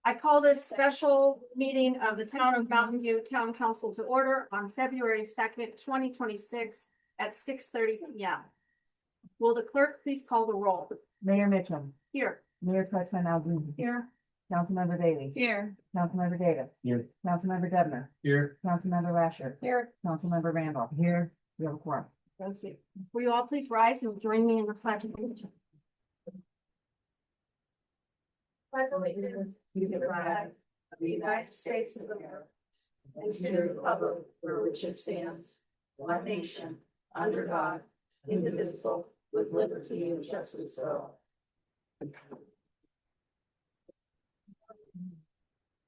I call this special meeting of the Town of Mountain View Town Council to order on February 2nd, 2026 at 6:30 p.m. Will the clerk please call the roll? Mayor Mitchell. Here. Mayor Pro Tem Albini. Here. Councilmember Daly. Here. Councilmember Davis. Here. Councilmember Debner. Here. Councilmember Lasher. Here. Councilmember Randall. Here. We have a quorum. Thank you. Will you all please rise and join me in the pledge of allegiance? Pledge allegiance to the flag of the United States of America and to the republic for which it stands, one nation, under God, indivisible, with liberty and justice for all.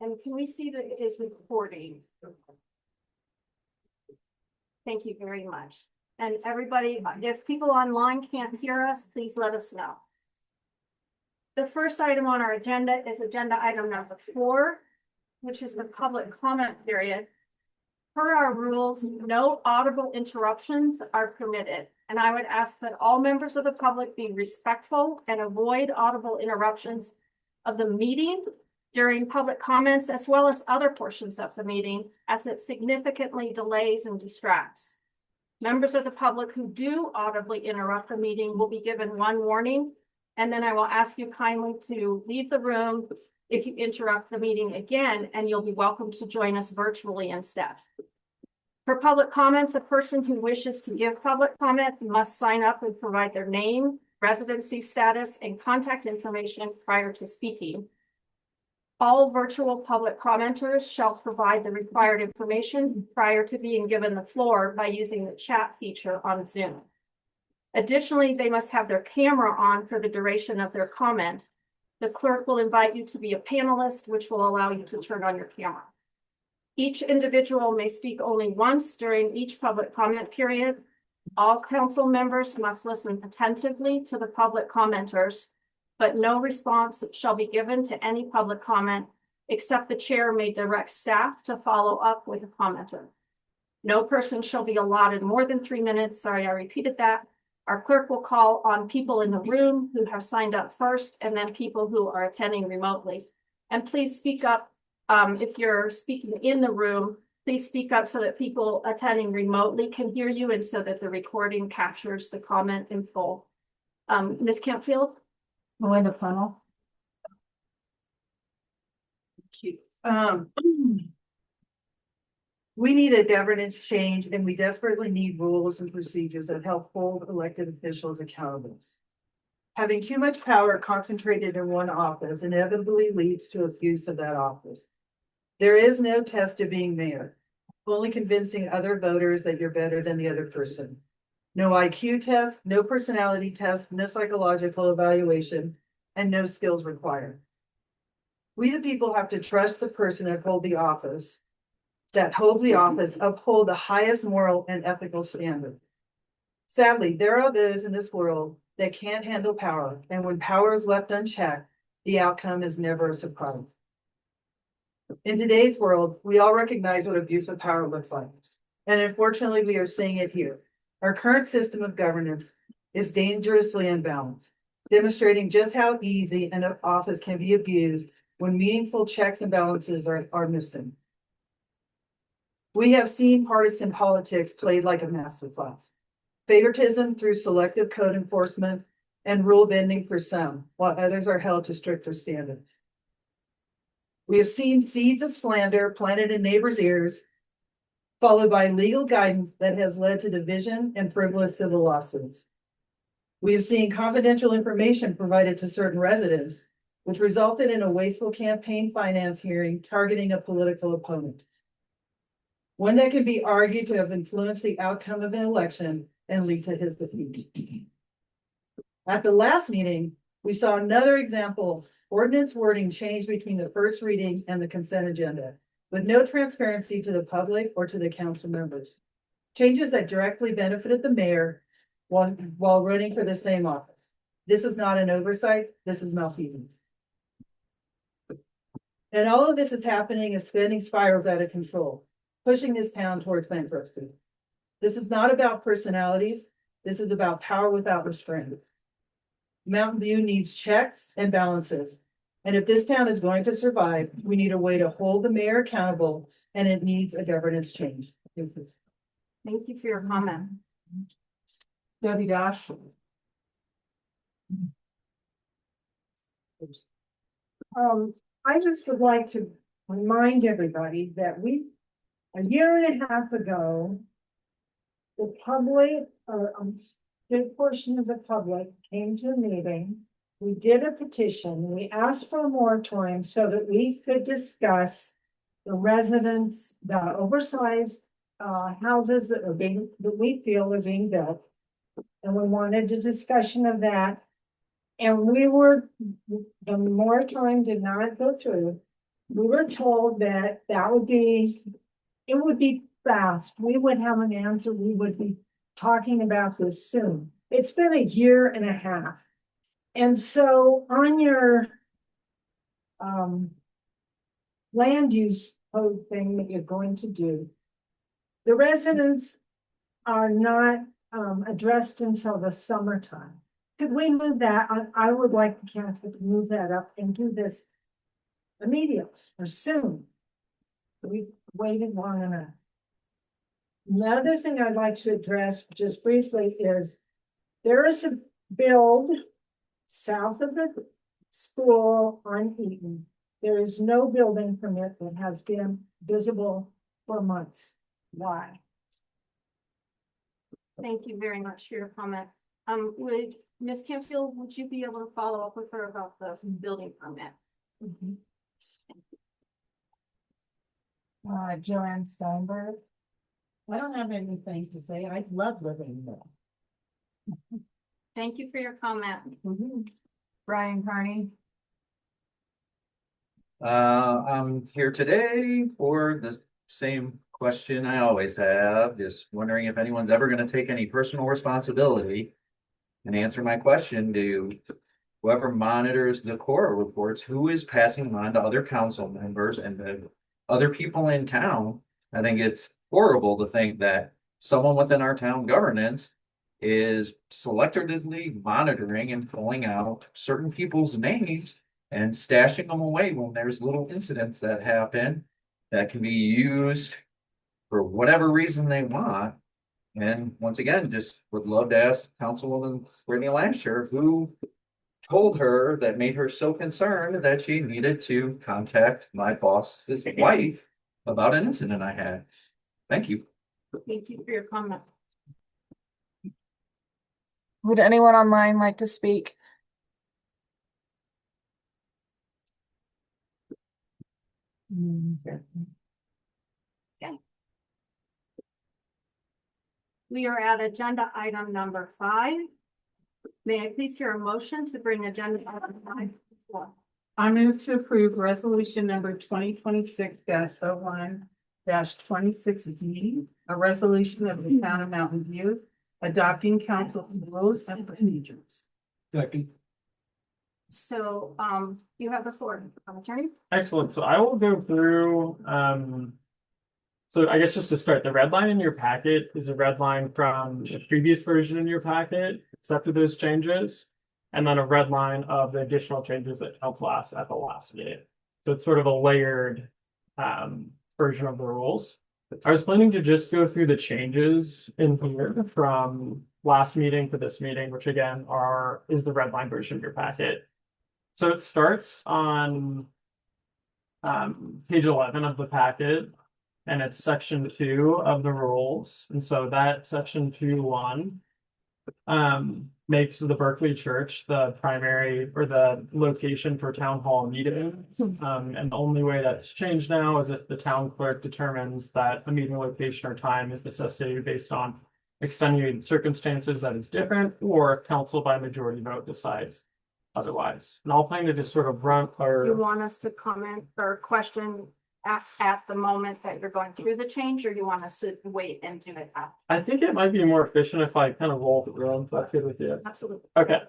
And can we see that it is recording? Thank you very much. And everybody, if people online can't hear us, please let us know. The first item on our agenda is agenda item number 4, which is the public comment period. Per our rules, no audible interruptions are permitted, and I would ask that all members of the public be respectful and avoid audible interruptions of the meeting during public comments, as well as other portions of the meeting, as it significantly delays and distracts. Members of the public who do audibly interrupt the meeting will be given one warning, and then I will ask you kindly to leave the room if you interrupt the meeting again, and you'll be welcome to join us virtually instead. For public comments, a person who wishes to give public comment must sign up and provide their name, residency status, and contact information prior to speaking. All virtual public commenters shall provide the required information prior to being given the floor by using the chat feature on Zoom. Additionally, they must have their camera on for the duration of their comment. The clerk will invite you to be a panelist, which will allow you to turn on your camera. Each individual may speak only once during each public comment period. All council members must listen attentively to the public commenters, but no response shall be given to any public comment, except the chair may direct staff to follow up with a commenter. No person shall be allotted more than 3 minutes. Sorry, I repeated that. Our clerk will call on people in the room who have signed up first, and then people who are attending remotely. And please speak up if you're speaking in the room. Please speak up so that people attending remotely can hear you and so that the recording captures the comment in full. Ms. Campfield? Melinda Funnel. We need a governance change, and we desperately need rules and procedures that help hold elected officials accountable. Having too much power concentrated in one office inevitably leads to abuse of that office. There is no test of being mayor, only convincing other voters that you're better than the other person. No IQ test, no personality test, no psychological evaluation, and no skills required. We the people have to trust the person that holds the office, uphold the highest moral and ethical standard. Sadly, there are those in this world that can't handle power, and when power is left unchecked, the outcome is never a surprise. In today's world, we all recognize what abuse of power looks like, and unfortunately, we are seeing it here. Our current system of governance is dangerously imbalanced, demonstrating just how easy an office can be abused when meaningful checks and balances are missing. We have seen partisan politics played like a masterclass. Favoritism through selective code enforcement and rule bending for some, while others are held to stricter standards. We have seen seeds of slander planted in neighbors' ears, followed by legal guidance that has led to division and frivolous civil lawsuits. We have seen confidential information provided to certain residents, which resulted in a wasteful campaign finance hearing targeting a political opponent. One that can be argued to have influenced the outcome of an election and lead to his defeat. At the last meeting, we saw another example, ordinance wording changed between the first reading and the consent agenda, with no transparency to the public or to the council members. Changes that directly benefited the mayor while running for the same office. This is not an oversight, this is malfeasance. And all of this is happening as spending spirals out of control, pushing this town towards bankruptcy. This is not about personalities. This is about power without restraint. Mountain View needs checks and balances. And if this town is going to survive, we need a way to hold the mayor accountable, and it needs a governance change. Thank you. Thank you for your comment. Debbie Dash. I just would like to remind everybody that a year and a half ago, the public, or a good portion of the public came to a meeting. We did a petition, we asked for a moratorium so that we could discuss the residents, the oversized houses that we feel are being built. And we wanted a discussion of that. And the moratorium did not go through. We were told that it would be fast. We would have an answer. We would be talking about this soon. It's been a year and a half. And so on your land use code thing that you're going to do, the residents are not addressed until the summertime. Could we move that? I would like the council to move that up and do this immediately or soon. We've waited long enough. Another thing I'd like to address just briefly is there is a build south of the school on Eaton. There is no building permit that has been visible for months. Why? Thank you very much for your comment. Would Ms. Campfield, would you be able to follow up with her about the building permit? Joanne Steinberg. I don't have anything to say. I love living there. Thank you for your comment. Brian Carney. I'm here today for the same question I always have, just wondering if anyone's ever going to take any personal responsibility and answer my question to whoever monitors the Cora reports, who is passing them on to other council members and the other people in town. I think it's horrible to think that someone within our town governance is selectively monitoring and pulling out certain people's names and stashing them away when there's little incidents that happen that can be used for whatever reason they want. And once again, just would love to ask Councilwoman Brittany Lasher, who told her that made her so concerned that she needed to contact my boss's wife about an incident I had. Thank you. Thank you for your comment. Would anyone online like to speak? We are at agenda item number 5. May I please hear a motion to bring agenda item 5 to the floor? I move to approve resolution number 2026-01-26D, a resolution of the town of Mountain View adopting council rules and procedures. Second. So, you have the floor, Attorney. Excellent. So I will go through, so I guess just to start, the red line in your packet is a red line from the previous version in your packet, except for those changes, and then a red line of the additional changes that council asked at the last meeting. So it's sort of a layered version of the rules. I was planning to just go through the changes in here from last meeting to this meeting, which again is the red line version of your packet. So it starts on page 11 of the packet, and it's section 2 of the rules. And so that section 2.1 makes the Berkeley Church the primary or the location for town hall meetings. And the only way that's changed now is if the town clerk determines that a meeting location or time is necessitated based on extenuating circumstances that is different, or council by majority vote decides otherwise. And I'll plan to just sort of run You want us to comment or question at the moment that you're going through the change, or you want us to wait and do it after? I think it might be more efficient if I kind of roll through them, if that's good with you. Absolutely. Okay.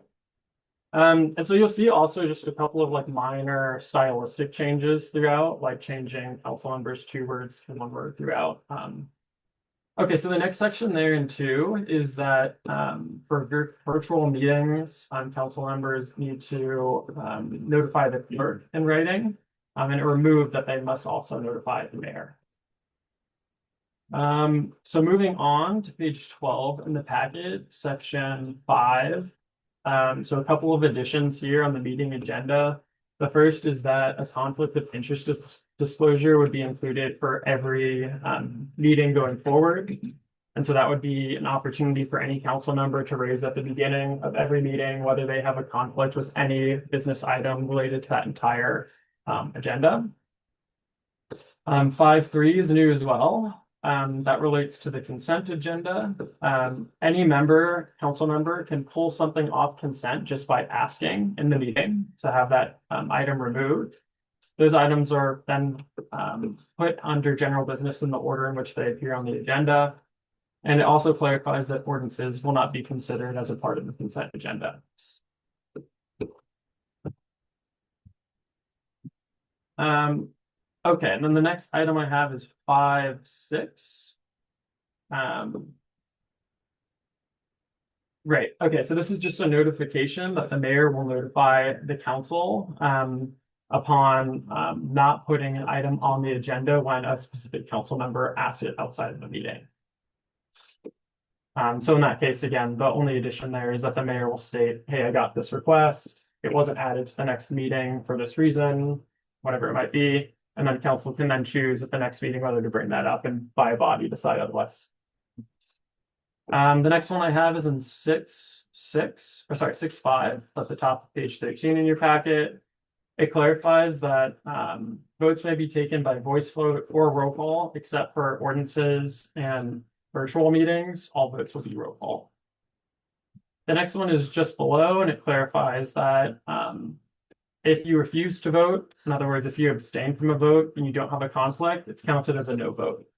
And so you'll see also just a couple of like minor stylistic changes throughout, like changing council members 2 words to 1 word throughout. Okay, so the next section there in two is that for virtual meetings, council members need to notify the clerk in writing. And it removed that they must also notify the mayor. So moving on to page 12 in the packet, section 5. So a couple of additions here on the meeting agenda. The first is that a conflict of interest disclosure would be included for every meeting going forward. And so that would be an opportunity for any council member to raise at the beginning of every meeting, whether they have a conflict with any business item related to that entire agenda. 5.3 is new as well. That relates to the consent agenda. Any council member can pull something off consent just by asking in the meeting to have that item removed. Those items are then put under general business in the order in which they appear on the agenda. And it also clarifies that ordinances will not be considered as a part of the consent agenda. Okay, and then the next item I have is 5.6. Right, okay, so this is just a notification that the mayor will notify the council upon not putting an item on the agenda when a specific council member asks it outside of the meeting. So in that case, again, the only addition there is that the mayor will state, hey, I got this request. It wasn't added to the next meeting for this reason, whatever it might be. And then council can then choose at the next meeting whether to bring that up and by a body decide otherwise. The next one I have is in 6.5 at the top of page 13 in your packet. It clarifies that votes may be taken by voice vote or roll call, except for ordinances and virtual meetings. All votes will be roll call. The next one is just below, and it clarifies that if you refuse to vote, in other words, if you abstain from a vote and you don't have a conflict, it's counted as a no vote.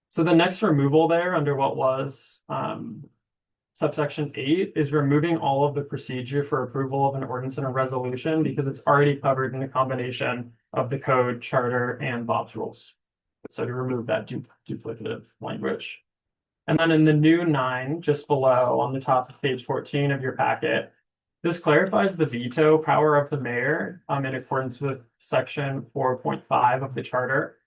So the next removal there under what was subsection 8 is removing all of the procedure for approval of an ordinance and a resolution because it's already covered in a combination of the code, charter, and Bob's rules. So to remove that duplicative language. And then in the new 9, just below on the top of page 14 of your packet, this clarifies the veto power of the mayor in accordance with section 4.5 of the charter.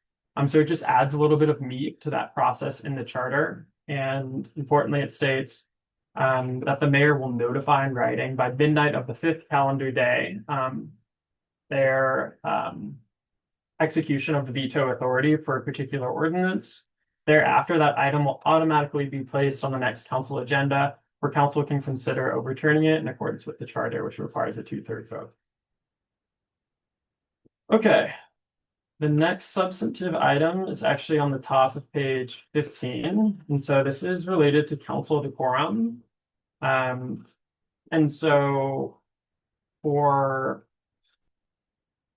So it just adds a little bit of meat to that process in the charter. And importantly, it states that the mayor will notify in writing by midnight of the 5th calendar day their execution of the veto authority for a particular ordinance. Thereafter, that item will automatically be placed on the next council agenda where council can consider overturning it in accordance with the charter, which requires a 2/3 vote. Okay. The next substantive item is actually on the top of page 15. And so this is related to council decorum. And so for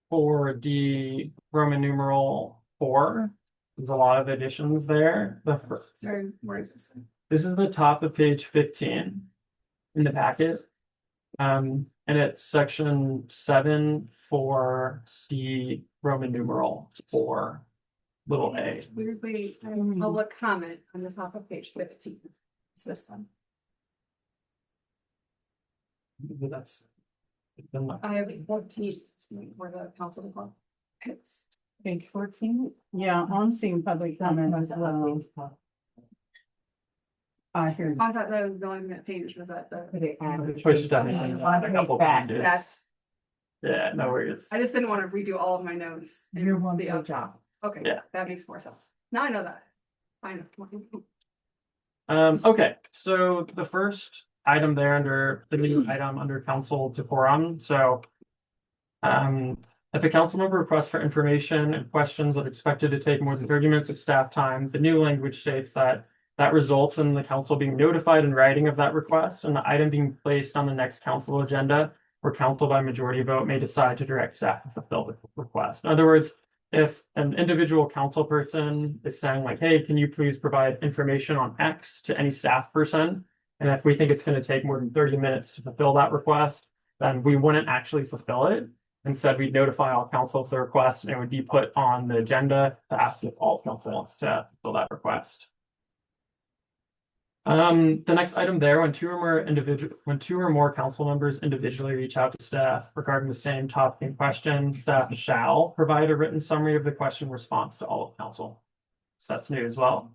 the Roman numeral 4, there's a lot of additions there. Sorry, where is this? This is the top of page 15 in the packet. And it's section 7 for the Roman numeral 4, little a. Weirdly, public comment on the top of page 15. It's this one. That's. I have 14 where the council decorum. It's Page 14? Yeah, on scene public comment as well. Here. I thought that was going that page was at the. Push down a couple pages. That's, Yeah, no worries. I just didn't want to redo all of my notes. and You're one the good other- job. Okay, Yeah. that makes more sense. Now I know that. I know. Okay, so the first item there under the new item under council decorum. So if a council member requests for information and questions that are expected to take more than 30 minutes of staff time, the new language states that results in the council being notified in writing of that request and the item being placed on the next council agenda where council by majority vote may decide to direct staff to fulfill the request. In other words, if an individual council person is saying like, hey, can you please provide information on X to any staff person? And if we think it's going to take more than 30 minutes to fulfill that request, then we wouldn't actually fulfill it. Instead, we'd notify all council of the request and it would be put on the agenda to ask if all council wants to fill that request. The next item there, when two or more council members individually reach out to staff regarding the same topic in question, staff shall provide a written summary of the question response to all of council. So that's new as well.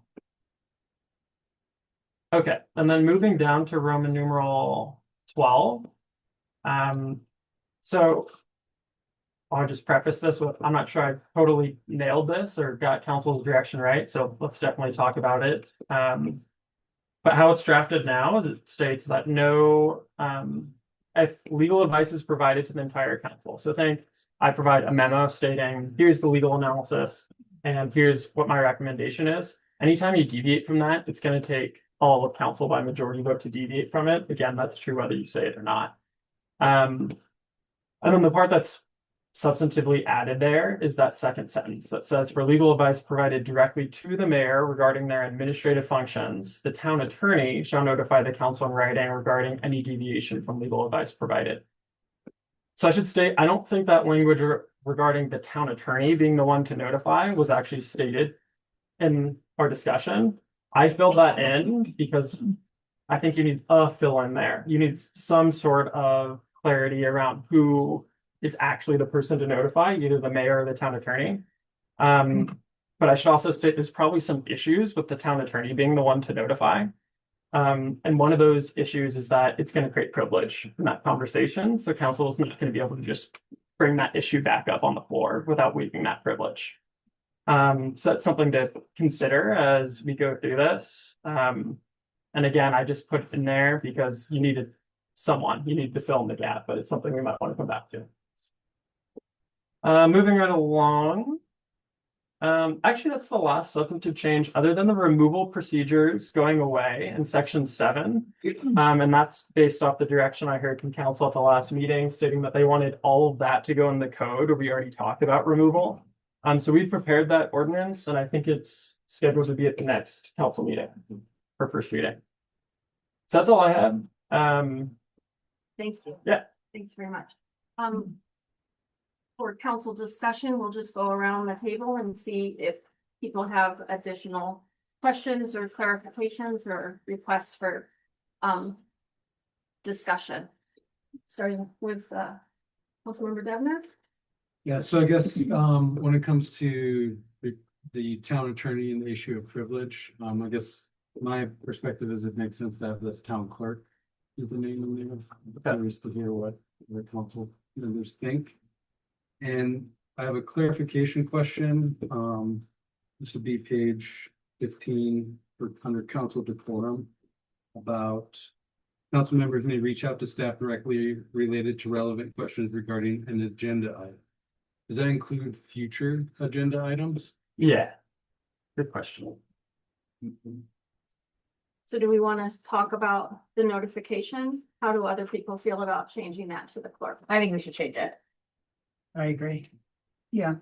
Okay, and then moving down to Roman numeral 12. So I'll just preface this with, I'm not sure I totally nailed this or got council's direction right, so let's definitely talk about it. But how it's drafted now is it states that no, if legal advice is provided to the entire council. So I provide a memo stating, here's the legal analysis and here's what my recommendation is. Anytime you deviate from that, it's going to take all of council by majority vote to deviate from it. Again, that's true whether you say it or not. And then the part that's substantively added there is that second sentence that says, for legal advice provided directly to the mayor regarding their administrative functions, the town attorney shall notify the council in writing regarding any deviation from legal advice provided. So I should state, I don't think that language regarding the town attorney being the one to notify was actually stated in our discussion. I filled that in because I think you need a fill in there. You need some sort of clarity around who is actually the person to notify, either the mayor or the town attorney. But I should also state there's probably some issues with the town attorney being the one to notify. And one of those issues is that it's going to create privilege in that conversation. So council is not going to be able to just bring that issue back up on the floor without waiving that privilege. So that's something to consider as we go through this. And again, I just put it in there because you need to fill in the gap, but it's something we might want to come back to. Moving right along. Actually, that's the last substantive change other than the removal procedures going away in section 7. And that's based off the direction I heard from council at the last meeting, stating that they wanted all of that to go in the code where we already talked about removal. So we've prepared that ordinance and I think it's scheduled to be at the next council meeting for first reading. So that's all I have. Thank you. Yeah. Thanks very much. For council discussion, we'll just go around the table and see if people have additional questions or clarifications or requests for discussion. Starting with Councilmember Devner. Yeah, so I guess when it comes to the town attorney and the issue of privilege, I guess my perspective is it makes sense to have the town clerk is the name and name of curious to hear what the council members think. And I have a clarification question. This would be page 15 under council decorum about council members may reach out to staff directly related to relevant questions regarding an agenda item. Does that include future agenda items? Yeah. Good question. So do we want to talk about the notification? How do other people feel about changing that to the clerk? I think we should change it. I agree. Yeah.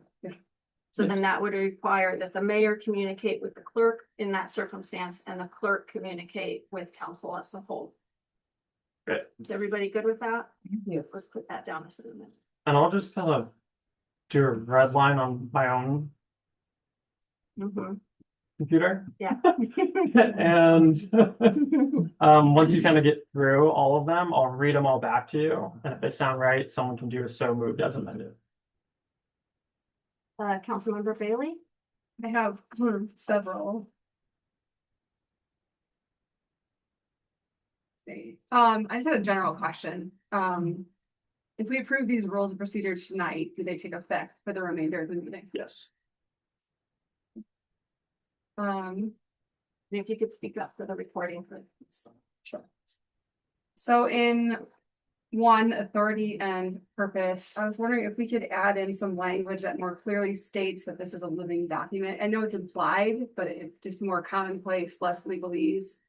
So then that would require that the mayor communicate with the clerk in that circumstance and the clerk communicate with council as a whole. Good. Is everybody good with that? Yeah. Let's put that down as a minute. And I'll just kind of do a red line on my own computer. Yeah. And once you kind of get through all of them, I'll read them all back to you. And if they sound right, someone can do a so moved as amended. Councilmember Bailey? I have several. I just had a general question. If we approve these rules of procedure tonight, do they take effect for the remainder of the meeting? Yes. If you could speak up for the recording for Sure. So in one, authority and purpose, I was wondering if we could add in some language that more clearly states that this is a living document. I know it's implied, but it's just more commonplace, less legalese.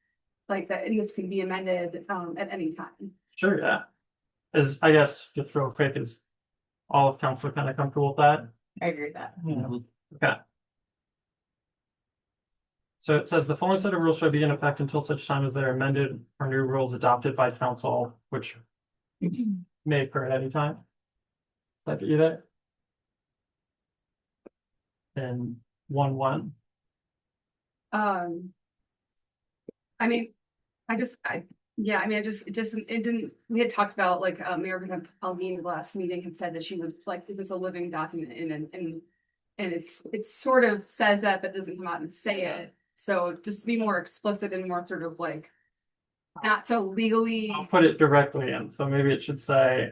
Like that, and this can be amended at any time. Sure, yeah. I guess, just real quick, is all of council kind of comfortable with that? I agree with that. Okay. So it says the following set of rules shall be in effect until such time as they're amended or new rules adopted by council, which may occur at any time. that get you there? And 1-1. I mean, it didn't, we had talked about like, Mayor Pauline last meeting had said that she would like, this is a living document and it sort of says that, but doesn't come out and say it. So just to be more explicit and more sort of like, not so legally. I'll put it directly in, so maybe it should say,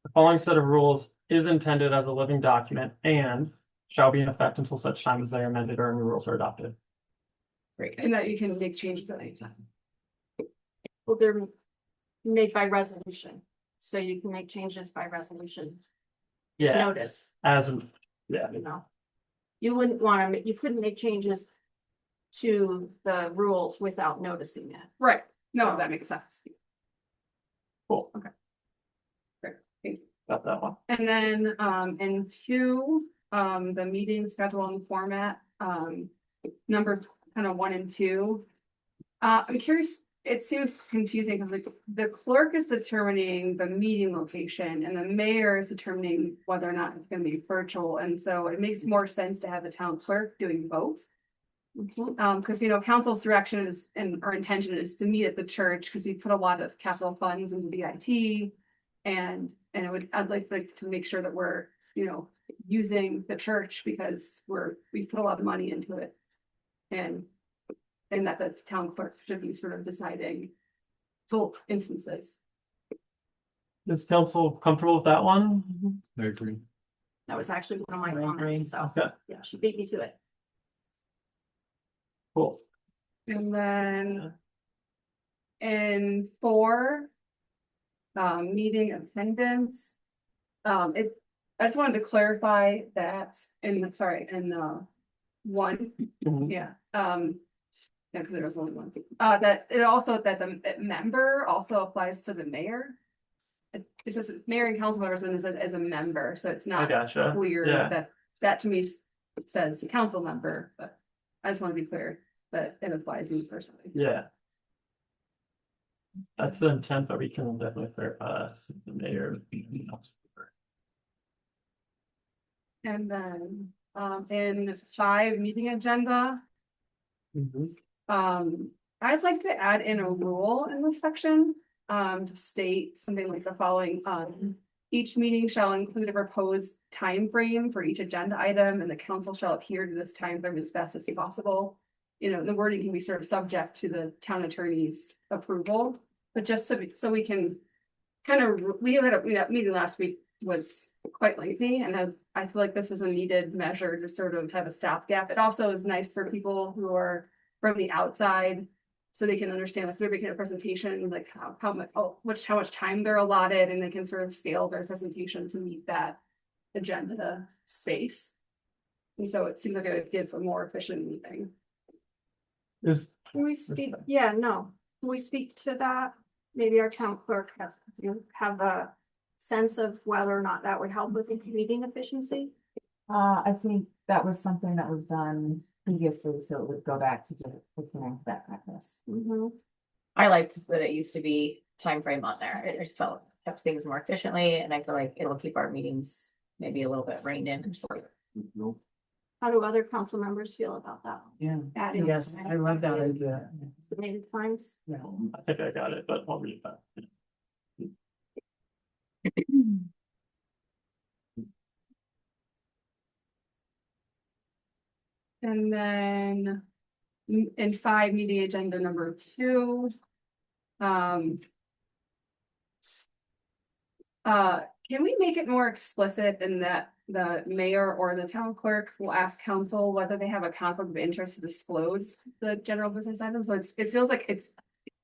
the following set of rules is intended as a living document and shall be in effect until such time as they are amended or new rules are adopted. Great, and that you can make changes at any time. Well, they're made by resolution, so you can make changes by resolution. Yeah, Notice, as, yeah, you know. You wouldn't want to, you couldn't make changes to the rules without noticing it. Right, no, that makes sense. cool, Great, thank you. got that one. And then, in 2, the meeting schedule and format, numbers kind of 1 and 2. I'm curious, it seems confusing because like the clerk is determining the meeting location and the mayor is determining whether or not it's gonna be virtual. And so it makes more sense to have the town clerk doing both. Because, you know, council's direction is, and our intention is to meet at the church, because we put a lot of capital funds into the IT. And I'd like to make sure that we're, you know, using the church because we put a lot of money into it. And that the town clerk should be sort of deciding both instances. Is council comfortable with that one? I agree. That was actually one of my I agree. comments, so, Okay, yeah, she beat me to it. cool. And then in 4, meeting attendance. I just wanted to clarify that in 1, Mhm. yeah, yeah, because there was only 1. That it also, that the member also applies to the mayor. It says mayor and council members as a member, so it's I not gotcha, clear yeah. that to me says council member, but I just want to be clear that it applies to me personally. Yeah. That's the intent, but we can definitely clarify the mayor. And then, in this 5 meeting agenda, I'd like to add in a rule in this section, to state something like the following, each meeting shall include a proposed time frame for each agenda item, and the council shall adhere to this time frame as best as possible. You know, the wording can be sort of subject to the town attorney's approval, but just so we can kind of, we had that meeting last week was quite lengthy, and I feel like this is a needed measure to sort of have a stopgap. It also is nice for people who are from the outside, so they can understand, like, they're making a presentation, like how much time they're allotted, and they can sort of scale their presentation to meet that agenda space. And so it seems like it would give a more efficient meeting. Can we speak, yeah, no, can we speak to that? Maybe our town clerk has, you have a sense of whether or not that would help with meeting efficiency? I think that was something that was done previously, so it would go back to that practice. I liked that it used to be time frame on there. It just kept things more efficiently, and I feel like it'll keep our meetings maybe a little bit reined in and short. How do other council members feel about that? Yeah, Adding yes, I love that idea. estimated times? I think I got it, but I'll read that. And then in 5 meeting agenda number 2. Can we make it more explicit in that the mayor or the town clerk will ask council whether they have a conflict of interest to disclose the general business items? So it feels like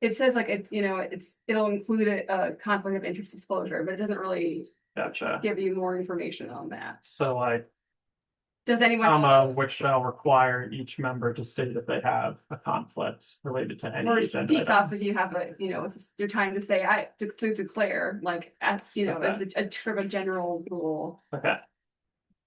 it says like it's, you know, it'll include a conflict of interest disclosure, but it doesn't really Gotcha. give you more information on that. So like, Does anyone? which shall require each member to state if they have a conflict related to any Or agenda speak item. up if you have a, you know, it's your time to say, to declare, like, you know, as a sort of a general rule. Okay,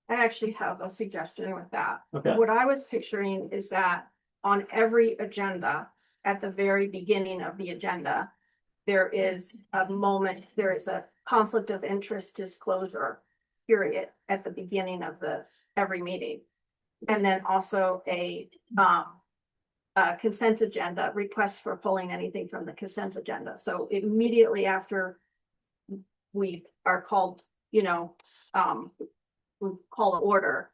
I actually have a suggestion with that. okay, What I was picturing is that on every agenda, at the very beginning of the agenda, there is a moment, there is a conflict of interest disclosure. period at the beginning of every meeting. And then also a consent agenda, request for pulling anything from the consent agenda. So immediately after we are called, we call the order,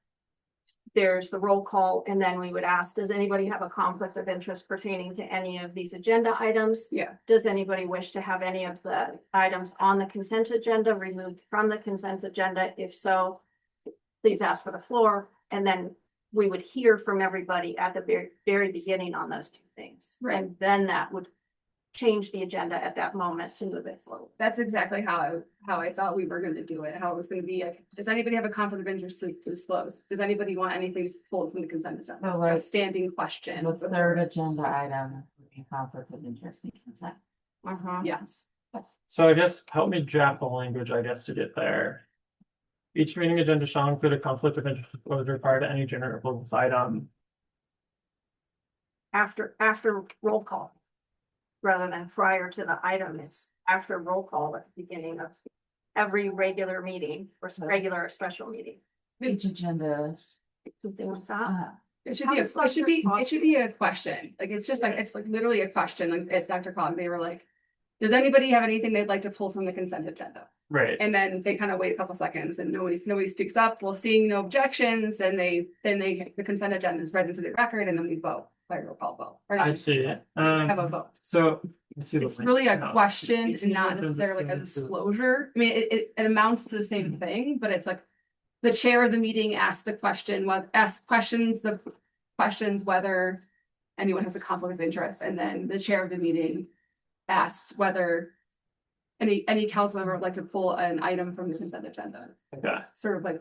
there's the roll call, and then we would ask, does anybody have a conflict of interest pertaining to any of these agenda items? Yeah. Does anybody wish to have any of the items on the consent agenda removed from the consent agenda? If so, please ask for the floor, and then we would hear from everybody at the very, very beginning on those two things. Right. And then that would change the agenda at that moment to move it forward. That's exactly how I thought we were gonna do it, how it was gonna be. Like, does anybody have a conflict of interest to disclose? Does anybody want anything pulled from the consent agenda? So A like standing question. the third agenda item would be conflict of interest and consent. Yes. So I guess help me draft the language, I guess, to get there. Each meeting agenda shall include a conflict of interest disclosure prior to any agenda or business item. After roll call. Rather than prior to the item, it's after roll call at the beginning of every regular meeting or regular or special meeting. Each agenda. Something like that. It should be a question. Like, it's just like, it's like literally a question. Like at Dr. Cog, they were like, does anybody have anything they'd like to pull from the consent agenda? Right. And then they kind of wait a couple seconds and nobody speaks up. Well, seeing no objections, the consent agenda is read into the record, and then we vote by roll call vote. Or not, I see. have a vote. So let's see the It's link. really a No. question and not necessarily a disclosure. I mean, it amounts to the same thing, but it's like the chair of the meeting asks the question, the questions whether anyone has a conflict of interest, and then the chair of the meeting asks whether any council member would like to pull an item from the consent agenda. Okay. Sort of like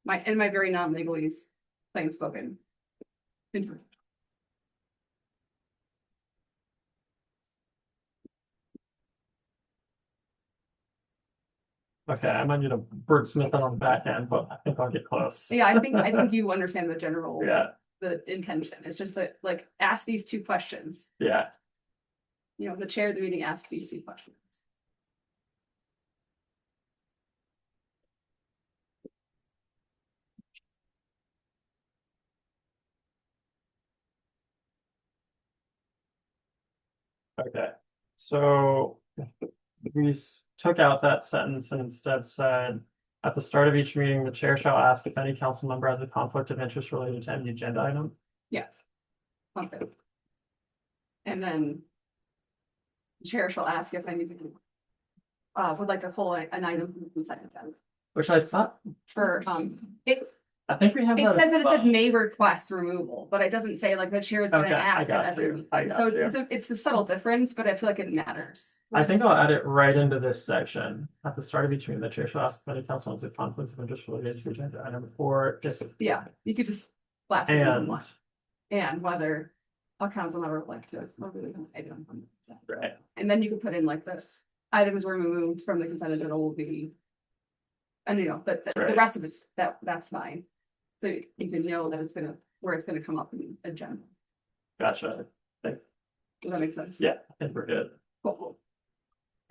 my very non-legalese plain spoken. Okay, I might need a wordsmith on the back end, but I think I'll get close. Yeah, I think you understand the general, Yeah, the intention. It's just that, like, ask these two questions. yeah. The chair of the meeting asks these two questions. Okay, so we took out that sentence and instead said, at the start of each meeting, the chair shall ask if any council member has a conflict of interest related to any agenda item. Yes. Okay. And then the chair shall ask if anybody would like to pull an item from the consent agenda. Which I thought, For, I think we have. it that says that it above. says may request removal, but it doesn't say like the chair is gonna Okay, I ask got at every you. meeting. I got So you. it's a subtle difference, but I feel like it matters. I think I'll add it right into this section. At the start of each meeting, the chair shall ask if any council has a conflict of interest related to agenda item, or if. Yeah, you could just lapse it in And, one. And whether a council member would like to remove an item from the consent. right, And then you could put in like the items were removed from the consent agenda will be. And but the Right. rest of it's that's fine. So you can know that where it's gonna come up in the agenda. gotcha. Does that make sense? Yeah, I think we're good. Cool.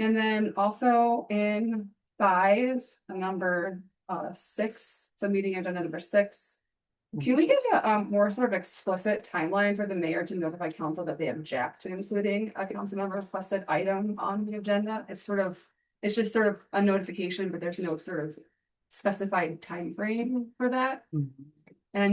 And then also in 5, number 6, so meeting agenda number 6. Can we get a more sort of explicit timeline for the mayor to notify council that they object to including a council member requested item on the agenda? It's just sort of a notification, but there's no sort of specified time frame for that. Mm-hmm. And I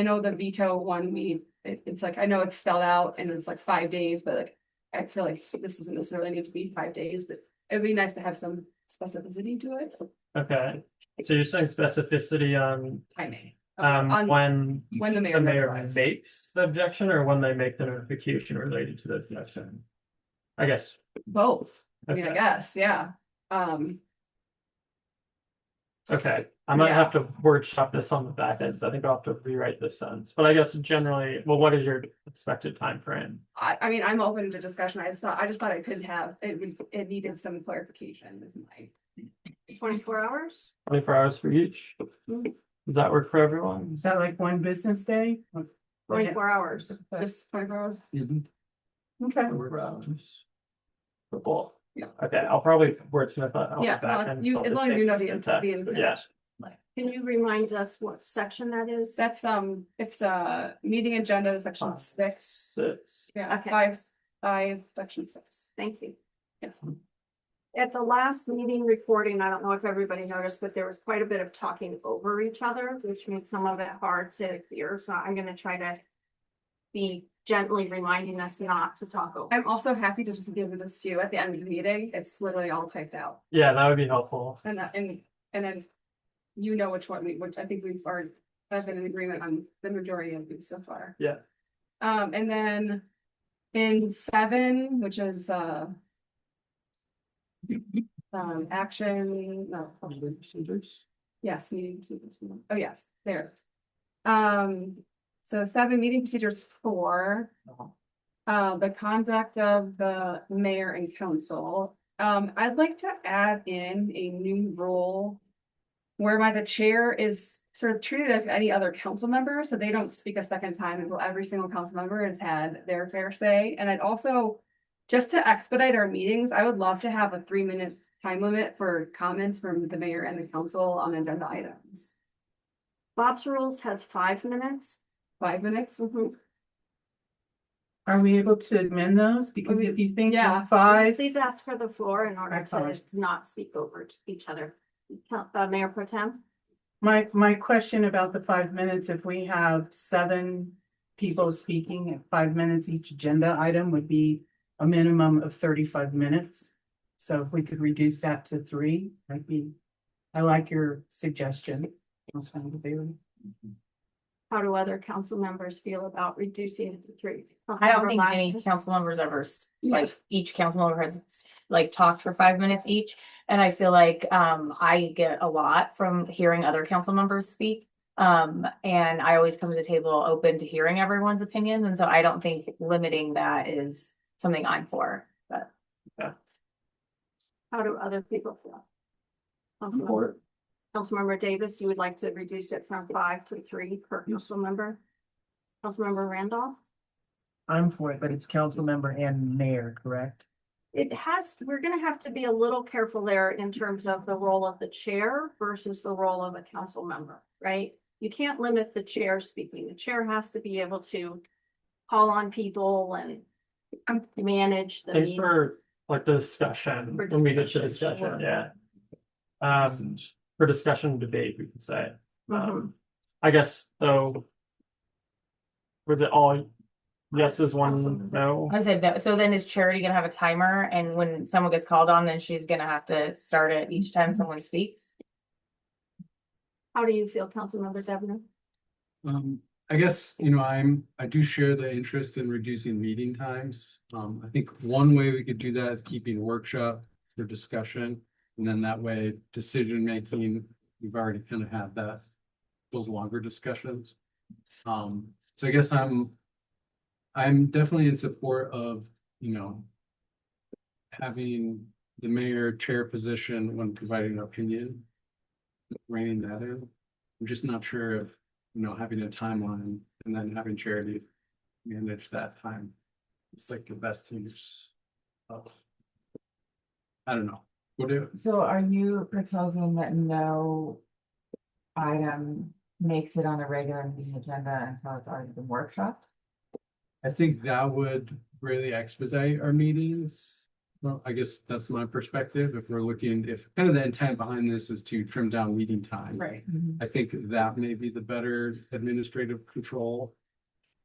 know the veto one, it's like, I know it's spelled out and it's like 5 days, but like, I feel like this doesn't necessarily need to be 5 days, but it'd be nice to have some specificity to it. Okay, so you're saying specificity on, Timing. On when the the mayor notifies. makes the objection or when they make the notification related to the objection? I guess. Both, I mean, I Okay. guess, yeah. Okay, I might Yeah. have to workshop this on the back end, 'cause I think I'll have to rewrite this sentence, but I guess generally, well, what is your expected time frame? I mean, I'm open to discussion. I just thought I could have, it needed some clarification is my. 24 hours? 24 hours for each? Does that work for everyone? Is that like one business day? 24 hours. Just 24 hours. Okay. 24 hours. For both. Okay, I'll probably wordsmith that. out Yeah, back well, and you, I'll as just long as make you know this the in text, the but yeah. Can you remind us what section that is? That's, it's, meeting agenda, section 6. Six. Yeah, Okay. 5, section 6. Thank you. Yeah. At the last meeting recording, I don't know if everybody noticed, but there was quite a bit of talking over each other, which makes some of it hard to hear. So I'm gonna try to be gently reminding us not to talk over. I'm also happy to just give this to you at the end of the meeting. It's literally all typed out. Yeah, that would be helpful. And then you know which one which I think I've been in agreement on the majority of these so far. Yeah. And then in 7, which is action, no. Procedures. Yes, meeting procedures. Oh, yes, there. So 7, meeting procedures 4. The conduct of the mayor and council. I'd like to add in a new rule whereby the chair is sort of treated as any other council member, so they don't speak a second time until every single council member has had their fair say. And I'd also, just to expedite our meetings, I would love to have a 3-minute time limit for comments from the mayor and the council on agenda items. Bob's Rules has 5 minutes. 5 minutes? Are we able to amend those? Because if you think Yeah. 5, Please ask for the floor in order to Apologies. not speak over each other. Mayor Pro Tem? my question about the 5 minutes, if we have 7 people speaking at 5 minutes, each agenda item would be a minimum of 35 minutes. So if we could reduce that to 3, I like your suggestion. Councilmember Bailey. How do other council members feel about reducing it to 3? I don't think any council members ever, like, each council member has, like, talked for 5 minutes each. And I feel like, I get a lot from hearing other council members speak. And I always come to the table open to hearing everyone's opinions. And so I don't think limiting that is something I'm for, but. How do other people feel? Councilmember Davis, you would like to reduce it from 5 to 3 per council member? Councilmember Randolph? I'm for it, but it's council member and mayor, correct? We're gonna have to be a little careful there in terms of the role of the chair versus the role of a council member, right? You can't limit the chair speaking. The chair has to be able to call on people and manage the I think meeting. for like discussion, For when we get to discussion, discussion, sure. yeah. For discussion debate, we could say. Mhm. I guess though. Was it all yeses, one no? I said no. So then is Charity gonna have a timer, and when someone gets called on, then she's gonna have to start it each time someone speaks? How do you feel, Councilmember Devon? I guess, I do share the interest in reducing meeting times. I think one way we could do that is keeping a workshop for discussion. And then that way, decision making, we've already kind of had those longer discussions. So I guess I'm definitely in support of, having the mayor chair position when providing an opinion, reining that in. I'm just not sure if, having a timeline and then having Charity manage that time. It's like the best use of. I don't know. So are you proposing that no item makes it on a regular meeting agenda until it's already been workshopped? I think that would really expedite our meetings. Well, I guess that's my perspective. If kind of the intent behind this is to trim down meeting time. Right. I think that may be the better administrative control.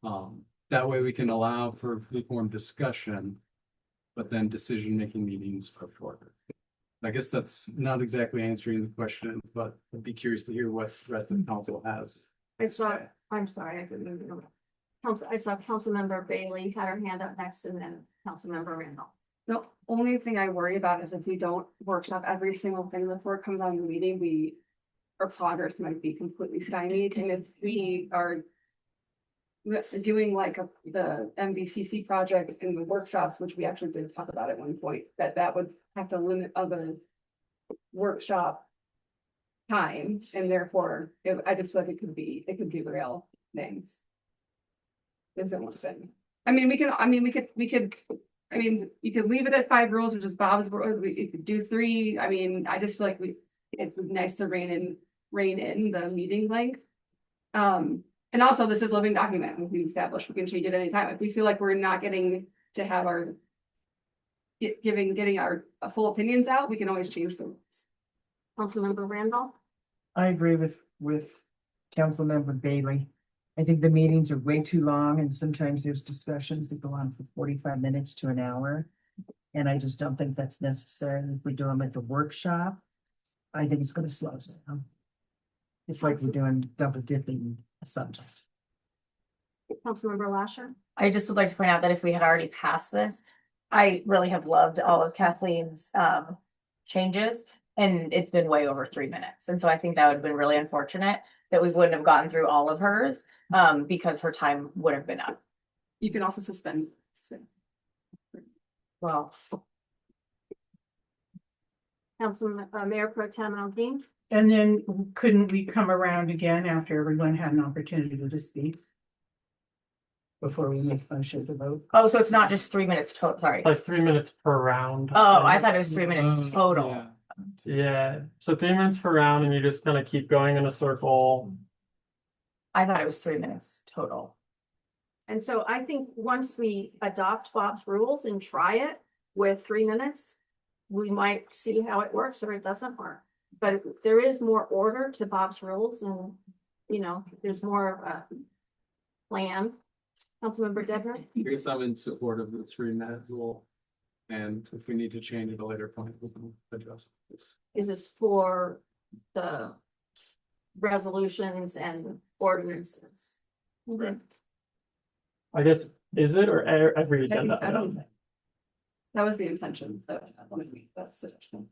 That way we can allow for informed discussion, but then decision-making meetings are shorter. I guess that's not exactly answering the question, but I'd be curious to hear what the rest of the council has. I'm sorry, I didn't even know. I saw Councilmember Bailey had her hand up next and then Councilmember Randolph. The only thing I worry about is if we don't workshop every single thing before it comes on the meeting, our progress might be completely stymied. And if we are doing like the MVCC project in the workshops, which we actually did talk about at one point, that would have to limit other workshop time, and therefore, I just feel like it could be real things. Isn't one thing. We could I mean, you could leave it at 5 rules or just Bob's, you could do 3. I mean, I just feel like it's nice to rein in the meeting length. And also this is living document, we established, we can change it anytime. If we feel like we're not getting to have our getting our full opinions out, we can always change the rules. Councilmember Randolph? I agree with Councilmember Bailey. I think the meetings are way too long and sometimes there's discussions that go on for 45 minutes to an hour. And I just don't think that's necessary. If we do them at the workshop, I think it's gonna slow us down. It's like we're doing double dipping sometimes. Councilmember Lasher? I just would like to point out that if we had already passed this, I really have loved all of Kathleen's changes. And it's been way over 3 minutes. And so I think that would have been really unfortunate that we wouldn't have gotten through all of hers because her time would have been up. You can also suspend. Well, Mayor Pro Tem Alvin? And then couldn't we come around again after everyone had an opportunity to speak? Before we make motion to vote? Oh, so it's not just 3 minutes total, sorry. It's like 3 minutes per round. Oh, I thought it was 3 minutes total. Yeah. Yeah, so 3 minutes per round and you just kind of keep going in a circle. I thought it was 3 minutes total. And so I think once we adopt Bob's rules and try it with 3 minutes, we might see how it works or it doesn't work. But there is more order to Bob's rules and, there's more plan. Councilmember Deborah? I guess I'm in support of the 3-minute rule. And if we need to change at a later point, we can adjust. Is this for the resolutions and ordinances? I guess, is it or every agenda I don't item? think. That was the intention, that suggestion.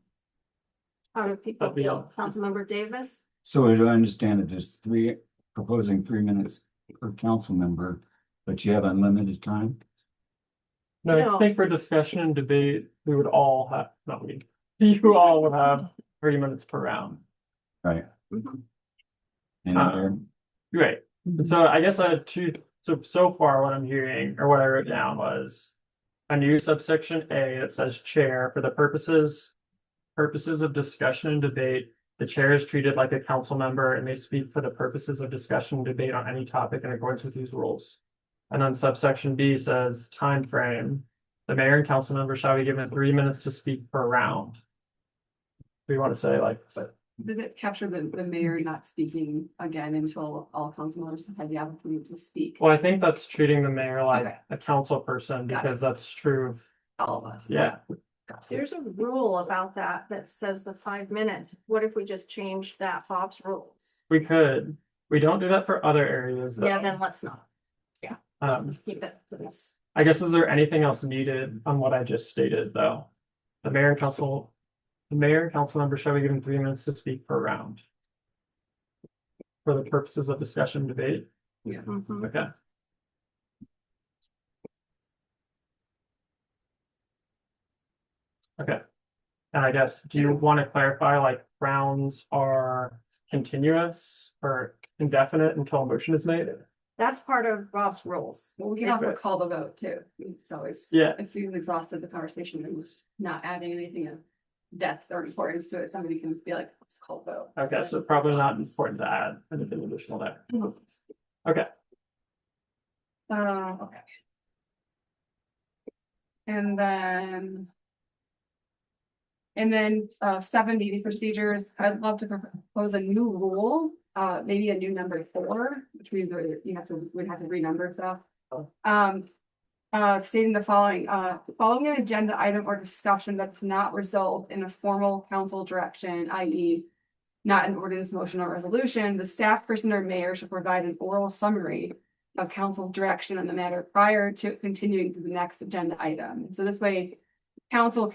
How do people That'd be feel? all. Councilmember Davis? So as I understand it, there's proposing 3 minutes per council member, but you have unlimited time? No, No. I think for discussion and debate, we would all have, not we, you all would have 3 minutes per round. Right. Mhm. And there- Right, and so I guess I had two, so far what I'm hearing, or what I wrote down was a new subsection A that says chair for the purposes of discussion and debate. The chair is treated like a council member and may speak for the purposes of discussion and debate on any topic in accordance with these rules. And then subsection B says time frame. The mayor and council member shall be given 3 minutes to speak per round. We want to say but Did it capture the mayor not speaking again until all council members have had the opportunity to speak? well, I think that's treating the mayor like Okay. a council person Got it. because that's true of, All of us. yeah. There's a rule about that says the 5 minutes. What if we just change that Bob's rules? We could. We don't do that for other areas though. Yeah, then let's not. Um, Let's keep it to this. I guess, is there anything else needed on what I just stated, though? The mayor and council member shall be given 3 minutes to speak per round. For the purposes of discussion and debate. Mhm. Okay. Okay. And I guess, do you want to clarify, like, rounds are continuous or indefinite until a motion is made? That's part of Bob's rules. Well, we can also call the vote too. It's always. Yeah. If you've exhausted the conversation and not adding anything of depth or importance to it, somebody can be like, let's call the vote. Okay, so probably not important to add anything additional there. Okay. Okay. And then 7 meeting procedures, I'd love to propose a new rule, maybe a new number 4, which means that we'd have to renumber stuff. Stating the following, following an agenda item or discussion that does not result in a formal council direction, i.e. not an ordinance, motion, or resolution, the staff person or mayor should provide an oral summary of council direction on the matter prior to continuing to the next agenda item. So this way, council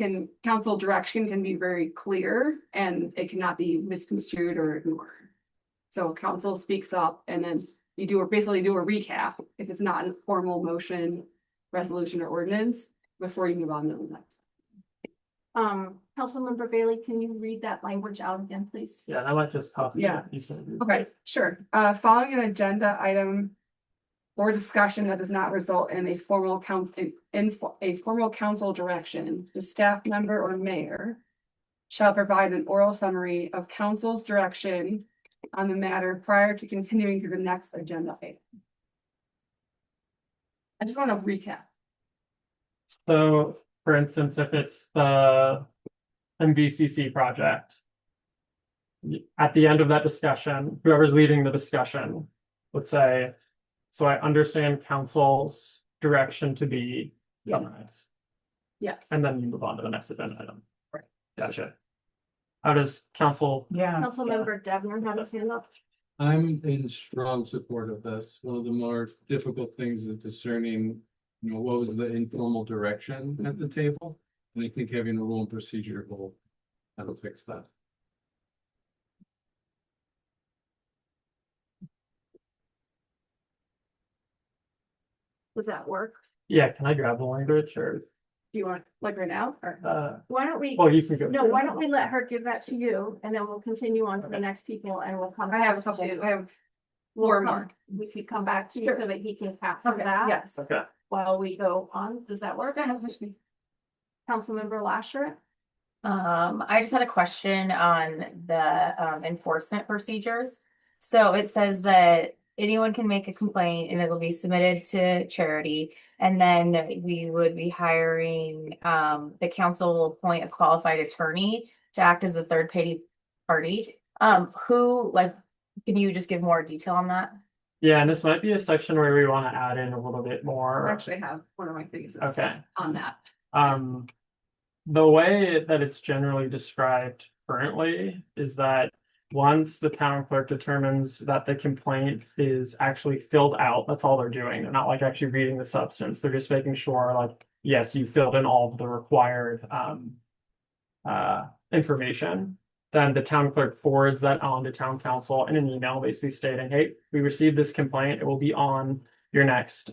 direction can be very clear and it cannot be misconstrued or ignored. So council speaks up and then you basically do a recap if it's not a formal motion, resolution, or ordinance before you move on to the next. Councilmember Bailey, can you read that language out again, please? Yeah, I might just copy. Yeah. what you said. Okay, sure. Following an agenda item or discussion that does not result in a formal a formal council direction, the staff member or mayor shall provide an oral summary of council's direction on the matter prior to continuing to the next agenda item. I just want to recap. So, for instance, if it's the MVCC project, at the end of that discussion, whoever's leading the discussion would say, so I understand council's direction to be summarized, Yes. and then you move on to the next agenda item. Right. Gotcha. How does council? Yeah. Councilmember Devner had his hand up. I'm in strong support of this. One of the more difficult things is discerning, what was the informal direction at the table? And I think having a rule and procedure will fix that. Does that work? Yeah, can I grab the language or, Do you want, like right now, or? Why don't we, well, you can go. no, why don't we let her give that to you and then we'll continue on to the next people and we'll come. I have a back couple, to- I have we'll four come- more. We could come back to you so that he can capture Okay, that. yes. Okay. While we go on. Does that work? Councilmember Lasher? I just had a question on the enforcement procedures. So it says that anyone can make a complaint and it'll be submitted to charity. And then we would be hiring, the council will appoint a qualified attorney to act as the third party. Can you just give more detail on that? Yeah, and this might be a section where we want to add in a little bit I more. actually have one of my things that's Okay. on that. The way that it's generally described currently is that once the town clerk determines that the complaint is actually filled out, that's all they're doing. They're not like actually reading the substance. They're just making sure like, yes, you filled in all of the required information. Then the town clerk forwards that on to town council in an email basically stating, hey, we received this complaint. It will be on your next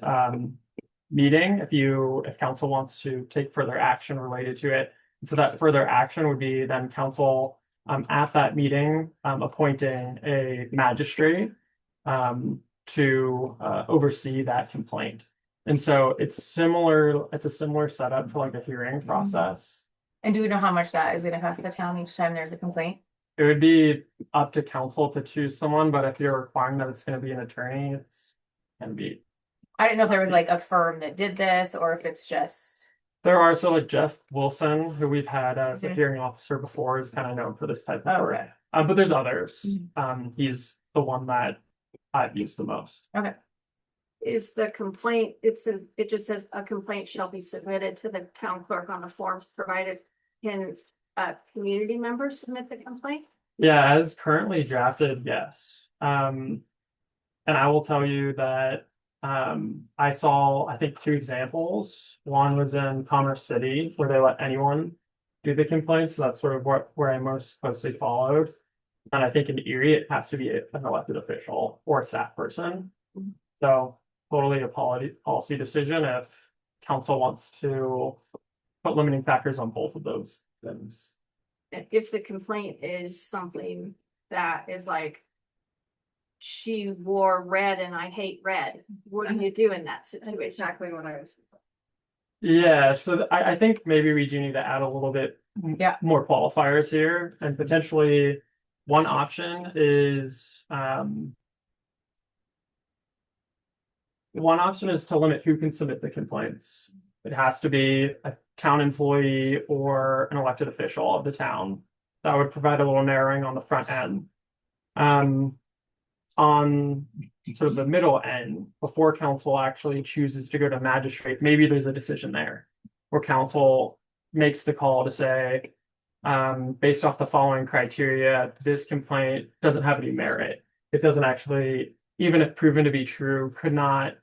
meeting if council wants to take further action related to it. And so that further action would be then council at that meeting appointing a magistrate to oversee that complaint. And so it's a similar setup for like a hearing process. And do we know how much that is gonna cost the town each time there's a complaint? It would be up to council to choose someone, but if you're requiring that it's gonna be an attorney, it's gonna be. I didn't know if there was like a firm that did this or if it's just. There are, so like Jeff Wilson, who we've had as a Mhm. hearing officer before, is kind of known for this type of work. Okay. But there's others. He's the one that I've used the most. Is the complaint, it just says a complaint shall be submitted to the town clerk on the forms provided. Can community members submit the complaint? Yeah, as currently drafted, yes. And I will tell you that I saw, I think, 2 examples. One was in Commerce City where they let anyone do the complaints. So that's sort of where I most closely followed. And I think in Erie, it has to be an elected official or a staff person. So totally a policy decision if council wants to put limiting factors on both of those things. If the complaint is something that is like, she wore red and I hate red, what do you do in that That's situation? exactly what I was. Yeah, so I think maybe we do need to add a little bit more qualifiers here, and potentially one option is to limit who can submit the complaints. It has to be a town employee or an elected official of the town. That would provide a little narrowing on the front end. On sort of the middle end, before council actually chooses to go to magistrate, maybe there's a decision there where council makes the call to say, based off the following criteria, this complaint doesn't have any merit. It doesn't actually, even if proven to be true, could not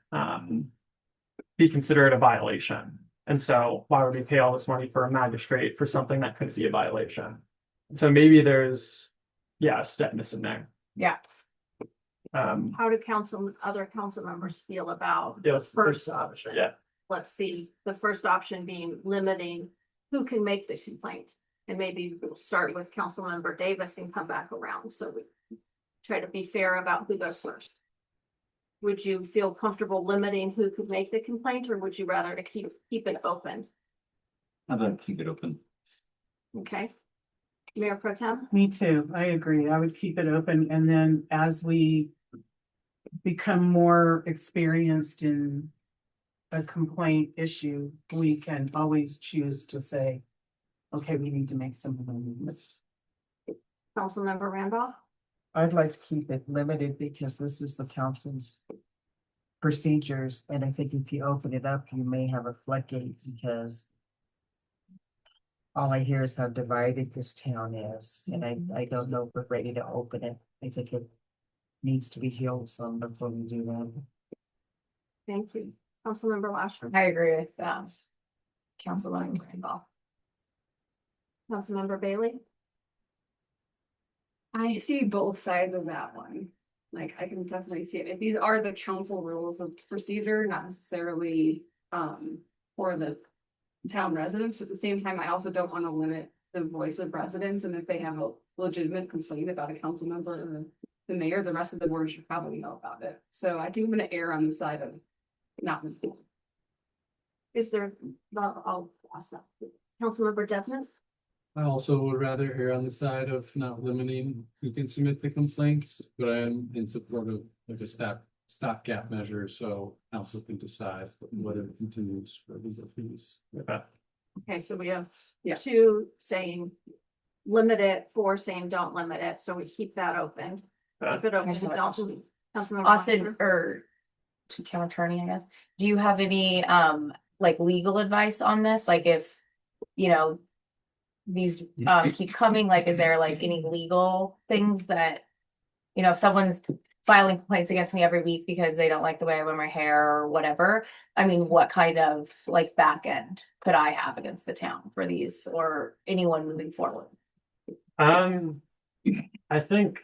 be considered a violation. And so why would we pay all this money for a magistrate for something that could be a violation? So maybe there's, a step missing there. Yeah. How do other council members feel about Yeah, the let's- first option? Yeah. Let's see, the first option being limiting who can make the complaint. And maybe we'll start with Councilmember Davis and come back around, so we try to be fair about who goes first. would you feel comfortable limiting who could make the complaint, or would you rather to keep it open? How about keep it open? Okay. Mayor Pro Tem? Me too. I agree. I would keep it open, and then as we become more experienced in a complaint issue, we can always choose to say, okay, we need to make some amendments. Councilmember Randolph? I'd like to keep it limited because this is the council's procedures, and I think if you open it up, you may have a floodgate because all I hear is how divided this town is, and I don't know if we're ready to open it. I think it needs to be healed some before we do that. Thank you. Councilmember Lasher? I agree with, Councilwoman Randolph. Councilmember Bailey? I see both sides of that one. Like, I can definitely see it. These are the council rules of procedure, not necessarily for the town residents, but at the same time, I also don't want to limit the voice of residents. And if they have a legitimate complaint about a council member or the mayor, the rest of the board should probably know about it. So I think I'm gonna err on the side of not. Is there, I'll ask that. Councilmember Devon? I also would rather err on the side of not limiting who can submit the complaints, but I am in support of like a stopgap measure, so council can decide whether it continues for legal fees. Okay, so we have Yeah. 2 saying limit it, 4 saying don't limit it, so we keep that open. Keep it open, don't. Councilmember Austin, Lasher? or to town attorney, I guess, do you have any, like legal advice on this? Like if, these, keep coming, like, is there like any legal things that, if someone's filing complaints against me every week because they don't like the way I wear my hair or whatever, I mean, what kind of like back end could I have against the town for these or anyone moving forward? I think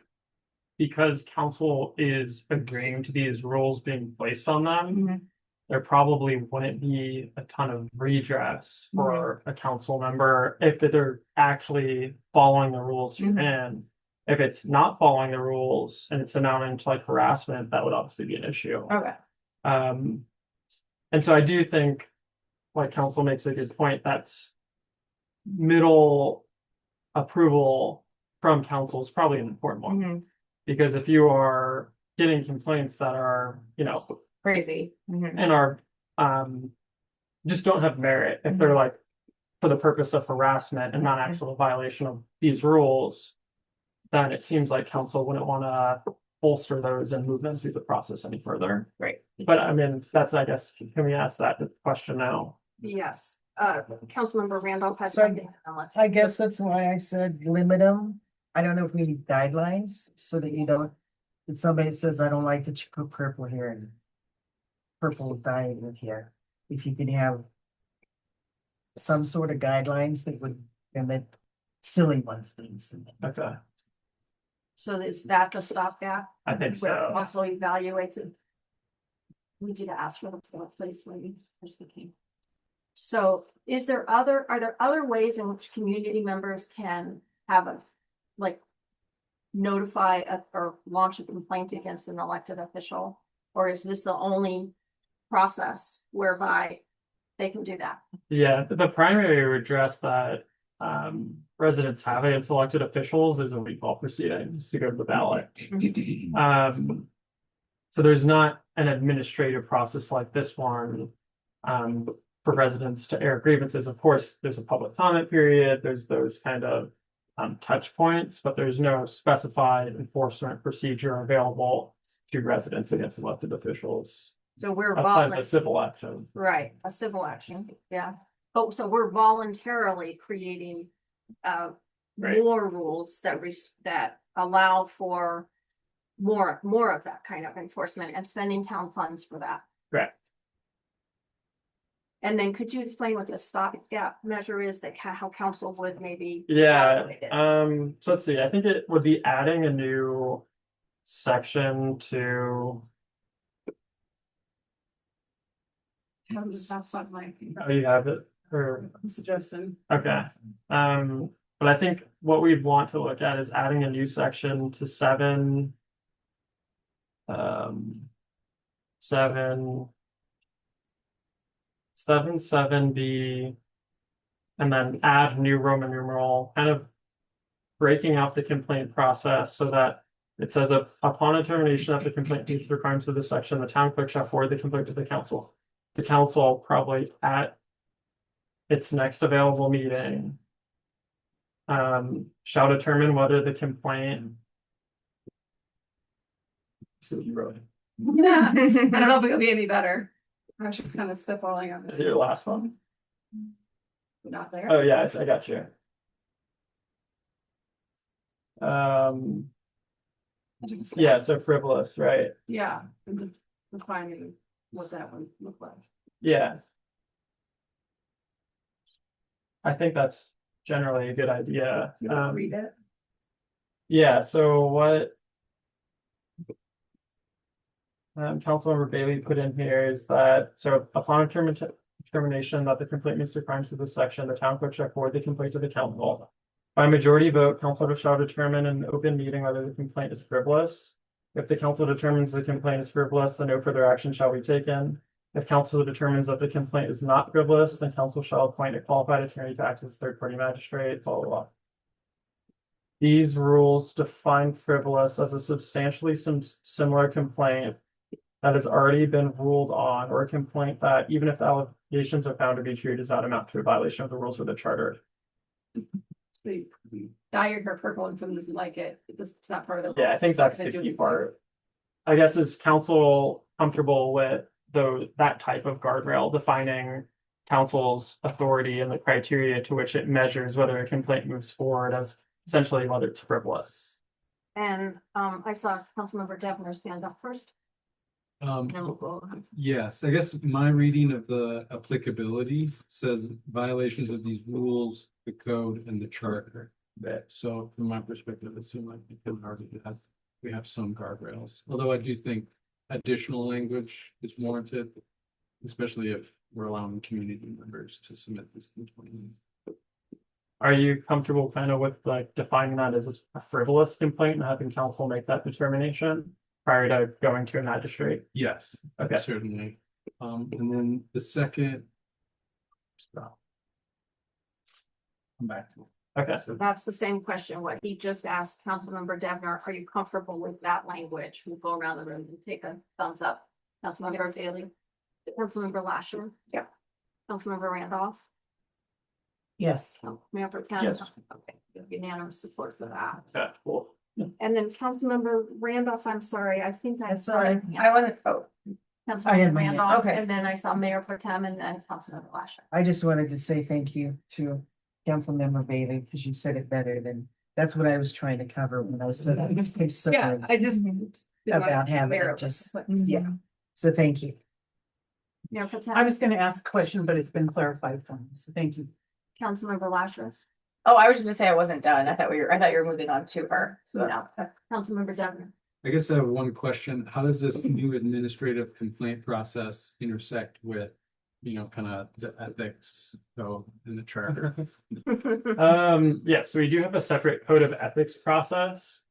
because council is agreeing to these rules being placed on them, there probably wouldn't be a ton of redress for a council member if they're actually following the rules you're in. If it's not following the rules and it's amounting to like harassment, that would obviously be an issue. Okay. And so I do think, like council makes a good point, that's middle approval from council is probably an important one. Because if you are getting complaints that are, Crazy. and are just don't have merit, if they're like for the purpose of harassment and not actual violation of these rules, then it seems like council wouldn't want to bolster those and move them through the process any further. Right. But I mean, that's, I guess, can we ask that question now? Yes, Councilmember Randolph has So something. I guess that's why I said limit them. I don't know if we need guidelines so that you don't, if somebody says, I don't like that you put purple here and purple dye in here, if you can have some sort of guidelines that would limit silly ones things. Okay, So is that the stopgap? I think Where so. council evaluates it? We need to ask for the floor, please, when you first became. So are there other ways in which community members can have notify or launch a complaint against an elected official? Or is this the only process whereby they can do that? Yeah, the primary redress that residents have against elected officials is a recall proceedings to go to the ballot. So there's not an administrative process like this one for residents to air grievances. Of course, there's a public comment period, there's those kind of touch points, but there's no specified enforcement procedure available to residents against elected officials. So we're Outside of a civil action. right, a civil action, yeah. But so we're voluntarily creating Right. more rules that allow for more of that kind of enforcement and spending town funds for that. Correct. And then could you explain what the stopgap measure is that how council would maybe? Yeah, evaluate it? so let's see, I think it would be adding a new section to, That's not my oh, you have it, or, suggestion. okay. But I think what we'd want to look at is adding a new section to 7. 7B, and then add new Roman numeral, kind of breaking out the complaint process so that it says upon determination that the complaint meets the requirements of this section, the town clerk shall forward the complaint to the council. The council probably at its next available meeting shall determine whether the complaint. So you wrote it. Yeah, I don't know if it'll be any better. I was just kind of spitballing on Is it. it your last one? Not there. Oh, yeah, I got you. Yeah, so frivolous, right? Yeah, and defining what that would look like. Yeah. I think that's generally a good idea. You want to read it? Yeah, so what Councilmember Bailey put in here is that, so upon determination that the complaint meets the requirements of this section, the town clerk shall forward the complaint to the council. By majority vote, council shall determine in an open meeting whether the complaint is frivolous. If the council determines the complaint is frivolous, then no further action shall be taken. If council determines that the complaint is not frivolous, then council shall appoint a qualified attorney to act as third-party magistrate, blah, blah, blah. These rules define frivolous as a substantially similar complaint that has already been ruled on, or a complaint that, even if the allegations are found to be true, does not amount to a violation of the rules of the charter. Dye your hair purple and someone doesn't like it. It's not part of the. Yeah, I think that's the key part. I guess, is council comfortable with that type of guardrail defining council's authority and the criteria to which it measures whether a complaint moves forward as essentially whether it's frivolous? And I saw Councilmember Devner's hand up first. Yes, I guess my reading of the applicability says violations of these rules, the code and the charter. So from my perspective, it seemed like we have some guardrails, although I do think additional language is warranted, especially if we're allowing community members to submit these complaints. Are you comfortable kind of with like defining that as a frivolous complaint and having council make that determination prior to going to a magistrate? Yes, Okay. certainly. And then the second. Come back to it. Okay, so That's the same question, what he just asked Councilmember Devner, are you comfortable with that language? We'll go around the room and take a thumbs up. Councilmember Bailey, Councilmember Lasher. Yeah. Councilmember Randolph. Yes. Mayor Pro Tem. Yes. Okay, unanimous support for that. okay, cool. And then Councilmember Randolph, I'm sorry, I think I That's saw. all right. I wasn't, oh, I had Councilmember my hand. Randolph, Okay. and then I saw Mayor Pro Tem and then Councilmember Lasher. I just wanted to say thank you to Councilmember Bailey, because you said it better than, that's what I was trying to cover when I was Yeah, concerned I just. about having it just, yeah. So thank you. Mayor Pro Tem. I was gonna ask a question, but it's been clarified for me, so thank you. Councilmember Lasher. oh, I was just gonna say I wasn't done. I thought you were moving on to her. So that's, No. Councilmember Devner. I guess I have one question. How does this new administrative complaint process intersect with, kind of the ethics code in the charter? Yeah, so we do have a separate code of ethics process.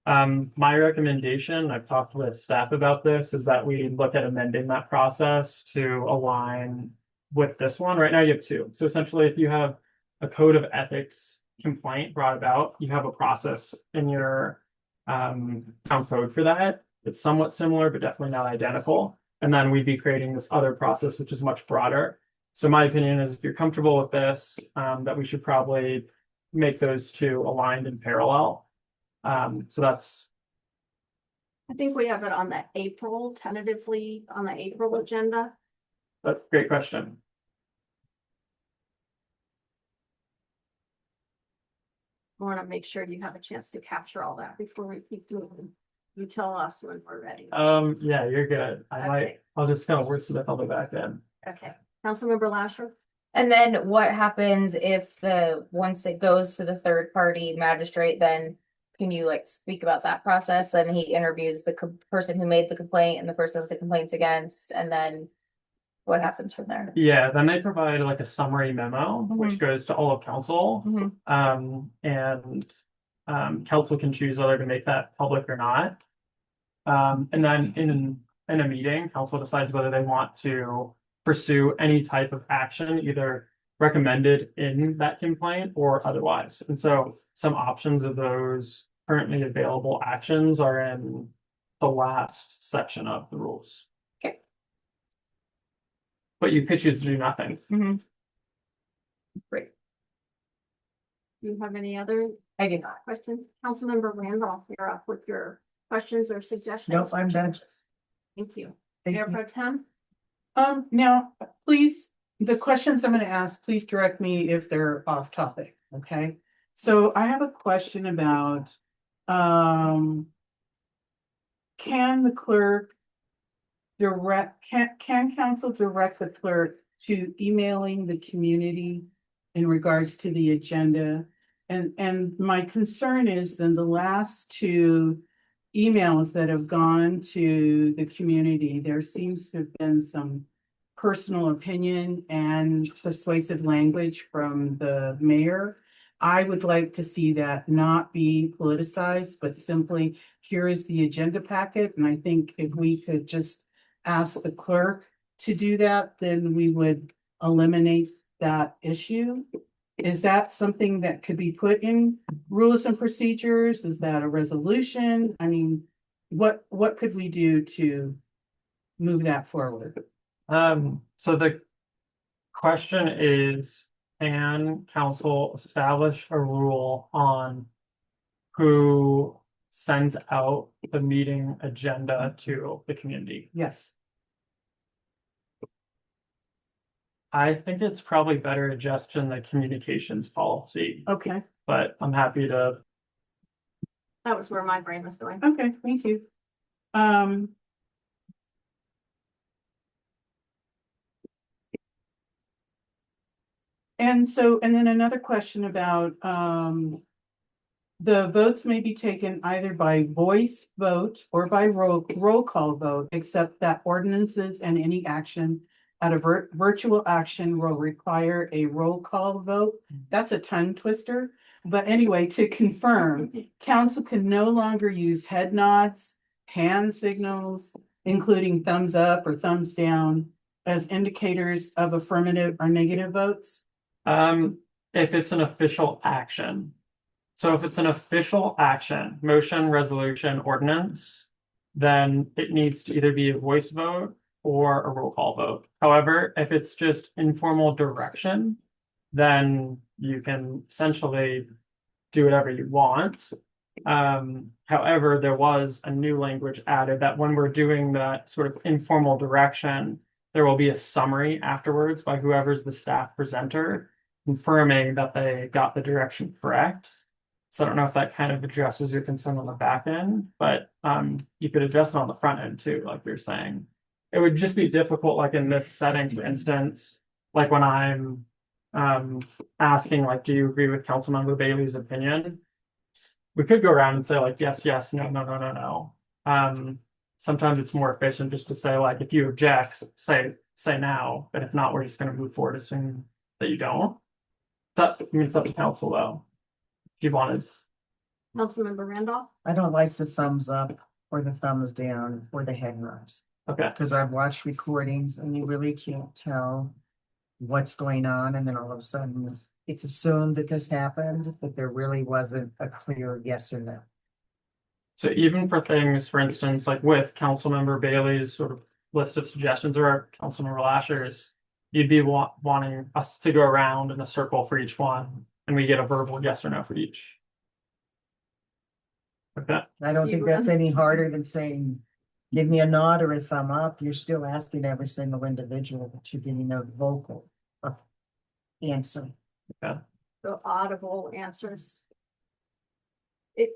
My recommendation, I've talked with staff about this, is that we look at amending that process to align with this one. Right now you have two. So essentially, if you have a code of ethics complaint brought about, you have a process in your town code for that. It's somewhat similar, but definitely not identical. And then we'd be creating this other process, which is much broader. So my opinion is, if you're comfortable with this, that we should probably make those two aligned in parallel. So that's. I think we have it on the April, tentatively on the April agenda. That's a great question. I want to make sure you have a chance to capture all that before we keep moving. You tell us when we're ready. Yeah, you're good. Okay. I'll just kind of wordsmith all the back end. Okay, Councilmember Lasher. and then what happens if once it goes to the third party magistrate, then can you like speak about that process? Then he interviews the person who made the complaint and the person with the complaints against, and then what happens from there? Yeah, then they provide like a summary memo, which goes to all of council. And council can choose whether to make that public or not. And then in a meeting, council decides whether they want to pursue any type of action, either recommended in that complaint or otherwise. And so some options of those currently available actions are in the last section of the rules. Okay. But you could choose to do nothing. Great. Do you have any other I do not. questions? Councilmember Randolph, you're up with your questions or suggestions. Nope, I'm done. Thank you. Thank Mayor you. Pro Tem? Now, please, the questions I'm gonna ask, please direct me if they're off topic, okay? So I have a question about, can the clerk can council direct the clerk to emailing the community in regards to the agenda? And my concern is then the last two emails that have gone to the community, there seems to have been some personal opinion and persuasive language from the mayor. I would like to see that not be politicized, but simply here is the agenda packet. And I think if we could just ask the clerk to do that, then we would eliminate that issue. Is that something that could be put in rules and procedures? Is that a resolution? I mean, what could we do to move that forward? So the question is, can council establish a rule on who sends out the meeting agenda to the community? Yes. I think it's probably better to just in the communications policy, Okay, but I'm happy to. That was where my brain was going. okay, thank you. And then another question about, the votes may be taken either by voice vote or by roll call vote, except that ordinances and any action at a virtual action will require a roll call vote. That's a tongue twister. But anyway, to confirm, council can no longer use head nods, hand signals, including thumbs up or thumbs down, as indicators of affirmative or negative votes. If it's an official action. So if it's an official action, motion, resolution, ordinance, then it needs to either be a voice vote or a roll call vote. However, if it's just informal direction, then you can essentially do whatever you want. However, there was a new language added that when we're doing that sort of informal direction, there will be a summary afterwards by whoever's the staff presenter, confirming that they got the direction correct. So I don't know if that kind of addresses your concern on the back end, but you could address it on the front end too, like you're saying. It would just be difficult, like in this setting, for instance, like when I'm asking, like, do you agree with Councilmember Bailey's opinion? We could go around and say, like, yes, yes, no, no, no, no, no. Sometimes it's more efficient just to say, like, if you object, say now, but if not, we're just going to move forward, assuming that you don't. I mean, it's up to council though. If you wanted. Councilmember Randolph? I don't like the thumbs up or the thumbs down or the head nods. Okay. Because I've watched recordings and you really can't tell what's going on, and then all of a sudden it's assumed that this happened, but there really wasn't a clear yes or no. So even for things, for instance, like with Councilmember Bailey's sort of list of suggestions or Councilmember Lasher's, you'd be wanting us to go around in a circle for each one, and we get a verbal yes or no for each. Okay. I don't think that's any harder than saying, give me a nod or a thumb up. You're still asking every single individual, but you're getting a vocal answer. Okay. The audible answers. It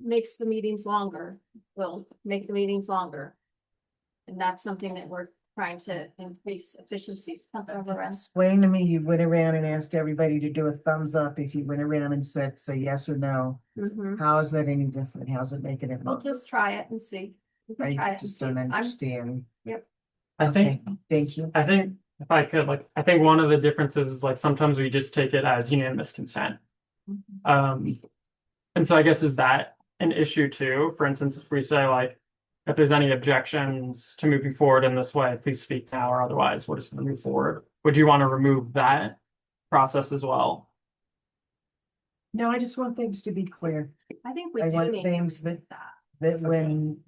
makes the meetings longer, will make the meetings longer. And that's something that we're trying to increase efficiency. Explain to me, you went around and asked everybody to do a thumbs up. If you went around and said, say yes or no, how is that any different? How's it making it? We'll just try it and see. We can try I it and just see. don't understand. I think, Okay, thank you. I think if I could, like, I think one of the differences is like sometimes we just take it as unanimous consent. And so I guess is that an issue too? For instance, if we say like, if there's any objections to moving forward in this way, please speak now, or otherwise we're just gonna move forward. Would you want to remove that process as well? No, I just want things to be clear. I think we I do want need things that. that when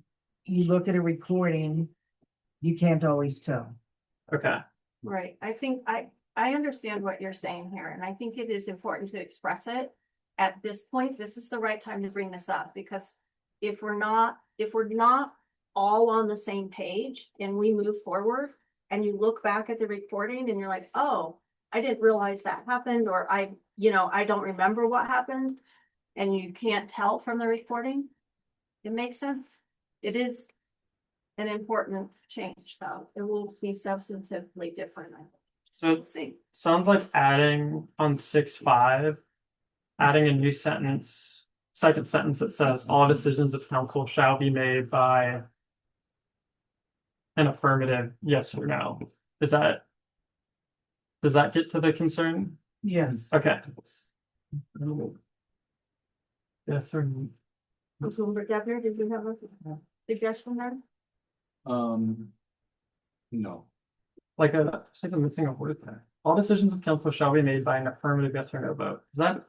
you look at a recording, you can't always tell. Okay, Right, I think I understand what you're saying here, and I think it is important to express it. At this point, this is the right time to bring this up, because if we're not all on the same page and we move forward and you look back at the recording and you're like, oh, I didn't realize that happened, or I don't remember what happened, and you can't tell from the recording, it makes sense. It is an important change, though. It will be substantively different. I think. so Let's see. sounds like adding on 6.5, adding a new sentence, second sentence that says all decisions of council shall be made by an affirmative yes or no. Does that get to the concern? Yes. Okay. Yes or no? Councilmember Dever, did you have a suggestion there? No. Like it's like I'm missing a word there. All decisions of council shall be made by an affirmative yes or no vote. Is that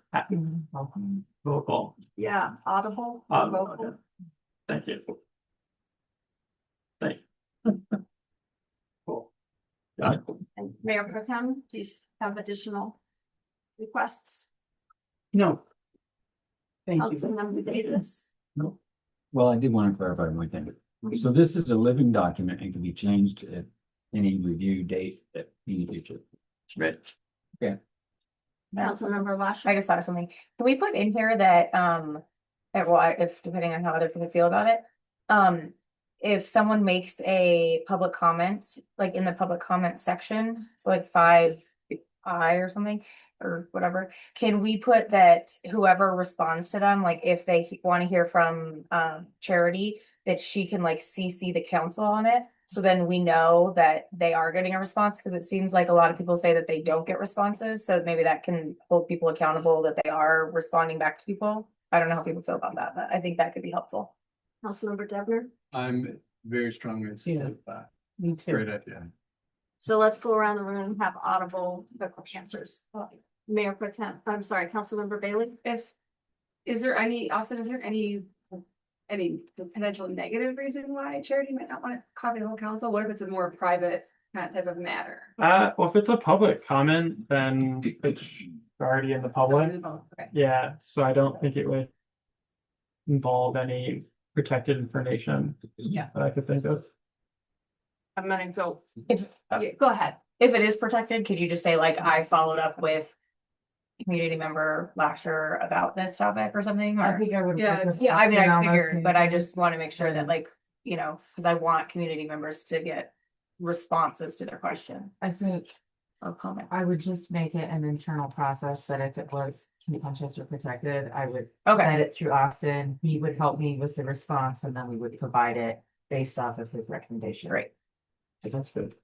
vocal? Yeah, audible. Audible, vocal. okay. Thank you. Cool. Got it. And Mayor Pro Tem, do you have additional requests? No. Thank you. Councilmember Davis? Well, I did want to clarify one thing. So this is a living document and can be changed at any review date that you need to. Right. Councilmember Lasher? I just thought of something. Can we put in here that, if depending on how other people feel about it, if someone makes a public comment, like in the public comment section, so like 5I or something, or whatever, can we put that whoever responds to them, like if they want to hear from Charity, that she can like CC the council on it? So then we know that they are getting a response, because it seems like a lot of people say that they don't get responses. So maybe that can hold people accountable that they are responding back to people. I don't know how people feel about that, but I think that could be helpful. Councilmember Devner? I'm very strongly in support of that. Me too. Great idea. So let's go around the room and have audible quick answers. Mayor Pro Tem, I'm sorry, Councilmember Bailey? Is there any potential negative reason why Charity might not want to copy the whole council? What if it's a more private kind of type of matter? Well, if it's a public comment, then it's already in the public. Okay. Yeah, so I don't think it would involve any protected information. Yeah. That I could think of. I'm gonna go. If, Yeah, go ahead. if it is protected, could you just say like, I followed up with community member Lasher about this topic or something? I Or, think I would. Yeah, yeah, I mean, I figured, but I just want to make sure that like, because I want community members to get responses to their question I think or comments. I would just make it an internal process that if it was contentious or protected, I would Okay, send it through Austin. He would help me with the response and then we would provide it based off of his recommendation. great. That's good.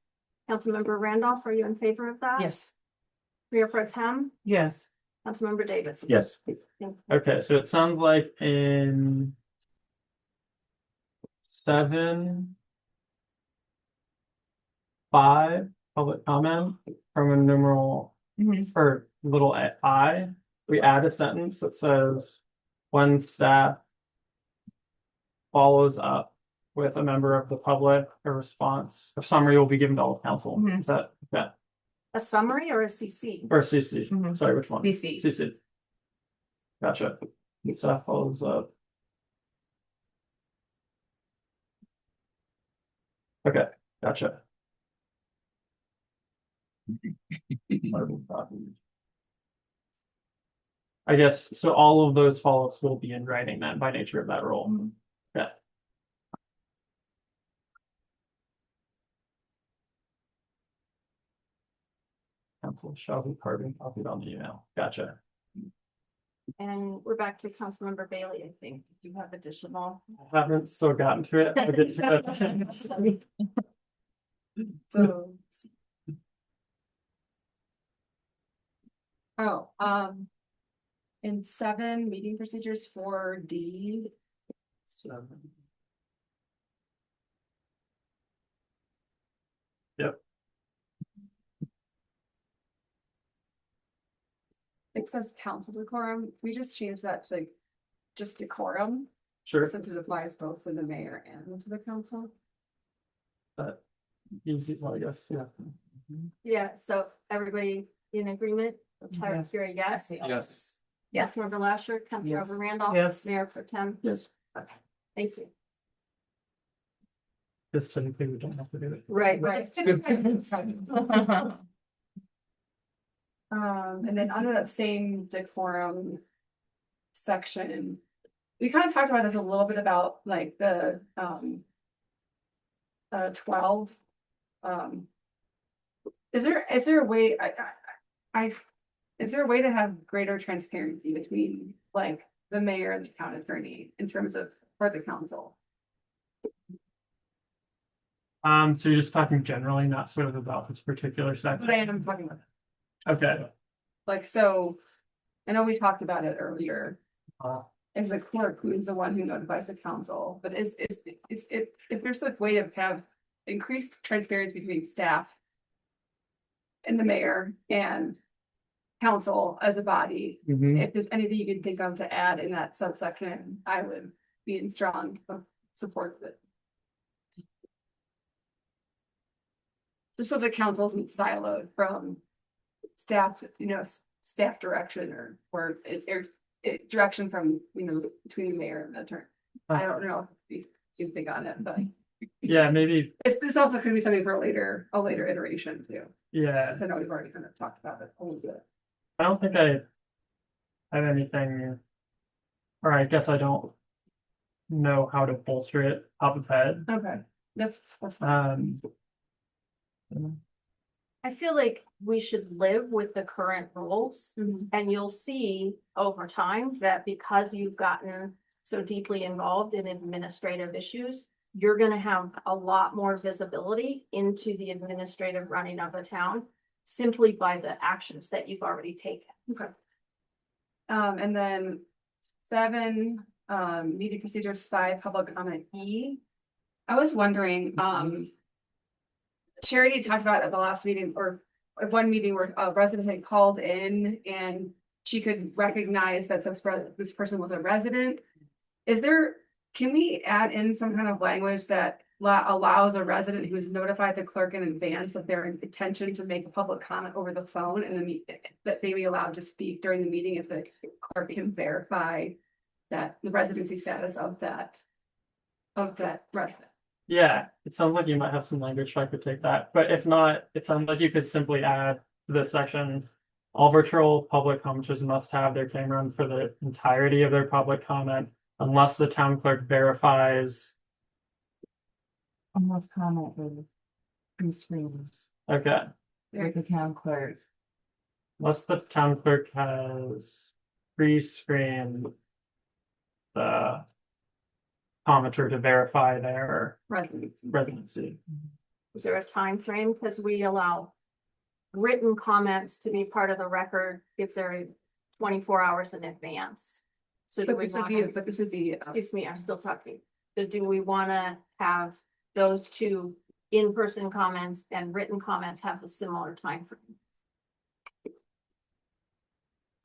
Councilmember Randolph, are you in favor of that? Yes. Mayor Pro Tem? Yes. Councilmember Davis? Yes. Thank you. Okay, so it sounds like in 7.5 public comment from a numeral or little I, we add a sentence that says when staff follows up with a member of the public, a response, a summary will be given to all of council. Mhm. Is that A summary or a CC? or CC? Mhm. Sorry, which one? CC. CC. Gotcha. Staff follows up. Okay, gotcha. I guess, so all of those follow-ups will be in writing then by nature of that role. Yeah. Council shall be copied on the email. Gotcha. And we're back to Councilmember Bailey, I think. Do you have additional? I haven't still gotten to it. I'll get to it. So. Oh, in 7 meeting procedures 4D, It says council decorum. We just changed that to just decorum, Sure. since it applies both to the mayor and to the council. But easy, well, I guess, yeah. Yeah, so everybody in agreement? Let's have Yes. here a yes. Yes. Yes, Member Lasher, Yes. Councilmember Randolph. Yes. Mayor Pro Tem. Yes. Okay, thank you. Just technically we don't have to do it. Right, And then under that same decorum section, we kind of talked about this a little bit about like the 12. Is there a way is there a way to have greater transparency between like the mayor and the town attorney in terms of for the council? So you're just talking generally, not sort of about this particular section? But I am talking about Okay. like, so I know we talked about it earlier. Uh, Is the clerk who is the one who notifies the council, but is if there's a way to have increased transparency between staff and the mayor and council as a body, if there's anything you can think of to add in that subsection, I would be in strong support of it. Just so the council isn't siloed from staff, staff direction or direction from, between the mayor and the attorney. I don't know if you think on it, but yeah, maybe, this also could be something for a later iteration too. yeah. Because I know we've already kind of talked about it a little bit. I don't think I have anything, or I guess I don't know how to bolster it top of head. Okay, that's fine. I feel like we should live with the current rules. And you'll see over time that because you've gotten so deeply involved in administrative issues, you're gonna have a lot more visibility into the administrative running of the town simply by the actions that you've already taken. Okay. And then 7, meeting procedures, 5, public comment E. I was wondering, Charity talked about at the last meeting or one meeting where a resident had called in and she could recognize that this person was a resident. Can we add in some kind of language that allows a resident who's notified the clerk in advance of their intention to make a public comment over the phone and then that they be allowed to speak during the meeting if the clerk can verify that the residency status of that resident? Yeah, it sounds like you might have some language so I could take that, but if not, it sounds like you could simply add to this section. All virtual public commenters must have their camera on for the entirety of their public comment unless the town clerk verifies. Almost comment with pre-screen Okay, with the town clerk. unless the town clerk has pre-screened the commenter to verify their residency. Is there a time frame? Because we allow written comments to be part of the record if they're 24 hours in advance. So do But we this would want be, excuse me, I'm still talking. So do we want to have those two in-person comments and written comments have a similar time frame?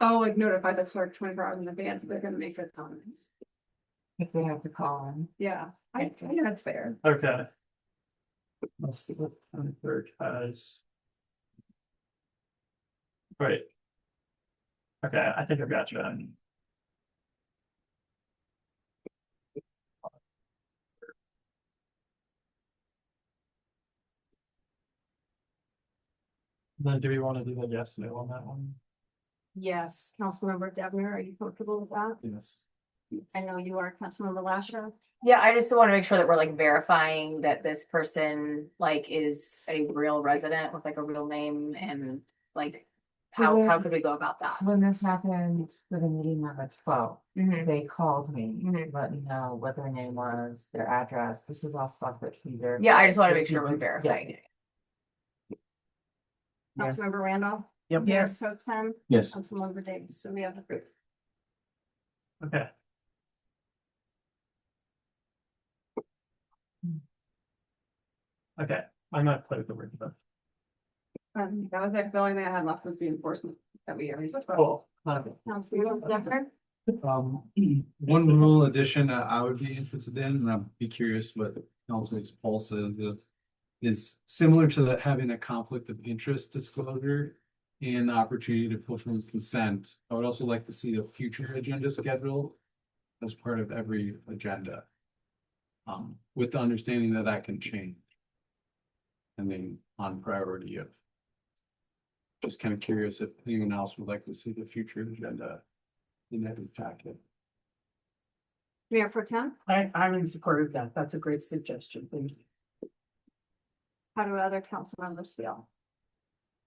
like notify the clerk 24 hours in advance if they're gonna make a comment. If they have to call in. Yeah, I think that's fair. Okay. Unless the town clerk has. Right. Okay, I think I've got you. Then do we want to do the yes, no on that one? Yes, Councilmember Devner, are you comfortable with that? Yes. I know you are, Councilmember Lasher. Yeah, I just want to make sure that we're like verifying that this person like is a real resident with like a real name and like how could we go about that? When this happened for the meeting on the 12th, Mhm. they called me, Mhm. let me know what their name was, their address. This is all stuff that we verified. Yeah, I just want to make sure we're verifying it. Yes. Councilmember Randolph. Yep. Mayor Yes. Pro Tem. Yes. Councilmember Davis. So we have a group. Okay. Okay, I might play with the word, but. That was the only thing I had left was the enforcement that we already talked about. Cool. Councilmember Decker? One rule addition I would be interested in, and I'd be curious what Council's pulse is similar to that having a conflict of interest disclosure and the opportunity to pull from consent. I would also like to see a future agenda schedule as part of every agenda. With the understanding that that can change. And then on priority of. Just kind of curious if anyone else would like to see the future agenda in every packet. Mayor Pro Tem? I'm in support of that. That's a great suggestion. Thank you. How do other council members feel?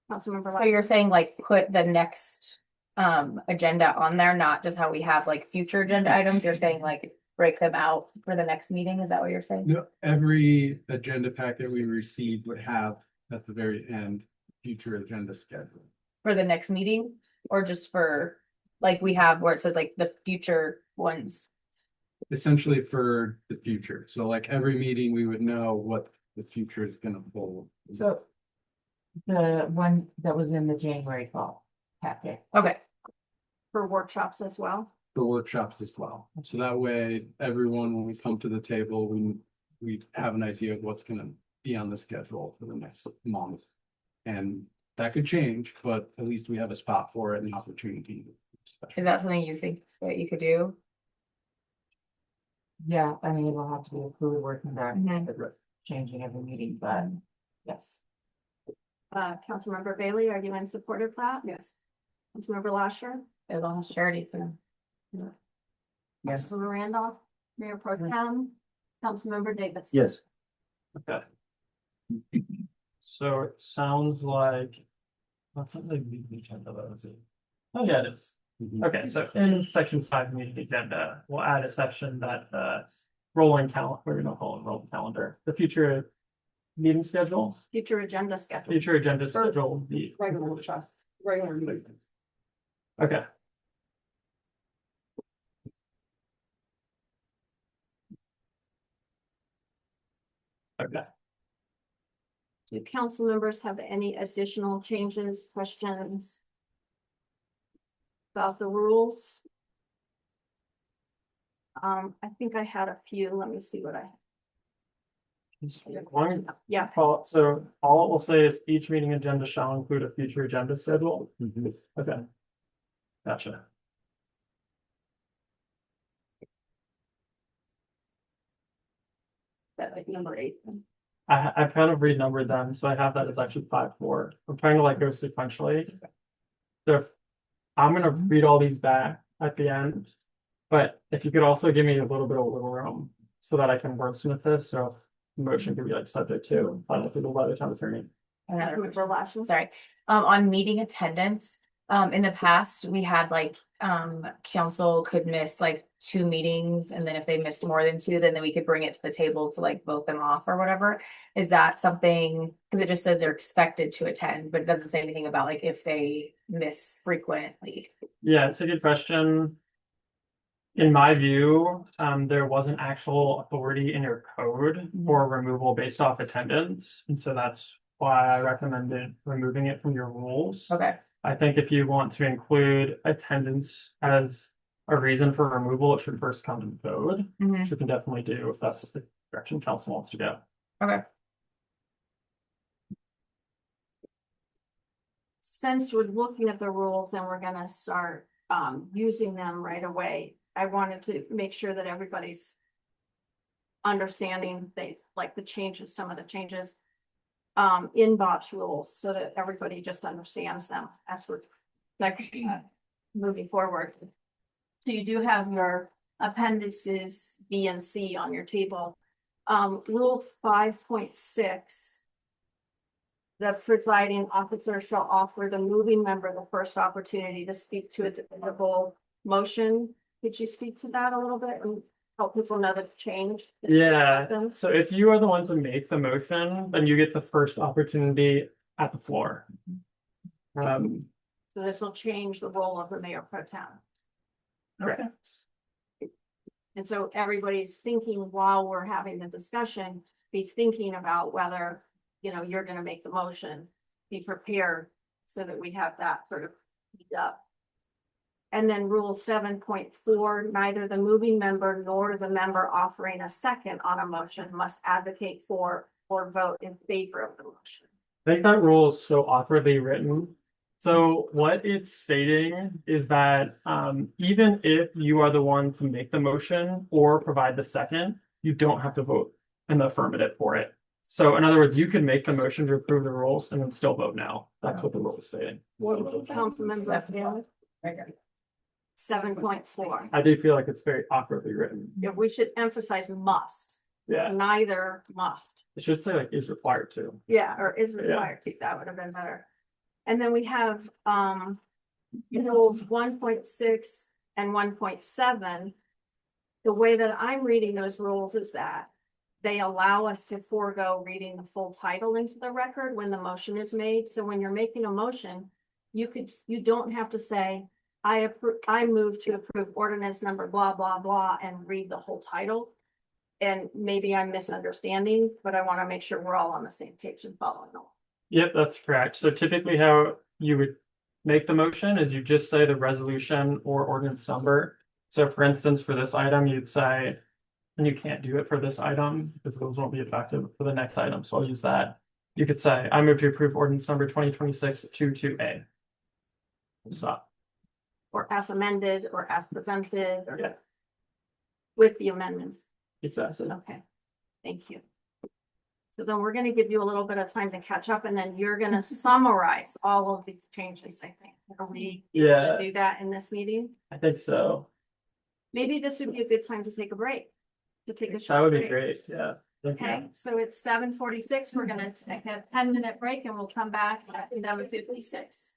Councilmember. So you're saying like put the next agenda on there, not just how we have like future agenda items, you're saying like break them out for the next meeting, is that what you're saying? No, every agenda packet we receive would have at the very end, future agenda schedule. For the next meeting, or just for, like we have where it says like the future ones? Essentially for the future. So like every meeting, we would know what the future is gonna hold. So the one that was in the January call packet. Okay, For workshops as well? The workshops as well. So that way, everyone, when we come to the table, we have an idea of what's gonna be on the schedule for the next month. And that could change, but at least we have a spot for it and opportunity. is that something you think that you could do? Yeah, I mean, it'll have to be a fluid working document, if it's changing every meeting, but yes. Councilmember Bailey, are you in support of that? Yes. Councilmember Lasher? As long as charity for. Yes. Councilmember Randolph? Mayor Pro Tem? Councilmember Davis? Yes. Okay. So it sounds like. What's not like the agenda though, is it? Oh, yeah, it is. Okay, so in section 5 meeting agenda, we'll add a section that rolling calendar, we're gonna call it rolling calendar, the future meeting schedule, Future agenda schedule. future agenda schedule will be. Regular trust, regular meeting. Okay. Okay. Do council members have any additional changes, questions? About the rules? I think I had a few. Let me see what I. One, Yeah, so all it will say is each meeting agenda shall include a future agenda schedule. Okay. Gotcha. that like number 8. I've kind of renumbered them, so I have that as actually 5-4. I'm trying to like go sequentially. So if I'm gonna read all these back at the end, but if you could also give me a little bit of wiggle room so that I can wordsmith this, so motion could be like subject to final approval by the town attorney. Councilmember Lasher? Sorry, on meeting attendance, in the past, we had like, council could miss like 2 meetings, and then if they missed more than 2, then we could bring it to the table to like vote them off or whatever. Is that something, because it just says they're expected to attend, but it doesn't say anything about like if they miss frequently. Yeah, it's a good question. In my view, there wasn't actual authority in your code for removal based off attendance, and so that's why I recommended removing it from your rules. Okay, I think if you want to include attendance as a reason for removal, it should first come to the code, which you can definitely do if that's the direction council wants to go. okay. Since we're looking at the rules and we're gonna start using them right away, I wanted to make sure that everybody's understanding they like the changes, some of the changes in Bob's rules, so that everybody just understands them as we're like moving forward. So you do have your appendices B and C on your table. Rule 5.6. The presiding officer shall offer the moving member the first opportunity to speak to a divisible motion. Could you speak to that a little bit and help people know the change? that's Yeah, happened? so if you are the one to make the motion, then you get the first opportunity at the floor. So this will change the role of the mayor pro tem. Correct. And so everybody's thinking while we're having the discussion, be thinking about whether you're gonna make the motion, be prepared so that we have that sort of teed up. And then rule 7.4, neither the moving member nor the member offering a second on a motion must advocate for or vote in favor of the motion. I think that rule is so awkwardly written. So what it's stating is that even if you are the one to make the motion or provide the second, you don't have to vote in the affirmative for it. So in other words, you can make the motion to approve the rules and then still vote no. That's what the rule is stating. Councilmember Taylor? 7.4. I do feel like it's very awkwardly written. Yeah, we should emphasize must, Yeah, neither must. it should say like is required to. Yeah, or is required to, that would have been better. And then we have, rules 1.6 and 1.7. The way that I'm reading those rules is that they allow us to forego reading the full title into the record when the motion is made. So when you're making a motion, you don't have to say, I move to approve ordinance number blah, blah, blah, and read the whole title. And maybe I'm misunderstanding, but I want to make sure we're all on the same page and following along. Yep, that's correct. So typically how you would make the motion is you just say the resolution or ordinance number. So for instance, for this item, you'd say, and you can't do it for this item because those won't be effective for the next item. So I'll use that. You could say, I move to approve ordinance number 2026-22A. Stop. Or as amended, or as presented, or Yeah, with the amendments. exactly. Okay, thank you. So then we're gonna give you a little bit of time to catch up, and then you're gonna summarize all of these changes, I think. Are we Yeah, gonna do that in this meeting? I think so. Maybe this would be a good time to take a break. To take a That short would be break. great. Yeah. Thank you. Okay, so it's 7:46. We're gonna take a 10-minute break and we'll come back at 7:56.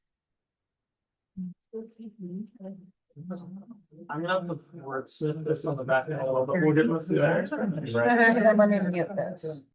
I'm gonna have to wordsmith this on the back end a little, but we'll get most of that. Let me mute this.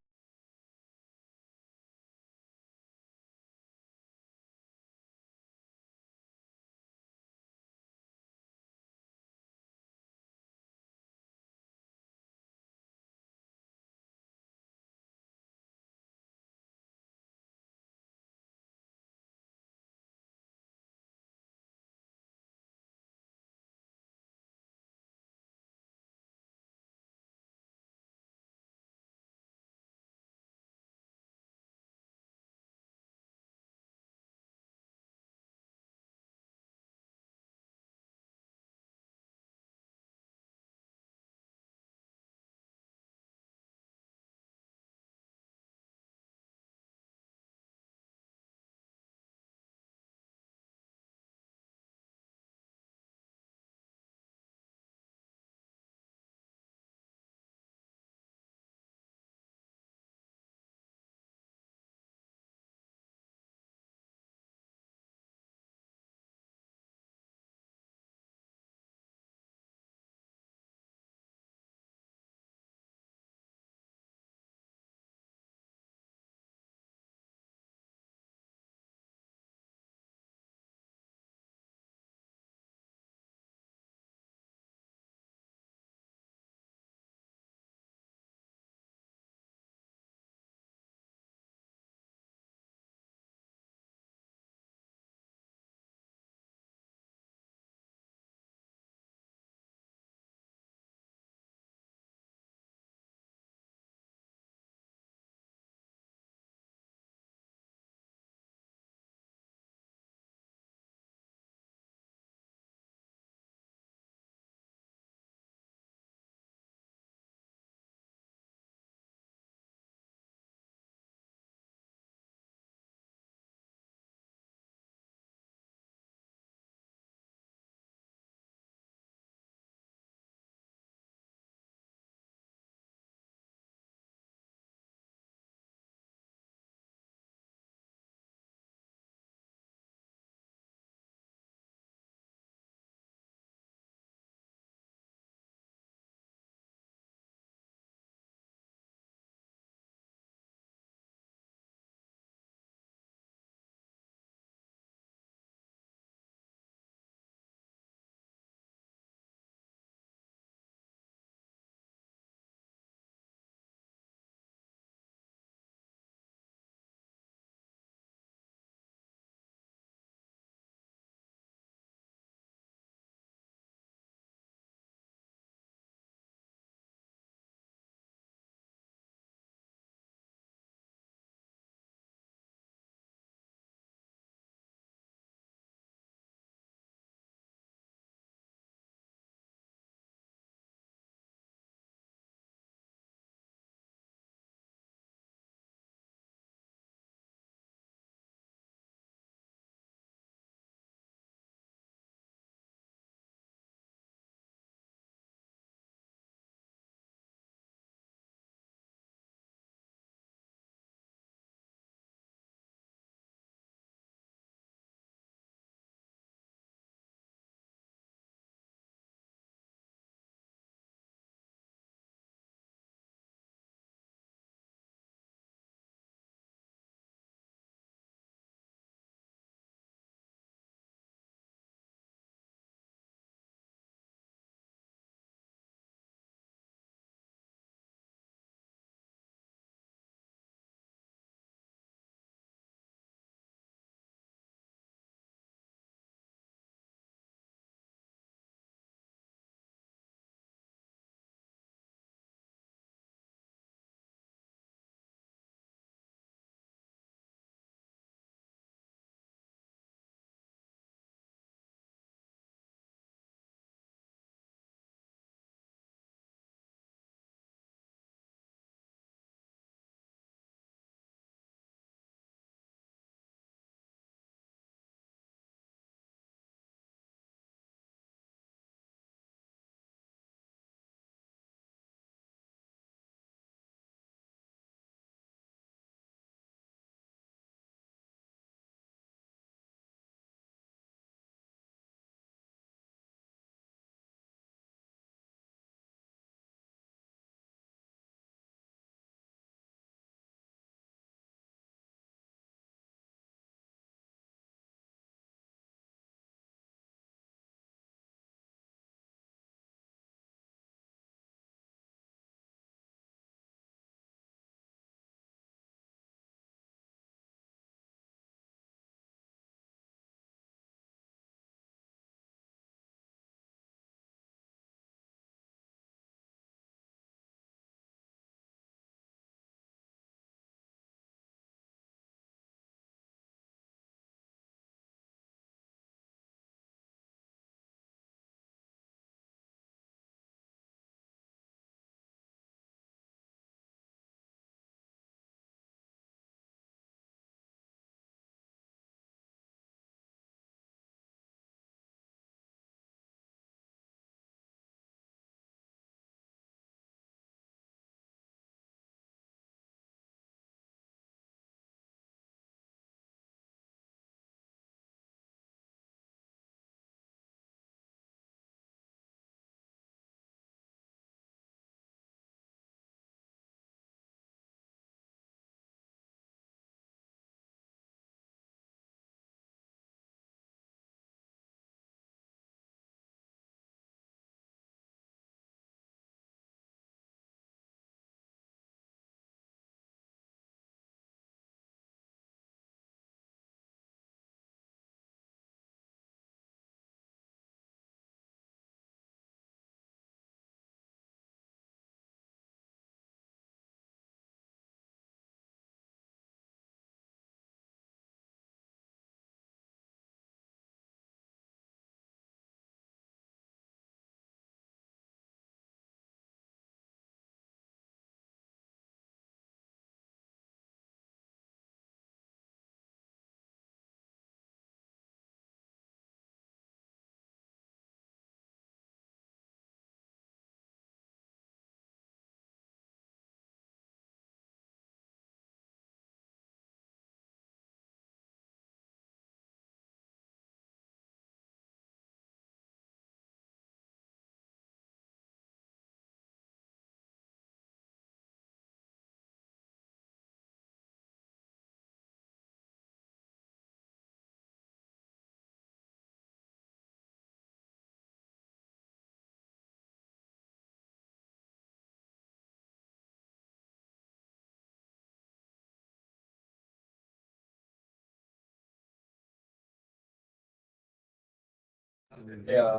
Yeah.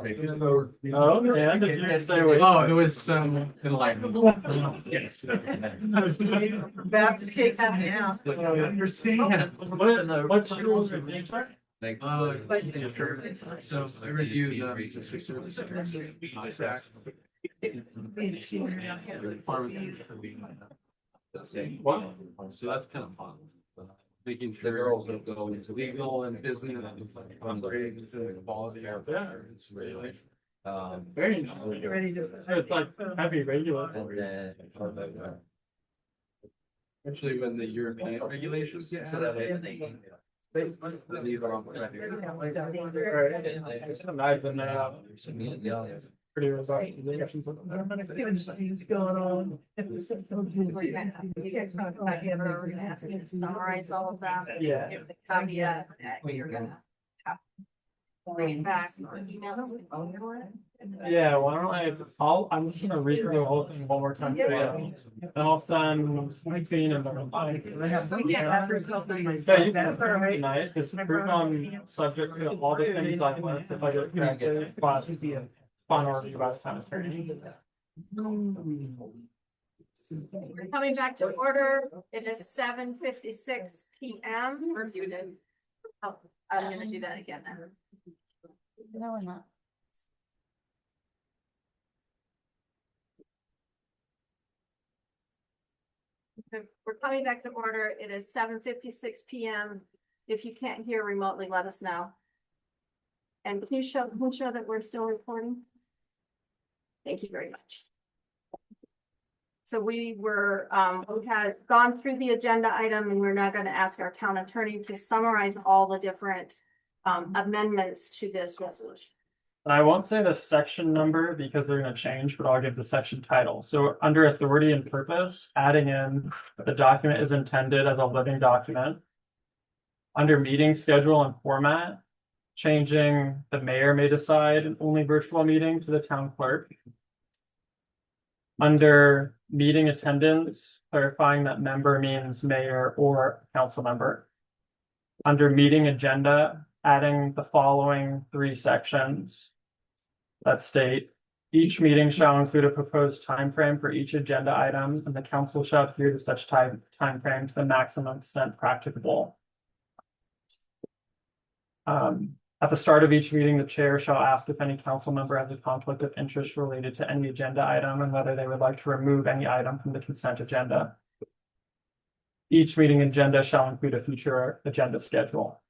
Oh, yeah, did you stay away? Oh, it was enlightening. Yes. About to take some now. Understand. What's your? So I reviewed the district service. Wow. So that's kind of fun. Making sure we go into legal and business and quality of it's really. Very nice. It's like heavy regular. Actually, when the European regulations. So that way they leave it on. Imagine pretty robust. We're gonna ask you to summarize all of that. Yeah. Give the caveat that you're gonna have. Bring it back or email it. Yeah, why don't I'm just gonna read through the whole thing one more time. And I'll send something and then that's all right. Tonight, just prove on subject to all the things I've learned, if I get class, be a fun or you guys kind of We're coming back to order. It is 7:56 PM. Or you did. Oh, I'm gonna do that again then. No, we're not. We're coming back to order. It is 7:56 PM. If you can't hear remotely, let us know. And can you show that we're still recording? Thank you very much. So we had gone through the agenda item and we're now going to ask our town attorney to summarize all the different amendments to this resolution. And I won't say the section number because they're gonna change, but I'll give the section title. So under authority and purpose, adding in the document is intended as a living document. Under meeting schedule and format, changing the mayor may decide an only virtual meeting to the town clerk. Under meeting attendance, clarifying that member means mayor or council member. Under meeting agenda, adding the following 3 sections that state each meeting shall include a proposed time frame for each agenda item, and the council shall adhere to such time frame to the maximum extent practicable. At the start of each meeting, the chair shall ask if any council member has a conflict of interest related to any agenda item and whether they would like to remove any item from the consent agenda. Each meeting agenda shall include a future agenda schedule.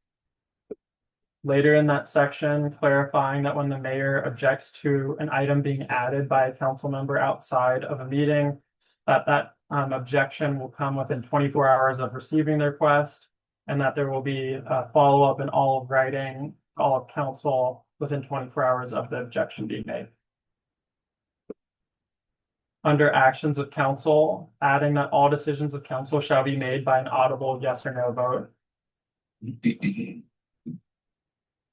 Later in that section, clarifying that when the mayor objects to an item being added by a council member outside of a meeting, that objection will come within 24 hours of receiving the request, and that there will be a follow-up in all of writing, all of council within 24 hours of the objection being made. Under actions of council, adding that all decisions of council shall be made by an audible yes or no vote.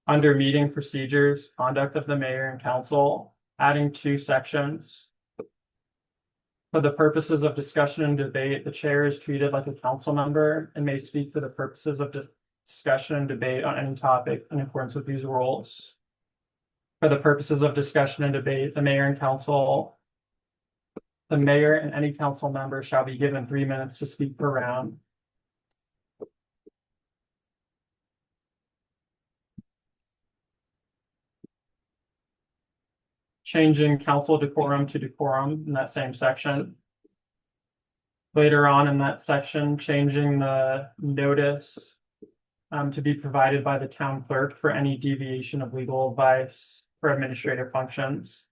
Under meeting procedures, conduct of the mayor and council, adding 2 sections. For the purposes of discussion and debate, the chair is treated like a council member and may speak for the purposes of discussion and debate on any topic in accordance with these rules. For the purposes of discussion and debate, the mayor and any council member shall be given 3 minutes to speak per round. Changing council decorum to decorum in that same section. Later on in that section, changing the notice to be provided by the town clerk for any deviation of legal advice for administrative functions.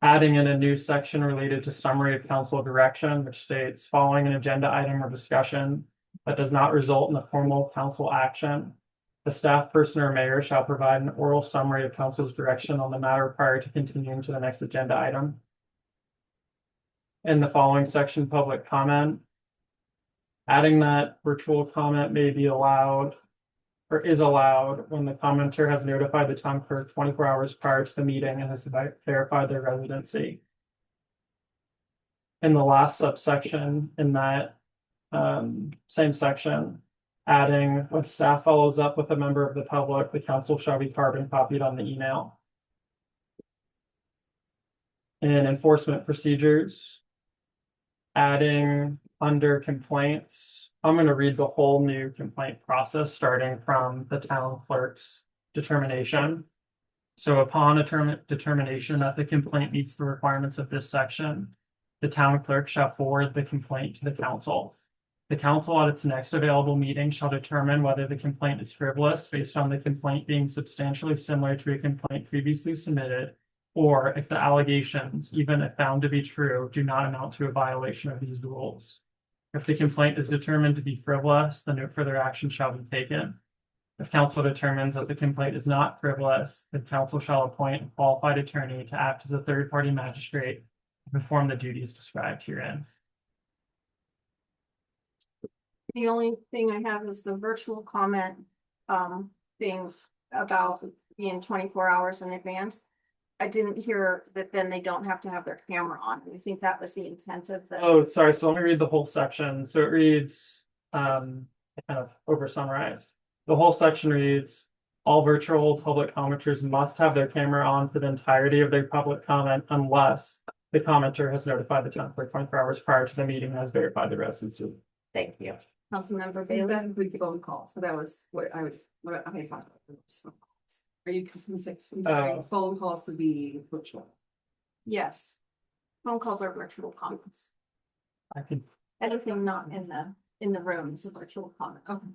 Adding in a new section related to summary of council direction, which states following an agenda item or discussion that does not result in a formal council action, the staff person or mayor shall provide an oral summary of council's direction on the matter prior to continuing to the next agenda item. In the following section, public comment, adding that virtual comment may be allowed or is allowed when the commenter has notified the town clerk 24 hours prior to the meeting and has verified their residency. In the last subsection in that same section, adding when staff follows up with a member of the public, the council shall be carbon copied on the email. In enforcement procedures, adding under complaints, I'm going to read the whole new complaint process starting from the town clerk's determination. So upon a determination that the complaint meets the requirements of this section, the town clerk shall forward the complaint to the council. The council at its next available meeting shall determine whether the complaint is frivolous based on the complaint being substantially similar to a complaint previously submitted, or if the allegations, even if found to be true, do not amount to a violation of these rules. If the complaint is determined to be frivolous, then no further action shall be taken. If council determines that the complaint is not frivolous, the council shall appoint a qualified attorney to act as a third-party magistrate to perform the duties described herein. The only thing I have is the virtual comment, thing about being 24 hours in advance. I didn't hear that then they don't have to have their camera on. I think that was the intent of the. Oh, sorry, so let me read the whole section. So it reads, kind of over summarized. The whole section reads, all virtual public commenters must have their camera on for the entirety of their public comment unless the commenter has notified the town clerk 24 hours prior to the meeting and has verified the residency. Thank you. Councilmember That Bailey. includes phone calls, so that was what I talked about. Phone calls. Are you considering phone calls to be virtual? Yes. Phone calls are virtual comments. I could, Anything not in the room is a virtual comment. Okay.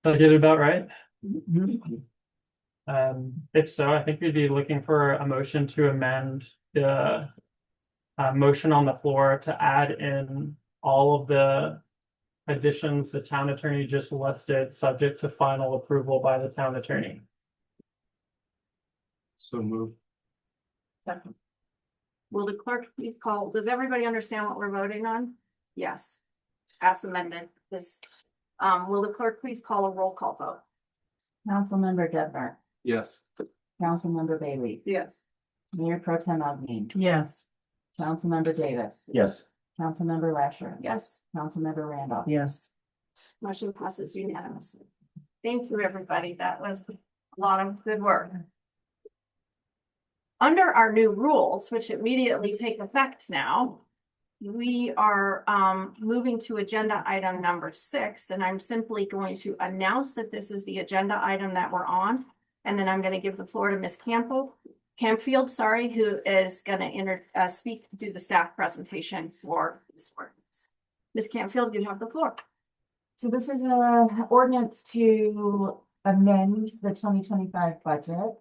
did I get it about right? If so, I think we'd be looking for a motion to amend the motion on the floor to add in all of the additions the town attorney just listed, subject to final approval by the town attorney. So move. Second. Will the clerk please call, does everybody understand what we're voting on? Yes. As amended, this, will the clerk please call a roll call vote? Councilmember Dedmer, Yes. Councilmember Bailey, Yes. Mayor Pro Tem Ogden, Yes. Councilmember Davis. Yes. Councilmember Lasher. Yes. Councilmember Randolph. Yes. Motion passes unanimously. Thank you, everybody. That was a lot of good work. Under our new rules, which immediately take effect now, we are moving to agenda item number 6, and I'm simply going to announce that this is the agenda item that we're on, and then I'm going to give the floor to Ms. Campfield, sorry, who is going to do the staff presentation for this ordinance. Ms. Campfield, you have the floor. So this is a ordinance to amend the 2025 budget.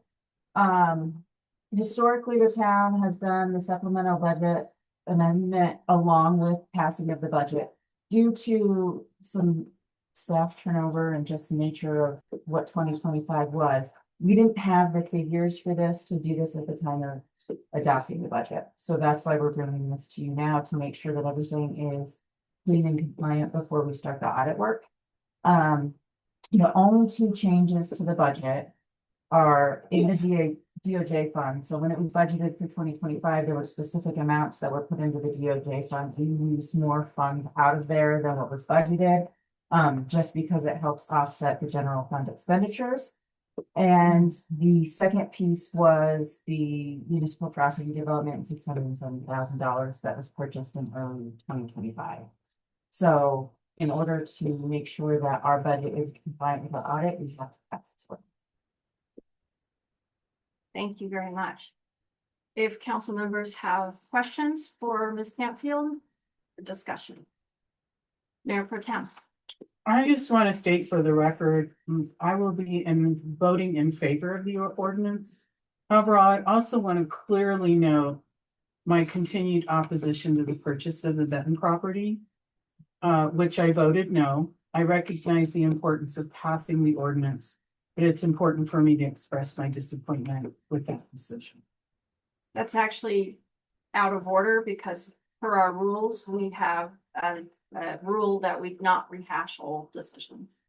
Historically, the town has done the supplemental budget amendment along with passing of the budget. Due to some staff turnover and just the nature of what 2025 was, we didn't have the figures for this to do this at the time of adopting the budget. So that's why we're bringing this to you now, to make sure that everything is clean and compliant before we start the audit work. The only 2 changes to the budget are in the DOJ fund. So when it was budgeted for 2025, there were specific amounts that were put into the DOJ funds. We used more funds out of there than what was budgeted, just because it helps offset the general fund expenditures. And the second piece was the municipal property development, $670,000 that was purchased in early 2025. So in order to make sure that our budget is compliant with the audit, we have to pass this one. Thank you very much. If council members have questions for Ms. Campfield, discussion. Mayor Pro Tem. I just want to state for the record, I will be voting in favor of the ordinance. However, I also want to clearly note my continued opposition to the purchase of the Benton property, which I voted no. I recognize the importance of passing the ordinance, but it's important for me to express my disappointment with that decision. That's actually out of order because per our rules, we have a rule that we not rehash old decisions.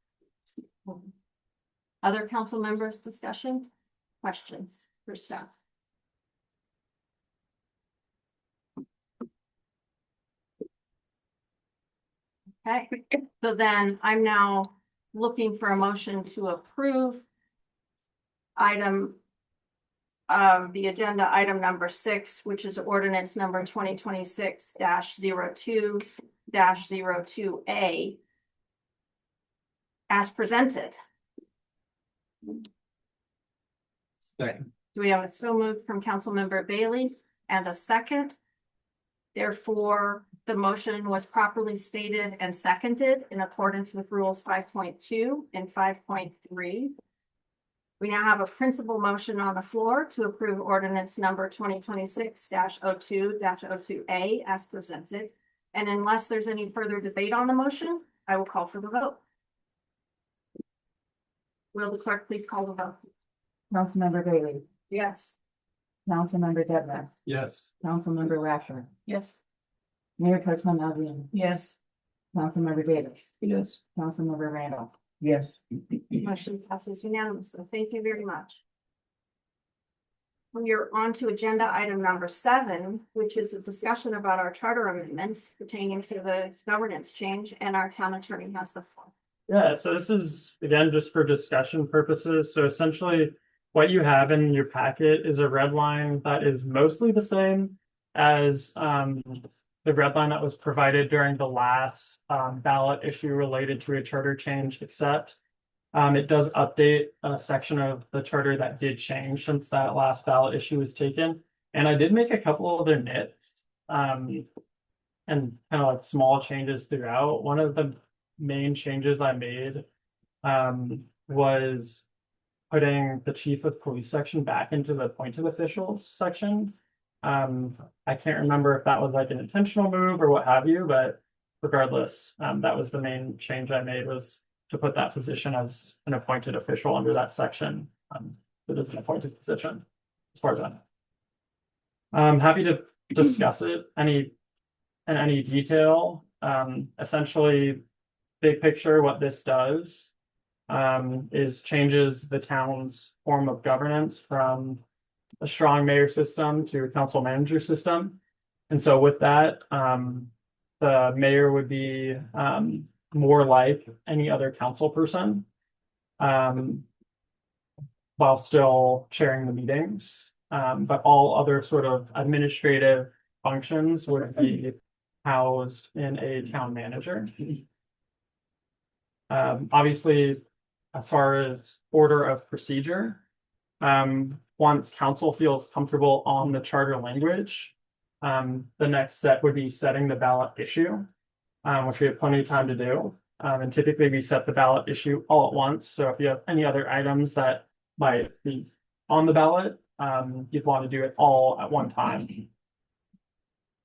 Other council members discussion, questions for staff? Okay, so then I'm now looking for a motion to approve item the agenda item number 6, which is ordinance number 2026-02-02A as presented. Second. Do we have a so moved from Councilmember Bailey and a second? Therefore, the motion was properly stated and seconded in accordance with rules 5.2 and 5.3. We now have a principal motion on the floor to approve ordinance number 2026-02-02A as presented. And unless there's any further debate on the motion, I will call for the vote. Will the clerk please call the vote? Councilmember Bailey, Yes. Councilmember Dedman, Yes. Councilmember Rasher, Yes. Mayor Pro Tem Alvian, Yes. Councilmember Davis, Yes. Councilmember Randall. Yes. Motion passes unanimously. Thank you very much. We are on to agenda item number 7, which is a discussion about our charter amendments pertaining to the governance change, and our town attorney has the floor. Yeah, so this is again just for discussion purposes. So essentially, what you have in your packet is a red line that is mostly the same as the red line that was provided during the last ballot issue related to a charter change, except it does update a section of the charter that did change since that last ballot issue was taken. And I did make a couple other nits and kind of like small changes throughout. One of the main changes I made was putting the chief of police section back into the appointed officials section. I can't remember if that was like an intentional move or what have you, but regardless, that was the main change I made, was to put that position as an appointed official under that section. That is an appointed position, as far as I know. I'm happy to discuss it in any detail. Essentially, big picture, what this does is changes the town's form of governance from a strong mayor system to a council manager system. And so with that, the mayor would be more like any other council person, while still chairing the meetings. But all other sort of administrative functions would be housed in a town manager. Obviously, as far as order of procedure, once council feels comfortable on the charter language, the next step would be setting the ballot issue, which we have plenty of time to do. And typically we set the ballot issue all at once. So if you have any other items that might be on the ballot, you'd want to do it all at one time.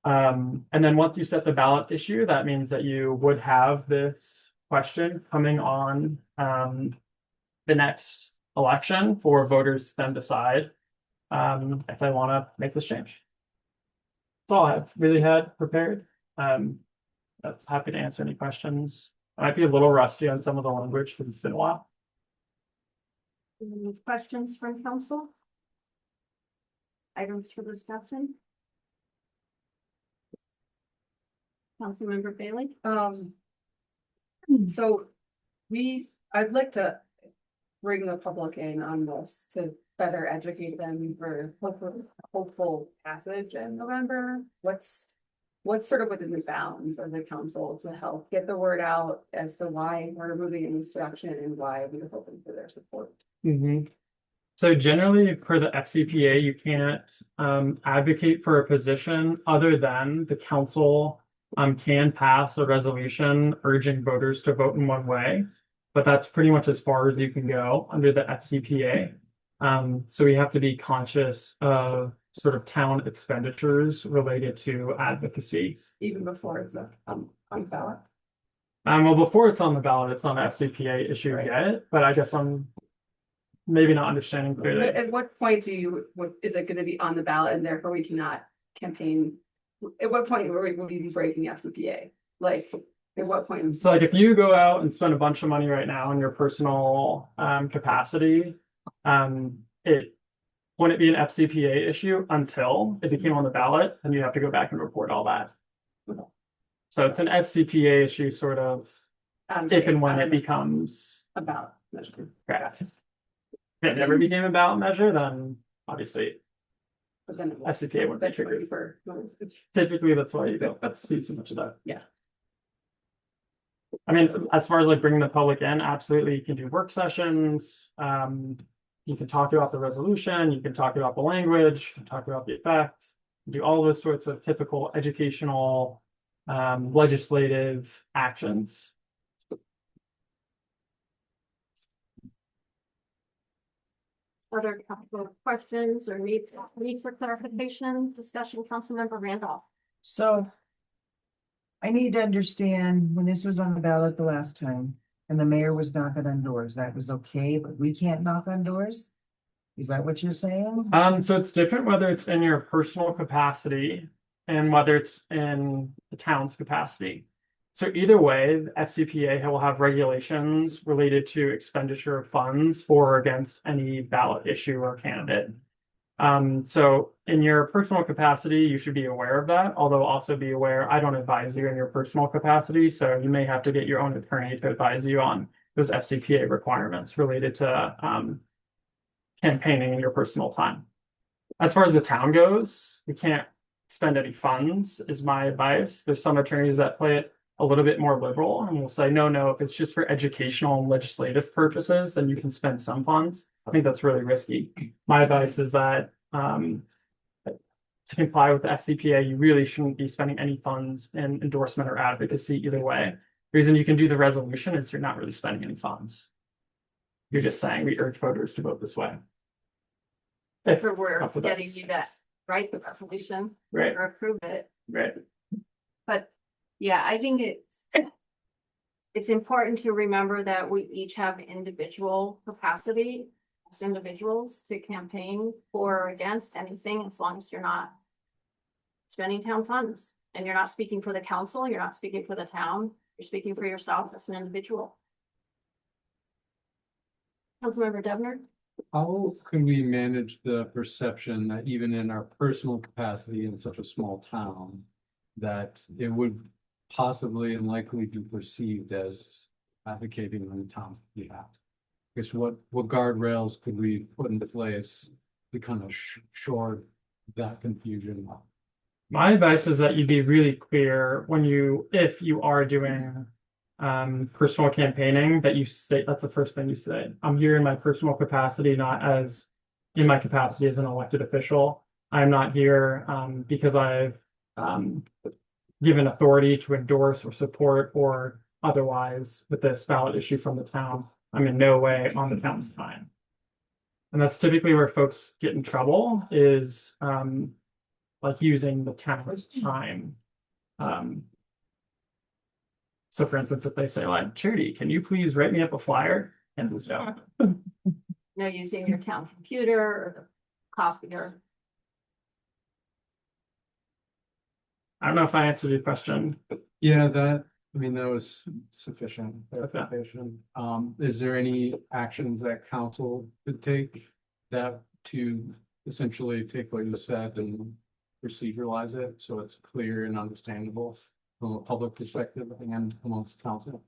And then once you set the ballot issue, that means that you would have this question coming on the next election for voters to then decide if they want to make this change. That's all I've really had prepared. I'm happy to answer any questions. I might be a little rusty on some of the language because it's been a while. Any questions from council? Items for discussion? Councilmember Bailey? So I'd like to bring the public in on this to better educate them for hopeful passage in November. What's sort of within the bounds of the council to help get the word out as to why we're moving in this direction and why we're hoping for their support. So generally for the FCPA, you can't advocate for a position other than the council can pass a resolution urging voters to vote in one way, but that's pretty much as far as you can go under the FCPA. So we have to be conscious of sort of town expenditures related to advocacy. Even before it's on the ballot. Well, before it's on the ballot, it's on the FCPA issue yet, but I guess I'm maybe not understanding clearly. At what point is it going to be on the ballot and therefore we cannot campaign? At what point will we be breaking FCPA? Like, at what point? So like if you go out and spend a bunch of money right now in your personal capacity, it wouldn't be an FCPA issue until it became on the ballot, and you have to go back and report all that. So it's an FCPA issue sort of, if and when it becomes About measure. correct. If it never became a ballot measure, then obviously But then it was- FCPA wouldn't be that's triggered. for. Typically, that's why you don't see too much of that. Yeah. I mean, as far as like bringing the public in, absolutely, you can do work sessions. You can talk about the resolution, you can talk about the language, you can talk about the effect, do all those sorts of typical educational, legislative actions. Other questions or needs for clarification, discussion, Councilmember Randolph. So I need to understand, when this was on the ballot the last time and the mayor was knocking on doors, that was okay, but we can't knock on doors? Is that what you're saying? So it's different whether it's in your personal capacity and whether it's in the town's capacity. So either way, the FCPA will have regulations related to expenditure of funds for or against any ballot issue or candidate. So in your personal capacity, you should be aware of that, although also be aware, I don't advise you in your personal capacity, so you may have to get your own attorney to advise you on those FCPA requirements related to campaigning in your personal time. As far as the town goes, we can't spend any funds, is my advice. There's some attorneys that play it a little bit more liberal and will say, no, if it's just for educational and legislative purposes, then you can spend some funds. I think that's really risky. My advice is that to comply with the FCPA, you really shouldn't be spending any funds in endorsement or advocacy either way. The reason you can do the resolution is you're not really spending any funds. You're just saying we urge voters to vote this way. If We're that's what getting that's- you that, write the resolution Right, or approve it. right. But yeah, I think it's important to remember that we each have individual capacity as individuals to campaign for or against anything, as long as you're not spending town funds and you're not speaking for the council, you're not speaking for the town, you're speaking for yourself as an individual. Councilmember Devner? How can we manage the perception that even in our personal capacity in such a small town, that it would possibly and likely be perceived as advocating on the town's behalf? Because what guardrails could we put into place to kind of shore that confusion up? My advice is that you be really clear when if you are doing personal campaigning, that you say, that's the first thing you say. I'm here in my personal capacity, not as in my capacity as an elected official. I'm not here because I've given authority to endorse or support or otherwise with this ballot issue from the town. I'm in no way on the town's time. And that's typically where folks get in trouble, is like using the town's time. So for instance, if they say like, Charity, can you please write me up a flyer? And who's no. No, using your town computer or the copier. I don't know if I answered your question. Yeah, that was sufficient clarification. Is there any actions that council could take that to essentially take what you said and proceduralize it so it's clear and understandable from a public perspective and amongst council?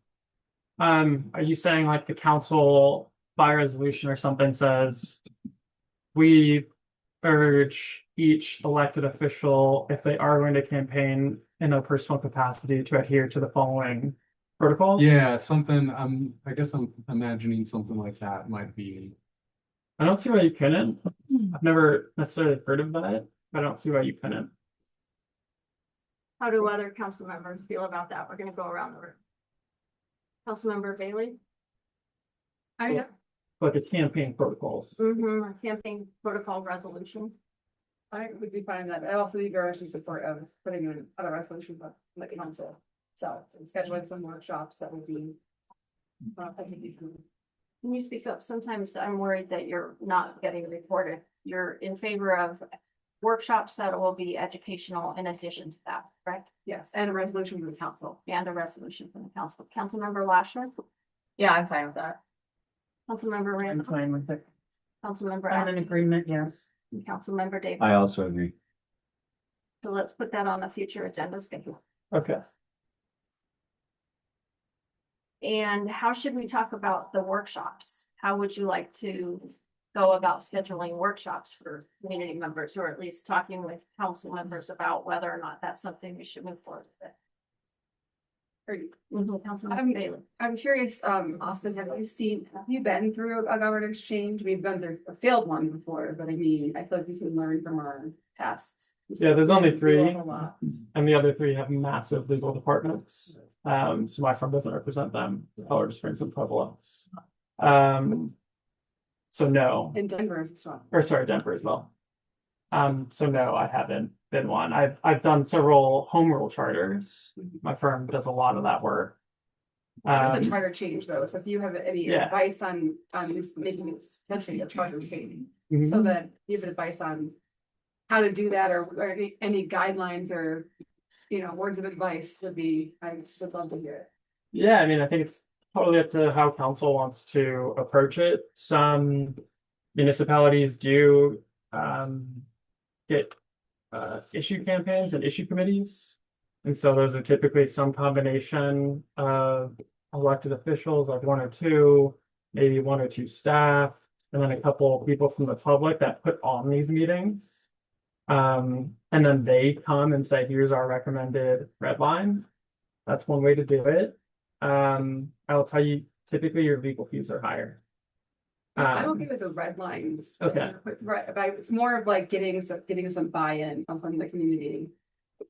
Are you saying like the council by resolution or something says, we urge each elected official, if they are going to campaign in a personal capacity, to adhere to the following protocols? Yeah, something, I guess I'm imagining something like that might be. I don't see why you couldn't. I've never necessarily heard of that, but I don't see why you couldn't. How do other council members feel about that? We're gonna go around the room. Councilmember Bailey? Like a campaign protocols. A campaign protocol resolution. I would be fine with that. I also be very much in support of putting in other resolutions on the council. So scheduling some workshops that would be. Can you speak up? Sometimes I'm worried that you're not getting recorded. You're in favor of workshops that will be educational in addition to that, correct? Yes, and a resolution from the council. And a resolution from the council. Councilmember Lashner? Yeah, I'm fine with that. Councilmember I'm Randall? fine with it. Councilmember I'm in Allen? agreement, yes. And Councilmember Davis? I also agree. So let's put that on the future agenda schedule. Okay. And how should we talk about the workshops? How would you like to go about scheduling workshops for community members, or at least talking with council members about whether or not that's something we should move forward with? Councilmember Bailey. I'm curious, Austin, have you been through a governance change? We've been through a failed one before, but I mean, I feel like we can learn from our tests. Yeah, there's only three, A lot. and the other three have massive legal departments. So my firm doesn't represent them. Color just brings them trouble up. So no, In Denver as well. or sorry, Denver as well. So no, I haven't been one. I've done several home rule charters. My firm does a lot of that work. So the charter change though, so if you have any Yeah. advice on making it essentially a charter change, Mhm. so that you have advice on how to do that, or any guidelines or, words of advice would be, I would love to hear it. Yeah, I mean, I think it's totally up to how council wants to approach it. Some municipalities do get issue campaigns and issue committees. And so those are typically some combination of elected officials, like one or two, maybe one or two staff, and then a couple of people from the public that put on these meetings. And then they come and say, here's our recommended red line. That's one way to do it. I'll tell you, typically your legal fees are higher. I'm okay with the red lines. Okay. Right, but it's more of like getting some buy-in from the community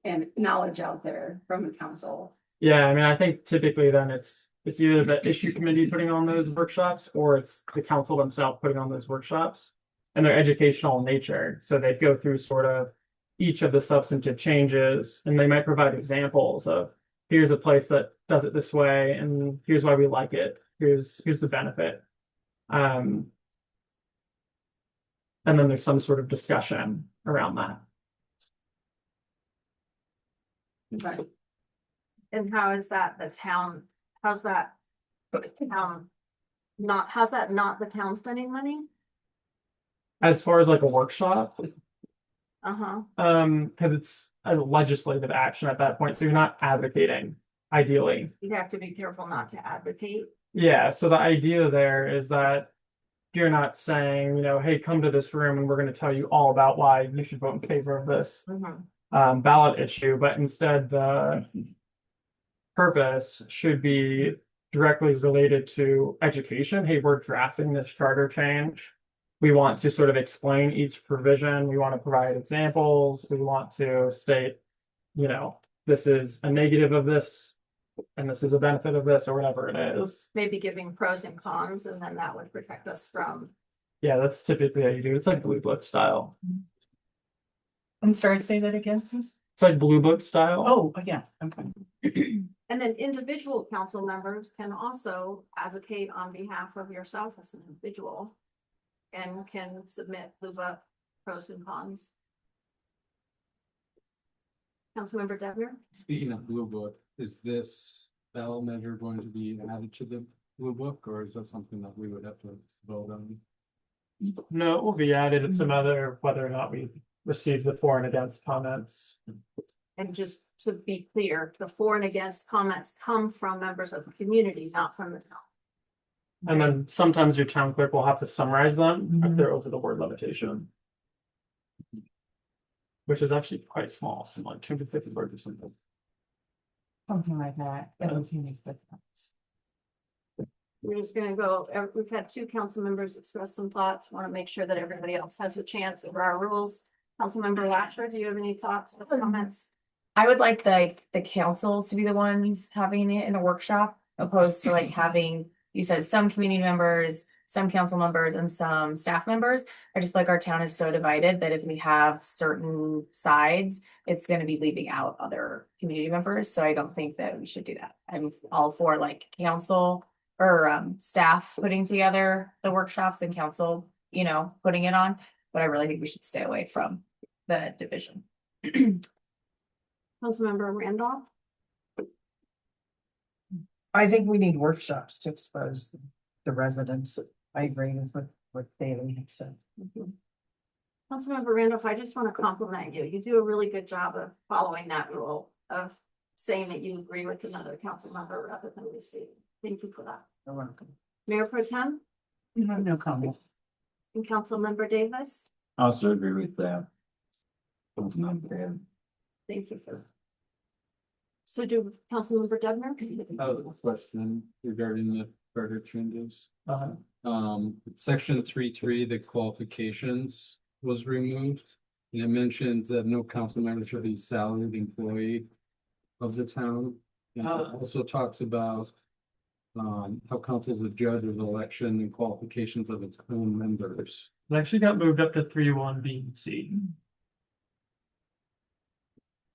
and knowledge out there from the council. Yeah, I mean, I think typically then it's either the issue committee putting on those workshops, or it's the council themselves putting on those workshops. And they're educational in nature, so they go through sort of each of the substantive changes, and they might provide examples of, here's a place that does it this way, and here's why we like it. Here's the benefit. And then there's some sort of discussion around that. Okay. And how is that the town, how's that not the town spending money? As far as like a workshop, Uh-huh. because it's a legislative action at that point, so you're not advocating, ideally. You have to be careful not to advocate. Yeah, so the idea there is that you're not saying, hey, come to this room and we're going to tell you all about why you should vote in favor of this ballot issue, but instead the purpose should be directly related to education. Hey, we're drafting this charter change. We want to sort of explain each provision. We want to provide examples. We want to state, this is a negative of this, and this is a benefit of this, or whatever it is. Maybe giving pros and cons, and then that would protect us from. Yeah, that's typically how you do it. It's like blue book style. I'm sorry, say that again, please. It's like blue book style. Oh, yeah, okay. And then individual council members can also advocate on behalf of yourself as an individual. And can submit Blue Book pros and cons. Councilmember Dever? Speaking of Blue Book, is this ballot measure going to be added to the Blue Book, or is that something that we would have to vote on? No, it will be added. It's a matter of whether or not we receive the for and against comments. And just to be clear, the for and against comments come from members of the community, not from the town. And then sometimes your town clerk will have to summarize them if they're over the word limitation. Which is actually quite small, something like 250 words or something. Something like that. We're just gonna go, we've had two council members express some thoughts, want to make sure that everybody else has a chance over our rules. Councilmember Lasher, do you have any thoughts or comments? I would like the council to be the ones having it in a workshop, opposed to like having, you said some community members, some council members, and some staff members. I just like our town is so divided that if we have certain sides, it's gonna be leaving out other community members. So I don't think that we should do that. I'm all for like council or staff putting together the workshops and council, putting it on. But I really think we should stay away from the division. Councilmember Randolph? I think we need workshops to expose the residents. I agree with what Bailey had said. Councilmember Randolph, I just want to compliment you. You do a really good job of following that rule of saying that you agree with another council member rather than restating. Thank you for that. You're welcome. Mayor Pro Tem No comment. and Councilmember Davis, I also agree with that. thank you for that. So do Councilmember Devner? I have a question regarding the further changes. Uh, Section 3.3, the qualifications was removed. And it mentions that no council member shall be salaried employee of the town. And it also talks about how council is the judge of the election and qualifications of its own members. it actually got moved up to 3.1 B and C.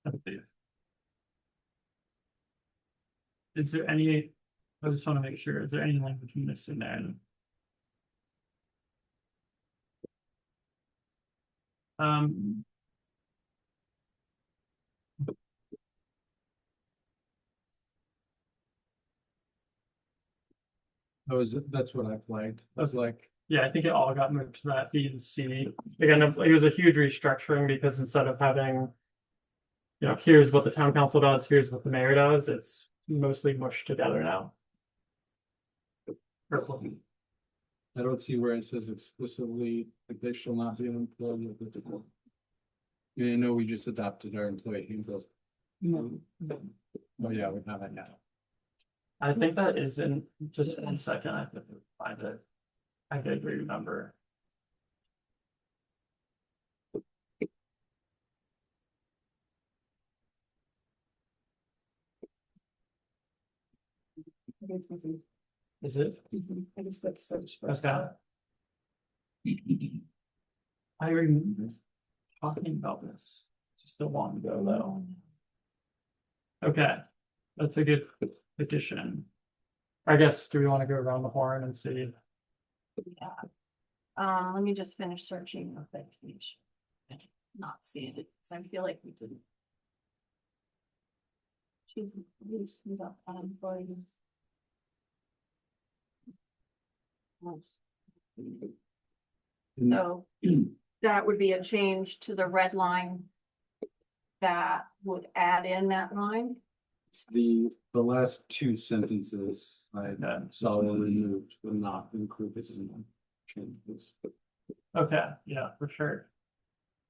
I believe. Is there any, I just want to make sure, is there any language missing there? Um, That's what I flagged. I was like, yeah, I think it all got moved to that B and C. Again, it was a huge restructuring because instead of having, you know, here's what the town council does, here's what the mayor does, it's mostly mushed together now. I don't see where it says explicitly that they shall not be an employee of the town. I know we just adopted our employee handbook. Oh, yeah, we have it now. I think that is in, just 1 second, I have to find it. I did remember. Is it? I just like search. Okay. I remember talking about this just a while ago though. Okay, that's a good addition. I guess, do we want to go around the horn and see? Yeah. Let me just finish searching of that page. Not seeing it, because I feel like we didn't. She's used up on employees. So that would be a change to the red line. That would add in that line. It's the last two sentences I saw were removed, but not included in the changes. Okay, yeah, for sure.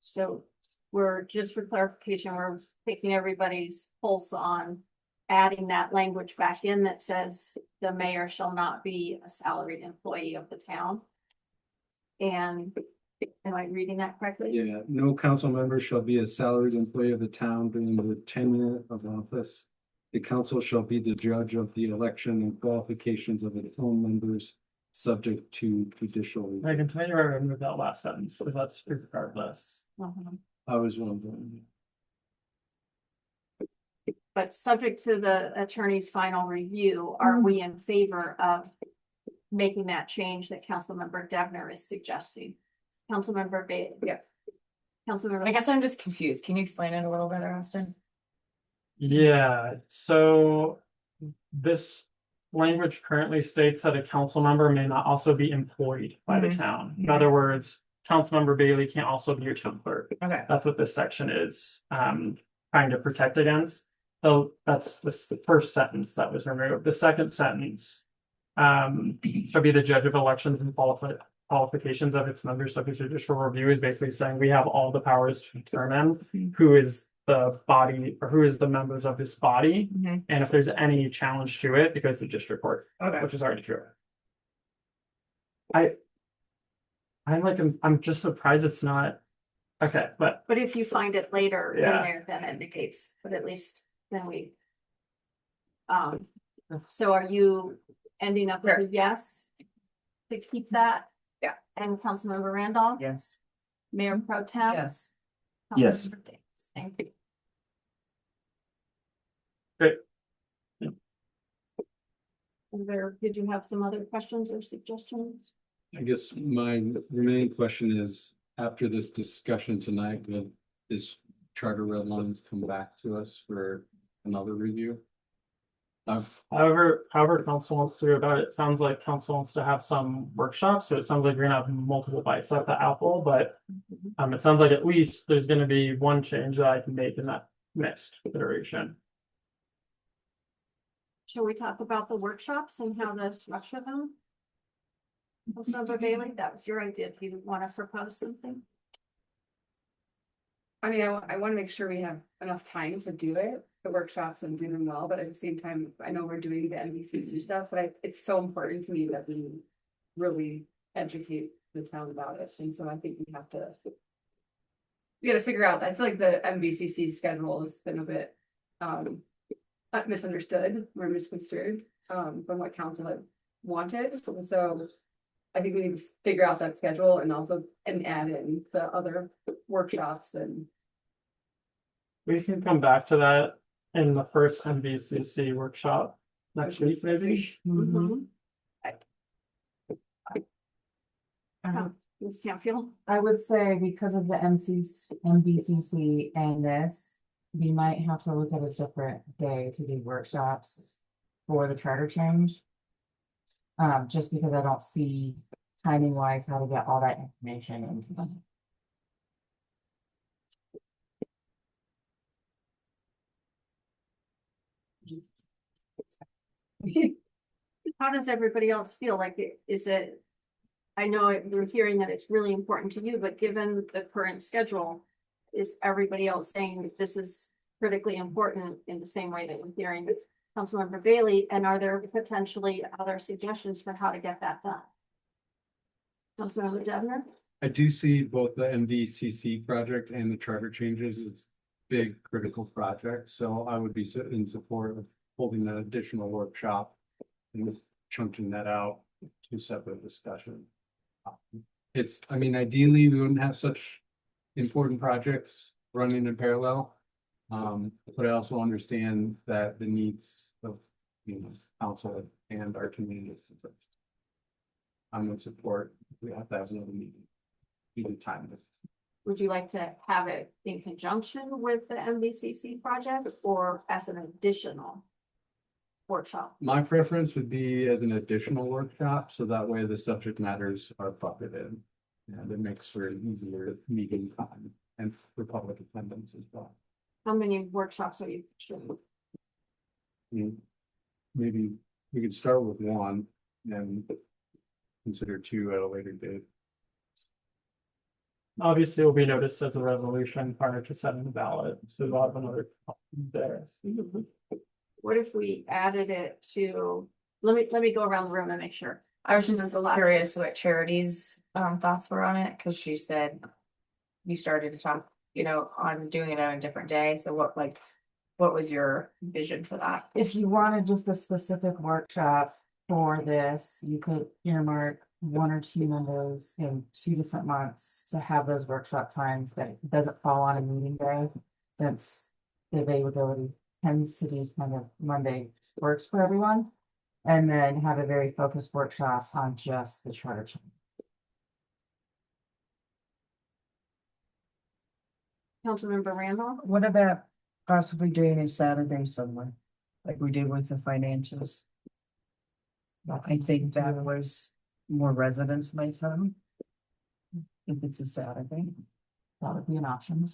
So we're, just for clarification, we're taking everybody's pulse on adding that language back in that says the mayor shall not be a salaried employee of the town. And am I reading that correctly? Yeah, no council member shall be a salaried employee of the town during the tenure of office. The council shall be the judge of the election and qualifications of its own members, subject to judicial. I can tell you I remove that last sentence, because that's regardless. I was wondering. But subject to the attorney's final review, are we in favor of making that change that Councilmember Devner is suggesting? Councilmember Bailey? Yes. Councilmember. I guess I'm just confused. Can you explain it a little better, Austin? Yeah, so this language currently states that a council member may not also be employed by the town. In other words, Councilmember Bailey can't also be your town clerk. Okay. That's what this section is trying to protect against. So that's the first sentence that was removed. The second sentence shall be the judge of elections and qualifications of its members subject to judicial review, is basically saying we have all the powers to determine who is the body or who is the members of this body. And if there's any challenge to it, it goes to district court, which is already true. I'm just surprised it's not. Okay, but if you find it later in Yeah. there, then it indicates, but at least then we. So are you ending up with a yes? To keep that? Yeah. And Councilmember Randolph? Yes. Mayor Pro Tem? Yes. Yes. Councilmember Davis. Thank you. great. Did you have some other questions or suggestions? I guess my remaining question is, after this discussion tonight, will this charter red lines come back to us for another review? However council wants to do about it, sounds like council wants to have some workshops, so it sounds like we're gonna have multiple bites at the apple, but it sounds like at least there's gonna be one change that I can make in that next iteration. Shall we talk about the workshops and how to structure them? Councilmember Bailey, that was your idea. Do you want to propose something? I mean, I want to make sure we have enough time to do it, the workshops and do them well, but at the same time, I know we're doing the MVCC stuff, but it's so important to me that we really educate the town about it, and so I think we gotta figure out, I feel like the MVCC schedule has been a bit misunderstood or misconstrued from what council had wanted, and so I think we need to figure out that schedule and also add in the other workshops and. We can come back to that in the first MVCC workshop next week, maybe. Mm-hmm. Ms. Campfield? I would say because of the MVCC and this, we might have to look at a different day to do workshops for the charter change. Just because I don't see timing wise how to get all that information into them. How does everybody else feel? Like, is it? I know we're hearing that it's really important to you, but given the current schedule, is everybody else saying that this is critically important in the same way that we're hearing Councilmember Bailey? And are there potentially other suggestions for how to get that done? Councilmember Devner? I do see both the MVCC project and the charter changes as big critical projects, so I would be in support of holding an additional workshop and chunking that out to separate discussion. I mean, ideally, we wouldn't have such important projects running in parallel. But I also understand that the needs of, council and our community. I'm in support. We have to have another meeting. Needed time. Would you like to have it in conjunction with the MVCC project or as an additional workshop? My preference would be as an additional workshop, so that way the subject matters are bucketed. And it makes for an easier meeting time and for public attendance as well. How many workshops are you doing? Maybe we could start with one and consider two at a later date. Obviously, it will be noticed as a resolution prior to setting the ballot, so we'll have another there. What if we added it to, let me go around the room and make sure. I was just curious what Charity's thoughts were on it, because she said you started to talk, on doing it on a different day. So what was your vision for that? If you wanted just a specific workshop for this, you could earmark 1 or 2 members in 2 different months to have those workshop times that doesn't fall on a meeting day, since the availability tends to be kind of Monday works for everyone. And then have a very focused workshop on just the charter change. Councilmember Randolph? What about possibly doing a Saturday somewhere, like we did with the financials? I think that was more residents might come. If it's a Saturday. That would be an option.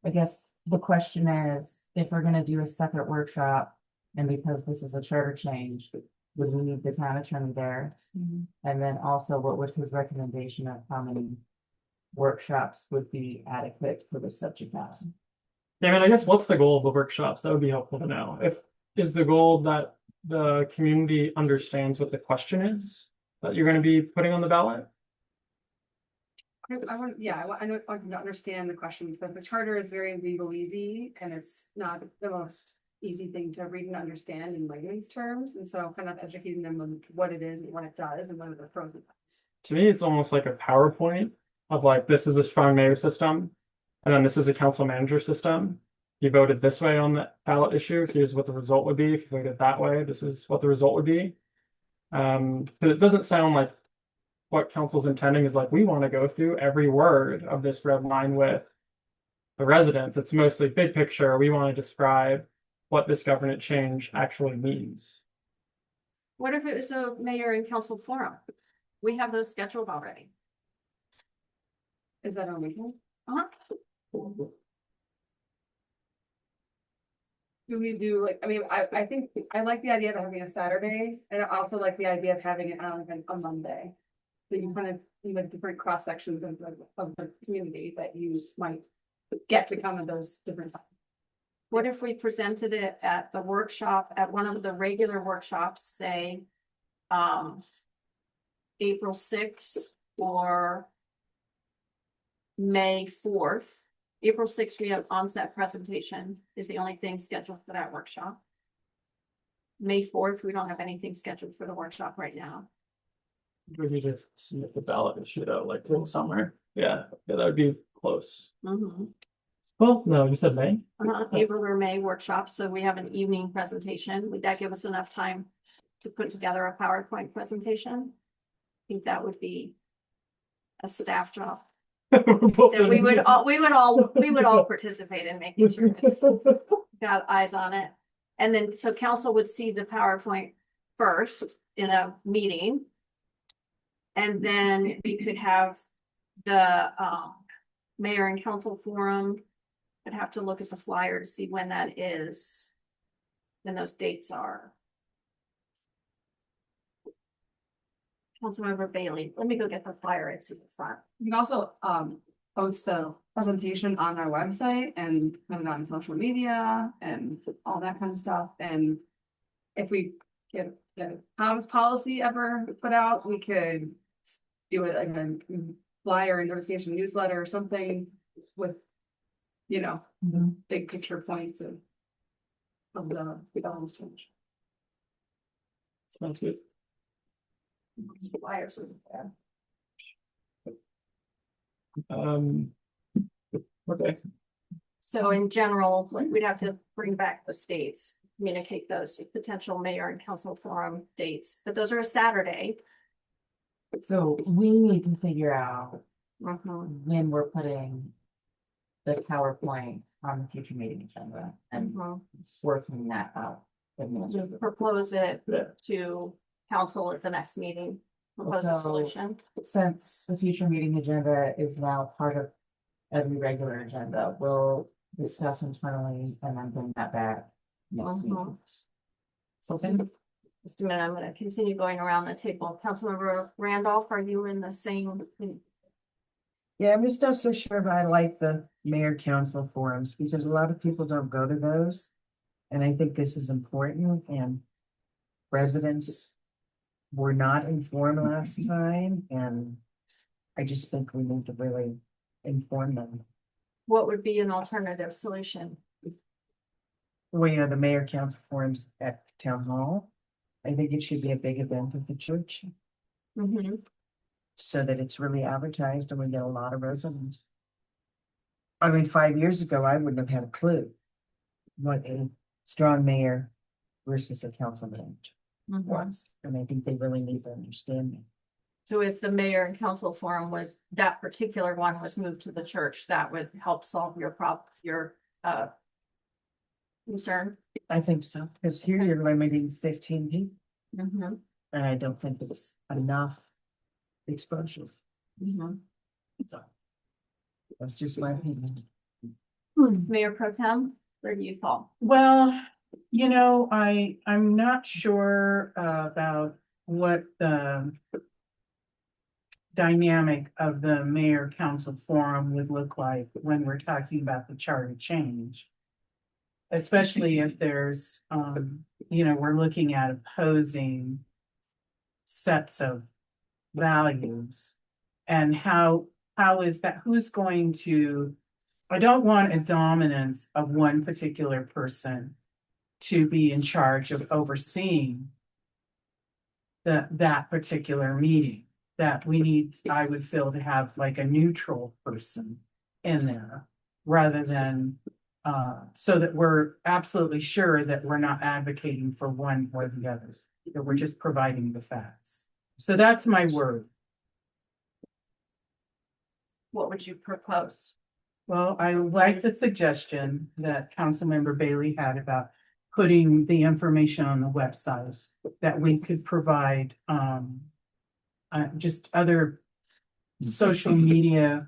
I guess the question is, if we're gonna do a separate workshop, and because this is a charter change, would we need the town attorney there? And then also, what would his recommendation of how many workshops would be adequate for the subject matter? Yeah, I mean, I guess what's the goal of the workshops? That would be helpful to know. Is the goal that the community understands what the question is that you're going to be putting on the ballot? I want to understand the questions, because the charter is very legalese and it's not the most easy thing to read and understand in layman's terms. And so kind of educating them on what it is and what it does and what are the pros and cons. To me, it's almost like a PowerPoint of like, this is a strong mayor system, and then this is a council manager system. You voted this way on the ballot issue. Here's what the result would be. If you voted that way, this is what the result would be. But it doesn't sound like what council's intending is like, we want to go through every word of this red line with the residents. It's mostly big picture. We want to describe what this governance change actually means. What if it was a mayor and council forum? We have those scheduled already. Is that on weekend? Uh-huh. do we do like, I mean, I think, I like the idea of having a Saturday, and I also like the idea of having it on like a Monday. So you kind of, you have different cross sections of the community that you might get to come at those different times. What if we presented it at the workshop, at one of the regular workshops, say, April 6th or May 4th? April 6th, we have onset presentation is the only thing scheduled for that workshop. May 4th, we don't have anything scheduled for the workshop right now. Maybe just submit the ballot issue out like in summer. Yeah, that would be close. Well, no, you said May. April or May workshop, so we have an evening presentation. Would that give us enough time to put together a PowerPoint presentation? I think that would be a staff job. That we would all participate in making sure it's got eyes on it. And then, so council would see the PowerPoint first in a meeting. And then we could have the mayor and council forum. I'd have to look at the flyer to see when that is, when those dates are. Councilmember Bailey, let me go get the flyer. It's in the front. You can also post the presentation on our website and put it on social media and all that kind of stuff. And if we get the comms policy ever put out, we could do it like a flyer and notification newsletter or something with, you know, big picture points of the development change. Sounds good. Flyers in there. Okay. So in general, like, we'd have to bring back those dates, communicate those potential mayor and council forum dates, but those are a Saturday. So we need to figure out when we're putting the PowerPoint on the future meeting agenda and working that out. So propose it Yeah. to council at the next meeting, propose a So- solution. Since the future meeting agenda is now part of every regular agenda, we'll discuss internally and then bring that back next meeting. So Just a minute, I'm gonna continue going around the table. Councilmember Randolph, are you in the same? Yeah, I'm just not so sure if I like the mayor council forums because a lot of people don't go to those. And I think this is important and residents were not informed last time and I just think we need to really inform them. What would be an alternative solution? Well, you know, the mayor council forums at town hall. I think it should be a big event at the church so that it's really advertised and we get a lot of residents. I mean, 5 years ago, I wouldn't have had a clue what a strong mayor versus a council manager was. And I think they really need to understand that. So if the mayor and council forum was, that particular one was moved to the church, that would help solve your concern? I think so, because here you're limiting 15 people, and I don't think it's enough exposure. So, that's just my opinion. Mayor Pro Tem, where do you fall? Well, you know, I'm not sure about what the dynamic of the mayor council forum would look like when we're talking about the charter change. Especially if there's, you know, we're looking at opposing sets of values. And how is that, who's going to, I don't want a dominance of one particular person to be in charge of overseeing that particular meeting. That we need, I would feel, to have like a neutral person in there rather than so that we're absolutely sure that we're not advocating for one or the other, that we're just providing the facts. So that's my word. What would you propose? Well, I like the suggestion that Councilmember Bailey had about putting the information on the website, that we could provide just other social media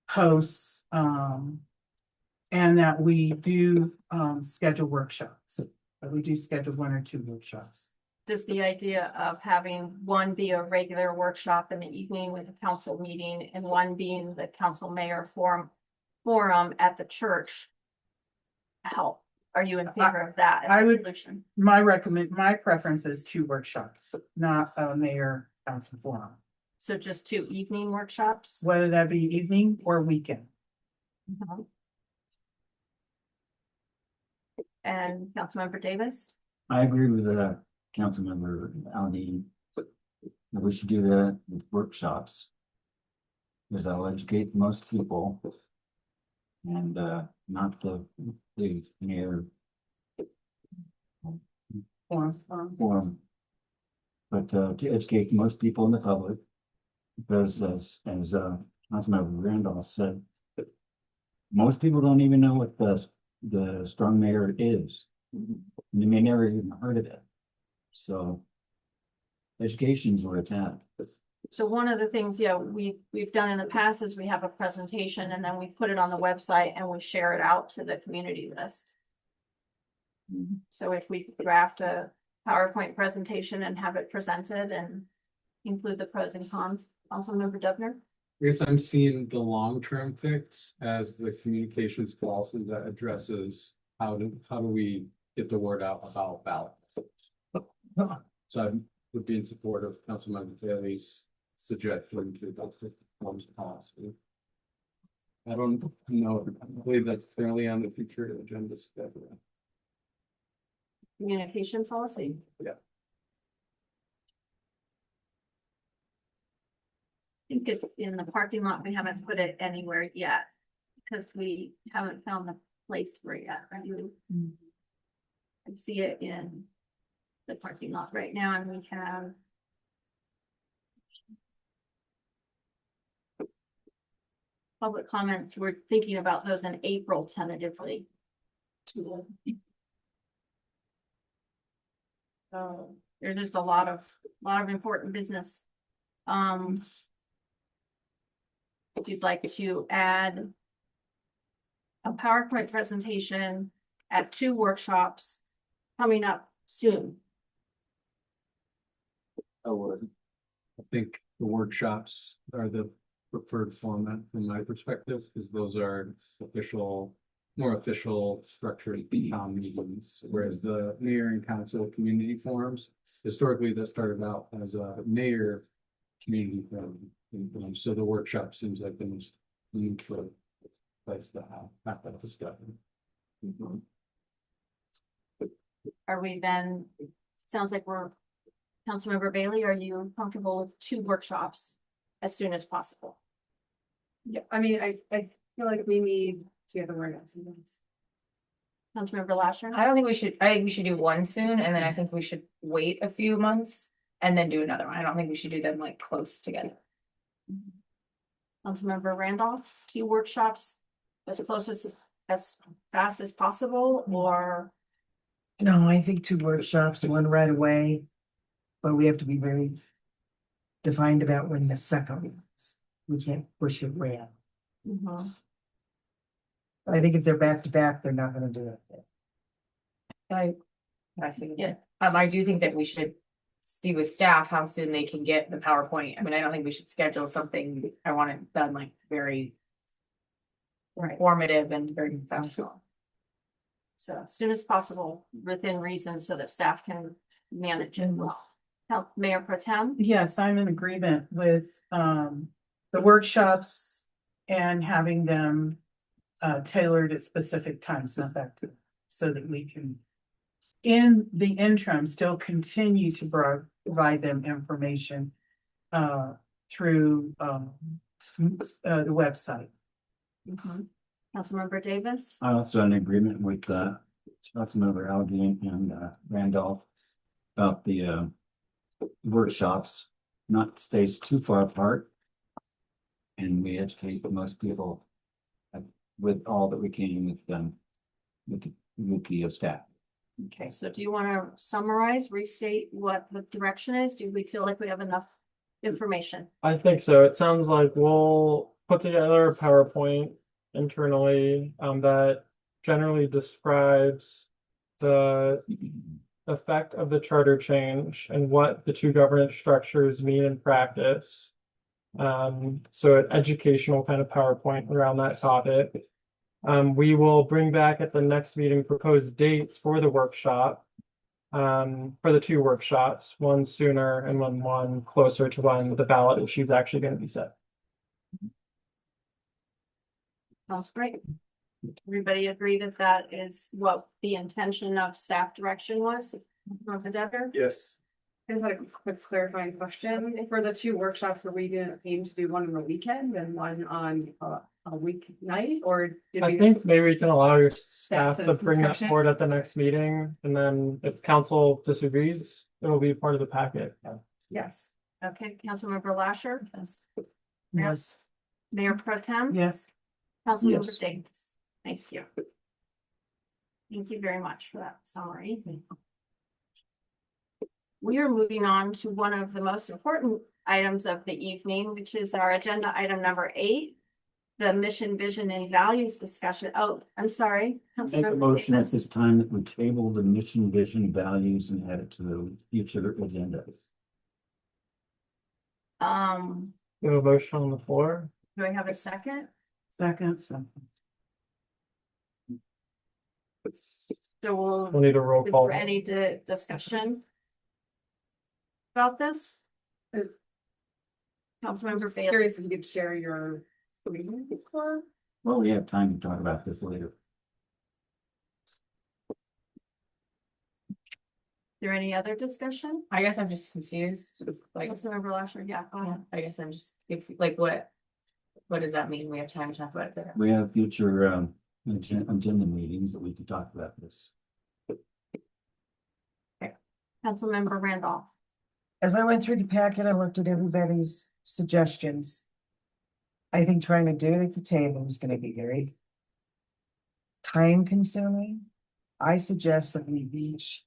posts And that we do schedule workshops. That we do schedule 1 or 2 workshops. Does the idea of having one be a regular workshop in the evening with a council meeting and one being the council mayor forum at the church help? Are you in favor of that? I would- solution? My preference is 2 workshops, not a mayor council forum, So just 2 evening workshops? whether that be evening or weekend. Mhm. And Councilmember Davis? I agree with Councilmember Aldean. We should do that with workshops. Because that'll educate most people. And not the mayor forum. But to educate most people in the public. Because as Councilmember Randolph said, most people don't even know what the strong mayor is. They may never even heard of it. So education is where it's at. So one of the things, yeah, we've done in the past is we have a presentation and then we put it on the website and we share it out to the community list. So if we draft a PowerPoint presentation and have it presented and include the pros and cons, Councilmember Dubner? I guess I'm seeing the long-term fix as the communications policy that addresses how do we get the word out about ballot. So I would be in support of Councilmember Bailey's suggestion to adopt the forms policy. I don't know, I believe that's fairly on the future agenda schedule. Communication policy. Yeah. I think it's in the parking lot. We haven't put it anywhere yet because we haven't found the place for it yet. I see it in the parking lot right now, and we have public comments. We're thinking about those in April tentatively. So there's just a lot of important business. If you'd like to add a PowerPoint presentation at 2 workshops coming up soon. I would. I think the workshops are the preferred format from my perspective, because those are more official structured town meetings, whereas the mayor and council community forums, historically, that started out as a mayor community forum. So the workshop seems like the most neutral place to have that discussion. Are we then, sounds like Councilmember Bailey, are you comfortable with 2 workshops as soon as possible? Yeah, I mean, I feel like we need to get the word out to this. Councilmember Lasher? I don't think we should, I think we should do one soon, and then I think we should wait a few months and then do another one. I don't think we should do them like close together. Councilmember Randolph, 2 workshops as close as fast as possible, or? No, I think 2 workshops, 1 right away. But we have to be very defined about when the second one is. We can't push it way out. I think if they're back to back, they're not gonna do it. I see. Yeah, I do think that we should see with staff how soon they can get the PowerPoint. I mean, I don't think we should schedule something. I want it done like very informative and very professional. So as soon as possible, within reason, so that staff can manage it well. Mayor Pro Tem? Yes, I'm in agreement with the workshops and having them tailored at specific times, not that to, so that we can, in the interim, still continue to provide them information through the website. Councilmember Davis? I also in agreement with Councilmember Aldean and Randolph about the workshops, not spaced too far apart. And we educate most people with all that we can with them, with the staff. Okay, so do you want to summarize, restate what the direction is? Do we feel like we have enough information? I think so. It sounds like we'll put together a PowerPoint internally, that generally describes the effect of the charter change and what the two governance structures mean in practice. So an educational kind of PowerPoint around that topic. We will bring back at the next meeting proposed dates for the workshop. For the two workshops, one sooner and one closer to when the ballot issue is actually going to be set. Sounds great. Everybody agree that that is what the intention of staff direction was? From the debtor? Yes. I just had a quick clarifying question. For the two workshops, were we gonna aim to do one on the weekend and one on a weeknight, or did I we? think maybe we can allow your staff to to bring that discussion? forward at the next meeting, and then if council disagrees, it will be part of the packet. Yes. Okay, Councilmember Lasher? Yes. Yes. Mayor Pro Tem? Yes. Councilmember Yes. Davis? Thank you. Thank you very much for that summary. We are moving on to one of the most important items of the evening, which is our agenda item number 8. The mission, vision, and values discussion. Oh, I'm sorry. Make a Councilmember motion at Davis. this time that we table the mission, vision, values and add it to the future agendas. We have a motion on the floor. Do I have a second? Second, so. So We'll need a roll is call. there any discussion about this? Councilmember Bailey? Curious if you could share your. Well, we have time to talk about this later. Is there any other discussion? I guess I'm just confused, like, Councilmember Lasher, yeah, go ahead. I guess I'm just, like, what does that mean? We have time to talk about it there. We have future agenda meetings that we can talk about this. Councilmember Randolph. As I went through the packet, I looked at everybody's suggestions. I think trying to do it at the table is gonna be very time consuming. I suggest that we each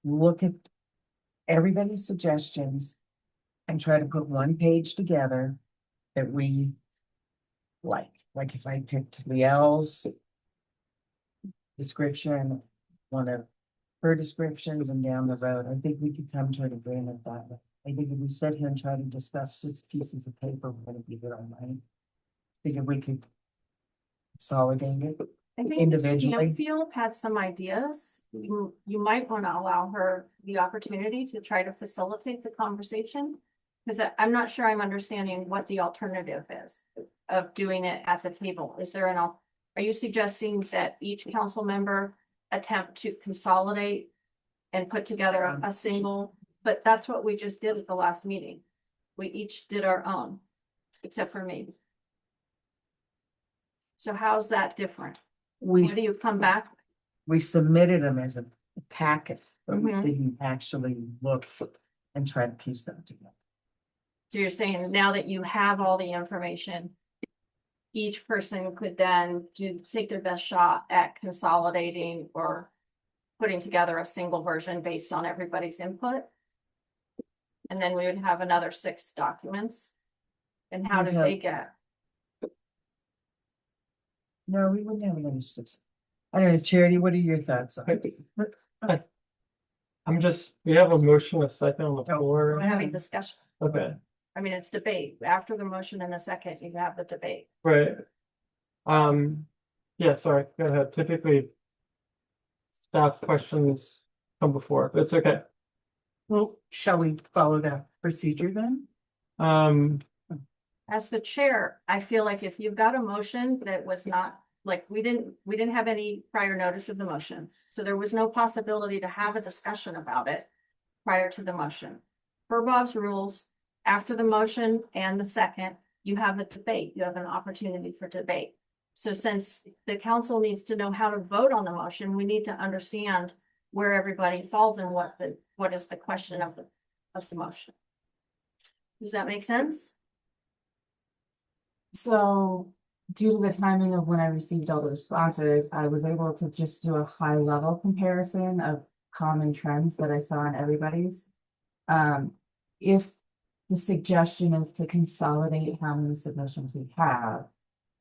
look at everybody's suggestions and try to put one page together that we like if I picked Liel's description, one of her descriptions and down the road, I think we could come to an agreement that way. I think if we sit here and try to discuss 6 pieces of paper, we're gonna be good on mine. I think if we could consolidate it. I think Ms. Individually. Campfield had some ideas. You might want to allow her the opportunity to try to facilitate the conversation. Because I'm not sure I'm understanding what the alternative is of doing it at the table. Is there are you suggesting that each council member attempt to consolidate and put together a single, but that's what we just did at the last meeting. We each did our own, except for me. So how's that different? What do you come back? We submitted them as a packet, but we Mhm. didn't actually look and try to piece them together. So you're saying now that you have all the information, each person could then take their best shot at consolidating or putting together a single version based on everybody's input? And then we would have another 6 documents. And how did they get? No, we wouldn't have another 6. I don't know, Charity, what are your thoughts on it? We have a motion, a second on the floor. We're having discussion. Okay, I mean, it's debate. After the motion and the second, you have the debate. right. Yeah, sorry, go ahead. Typically staff questions come before, but it's okay. Well, shall we follow that procedure then? As the chair, I feel like if you've got a motion that was not, like, we didn't have any prior notice of the motion. So there was no possibility to have a discussion about it prior to the motion. Per Bob's rules, after the motion and the second, you have a debate. You have an opportunity for debate. So since the council needs to know how to vote on the motion, we need to understand where everybody falls and what is the question of the motion. Does that make sense? So due to the timing of when I received all the responses, I was able to just do a high level comparison of common trends that I saw in everybody's. If the suggestion is to consolidate how many submissions we have,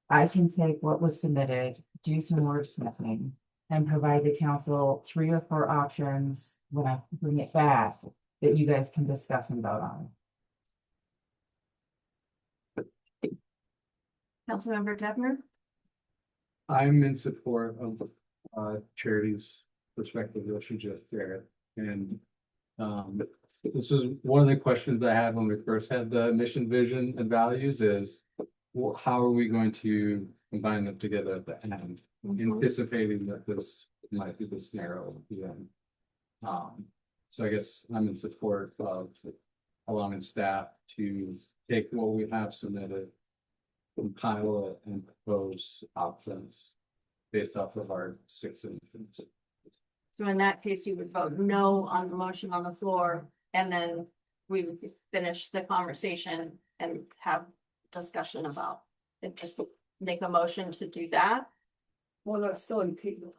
I can take what was submitted, do some wordsmithing, and provide the council 3 or 4 options when I bring it back that you guys can discuss and vote on. Councilmember Devner? I'm in support of charities perspective that she just shared. And this is one of the questions I had when we first had the mission, vision, and values is, well, how are we going to combine them together at the end? Anticipating that this might be the scenario at the end. So I guess I'm in support of allowing staff to take what we have submitted, compile it, and propose options based off of our 6 initiatives. So in that case, you would vote no on the motion on the floor, and then we would finish the conversation and have discussion about it. Just make a motion to do that. Well, that's still in table.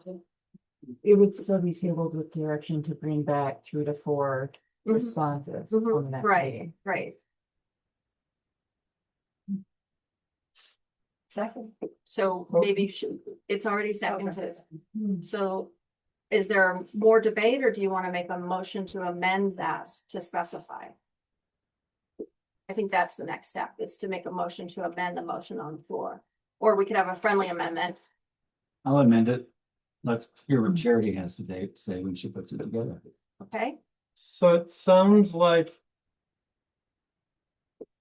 It would still be tabled with direction to bring back 3 to 4 responses on the next Right, meeting. right. Second. So maybe it's already seconded. So is there more debate, or do you want to make a motion to amend that to specify? I think that's the next step, is to make a motion to amend the motion on the floor. Or we could have a friendly amendment. I'll amend it. Let's hear what Charity has to say when she puts it together. Okay, So it sounds like.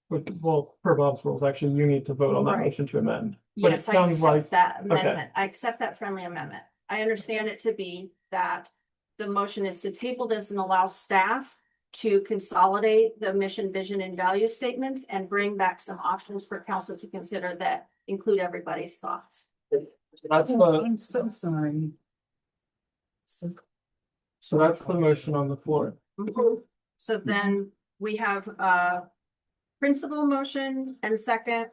Well, per Bob's rules, actually, you need to vote on that Right. motion to amend. But it yes, I sounds like, accept that okay. amendment. I accept that friendly amendment. I understand it to be that the motion is to table this and allow staff to consolidate the mission, vision, and value statements and bring back some options for council to consider that include everybody's thoughts. that's Oh, the, I'm so sorry. so that's the motion on the floor. So then we have a principal motion and second.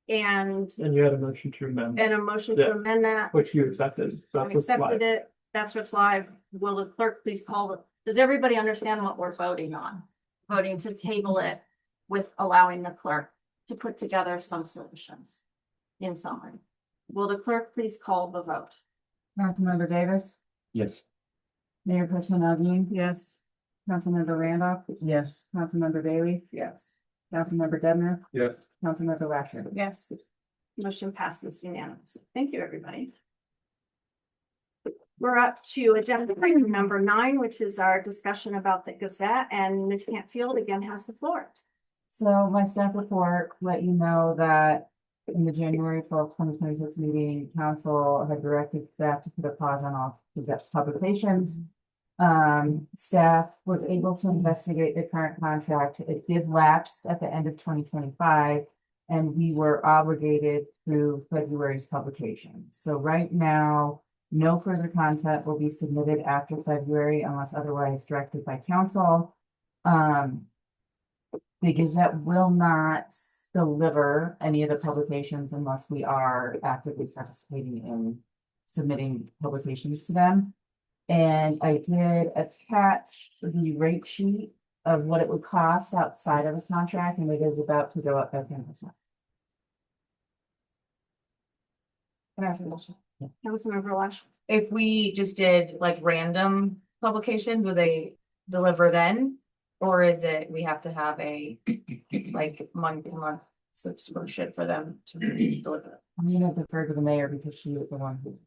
And And you had a motion to amend, a motion to Yeah. amend that. which you accepted. So I that's what's live. accepted it. That's what's live. Will the clerk please call it? Does everybody understand what we're voting on? Voting to table it with allowing the clerk to put together some solutions. In summary, will the clerk please call the vote? Councilmember Davis, Yes. Mayor Pro Tem Augustine, Yes. Councilmember Randolph, Yes. Councilmember Bailey, Yes. Councilmember Devner, Yes. Councilmember Lasher. Yes. Motion passes unanimously. Thank you, everybody. We're up to agenda item number 9, which is our discussion about the Gazette, and Ms. Campfield again has the floor. So my staff report let you know that in the January 12th, 2026 meeting, council had directed staff to put a pause on all Gazette publications. Staff was able to investigate the current contract. It did lapse at the end of 2025, and we were obligated through February's publication. So right now, no further content will be submitted after February unless otherwise directed by council. The Gazette will not deliver any of the publications unless we are actively participating in submitting publications to them. And I did attach the rate sheet of what it would cost outside of the contract, and it is about to go up by 10%. Can I ask a question? Councilmember Lash. If we just did like random publications, would they deliver then? Or is it, we have to have a like month-to-month subscription for them to deliver? I'm gonna defer to the mayor because she is the one who.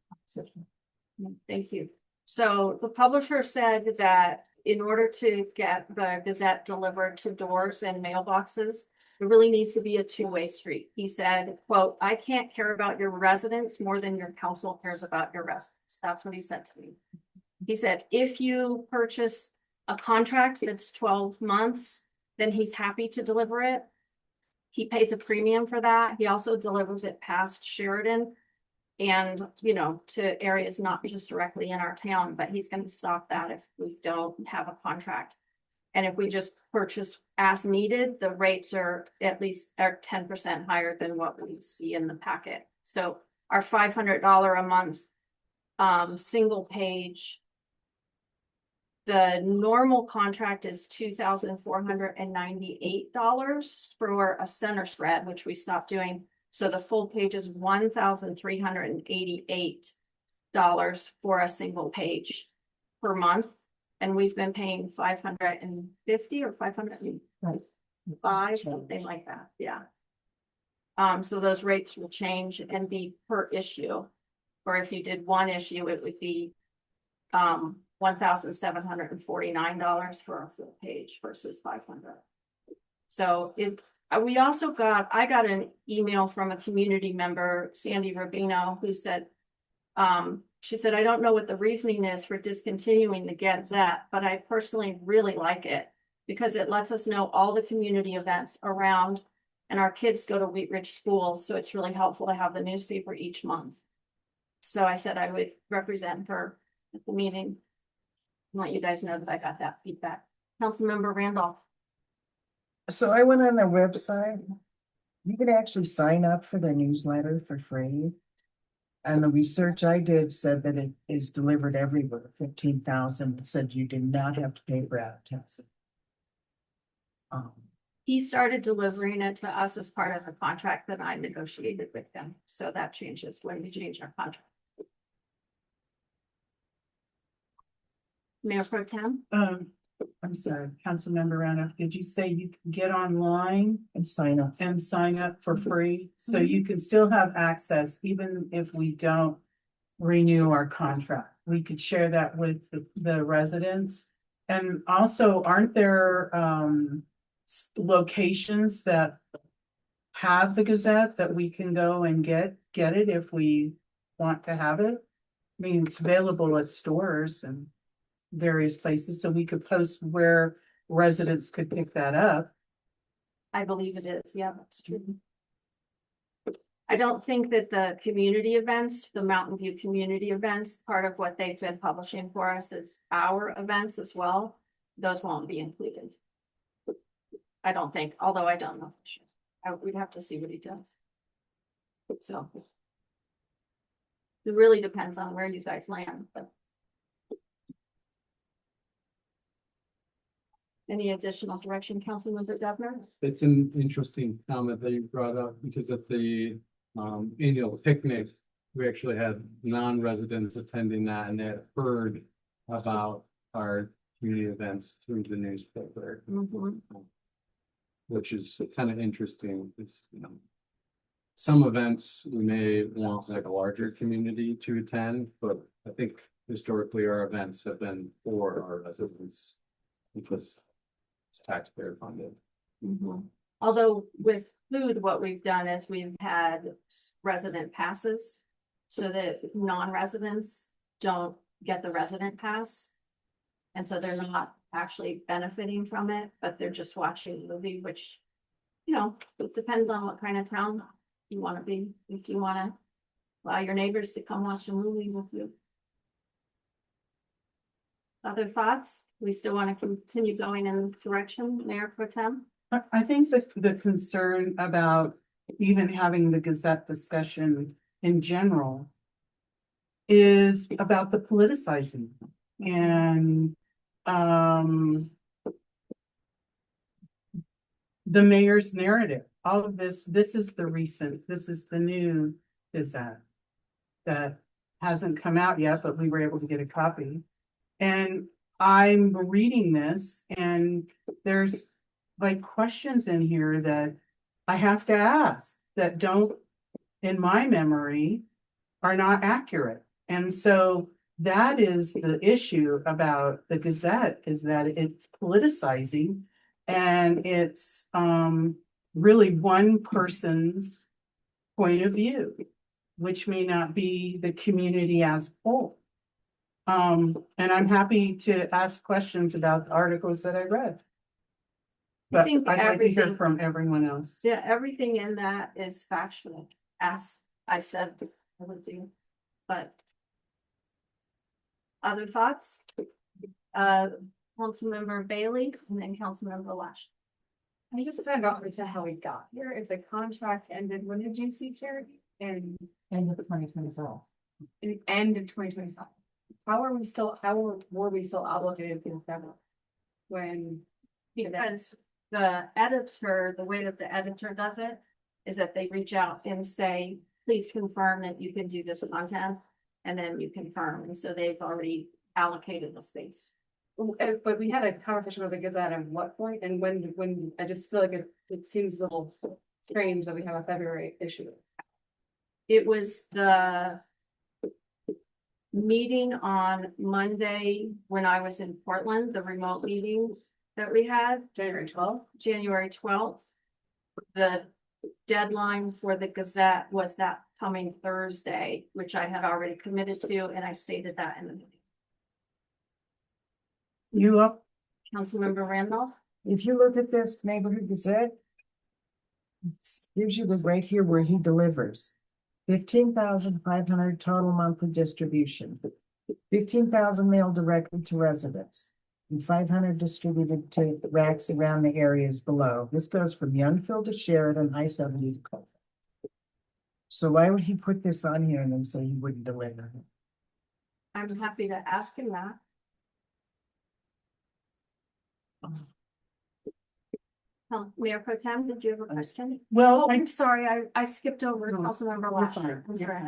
Thank you. So the publisher said that in order to get the Gazette delivered to doors and mailboxes, it really needs to be a two-way street. He said, quote, "I can't care about your residents more than your council cares about your residents." That's what he said to me. He said, if you purchase a contract that's 12 months, then he's happy to deliver it. He pays a premium for that. He also delivers it past Sheridan and, you know, to areas not just directly in our town, but he's going to stop that if we don't have a contract. And if we just purchase as needed, the rates are at least 10% higher than what we see in the packet. So our $500 a month single page, the normal contract is $2,498 for a center spread, which we stopped doing. So the full page is $1,388 for a single page per month. And we've been paying 550 or 505, something like that, yeah. So those rates will change and be per issue. Or if you did one issue, it would be $1,749 for a full page versus 500. So we also I got an email from a community member, Sandy Rubino, who said, she said, I don't know what the reasoning is for discontinuing the Gazette, but I personally really like it because it lets us know all the community events around, and our kids go to Wheat Ridge schools. So it's really helpful to have the newspaper each month. So I said I would represent her at the meeting. Let you guys know that I got that feedback. Councilmember Randolph. So I went on their website. You can actually sign up for their newsletter for free. And the research I did said that it is delivered everywhere, 15,000, said you do not have to pay for advertising. He started delivering it to us as part of the contract that I negotiated with them. So that changes when we change our contract. Mayor Pro Tem? I'm sorry, Councilmember Randolph, did you say you can get online And sign up. and sign up for free? So you can still have access even if we don't renew our contract. We could share that with the residents. And also, aren't there locations that have the Gazette that we can go and get it if we want to have it? I mean, it's available at stores and various places, so we could post where residents could pick that up. I believe it is. Yeah, that's true. I don't think that the community events, the Mountain View community events, part of what they've been publishing for us is our events as well. Those won't be included. I don't think, although I don't know for sure. We'd have to see what he does. So it really depends on where you guys land, but. Any additional direction, Councilmember Dubner? It's an interesting comment that you brought up because at the annual picnic, we actually had non-residents attending that, and they had heard about our community events through the newspaper. Which is kind of interesting. It's, some events we may want like a larger community to attend, but I think historically our events have been for our residents because it's taxpayer funded. Although with food, what we've done is we've had resident passes so that non-residents don't get the resident pass. And so they're not actually benefiting from it, but they're just watching the movie, which, it depends on what kind of town you want to be. If you want to allow your neighbors to come watch a movie with you. Other thoughts? We still want to continue going in this direction, Mayor Pro Tem? I think that the concern about even having the Gazette discussion in general is about the politicizing and the mayor's narrative. All of this is the new Gazette that hasn't come out yet, but we were able to get a copy. And I'm reading this and there's like questions in here that I have to ask that don't, in my memory, are not accurate. And so that is the issue about the Gazette, is that it's politicizing and it's really one person's point of view, which may not be the community as a whole. And I'm happy to ask questions about the articles that I read. I But think I'd like to hear everything- from everyone else. Yeah, everything in that is factual, as I said I would do, but. Other thoughts? Councilmember Bailey and then Councilmember Lash. I just kind of got into how we got here. If the contract ended, when did you see Charity? In End of 2024. the end of 2025. How were we still obligated to cover? When Because the editor, the way that the editor does it is that they reach out and say, please confirm that you can do this content. And then you confirm, and so they've already allocated the space. But we had a conversation with the Gazette at what point, and when, I just feel like it seems a little strange that we have a February issue. It was the meeting on Monday when I was in Portland, the remote meeting that we had. January 12th. January 12th. The deadline for the Gazette was that coming Thursday, which I had already committed to, and I stated that in the meeting. You up? Councilmember Randolph? If you look at this neighborhood gazette, it gives you the right here where he delivers. 15,500 total monthly distribution. 15,000 mailed directly to residents. And 500 distributed to racks around the areas below. This goes from Youngfield to Sheridan, I-70 to Colfax. So why would he put this on here and then say he wouldn't deliver? I'm happy to ask him that. Mayor Pro Tem, did you have a question? Well, Oh, I'm sorry, I skipped over No, Councilmember you're Lasher. fine. I'm sorry.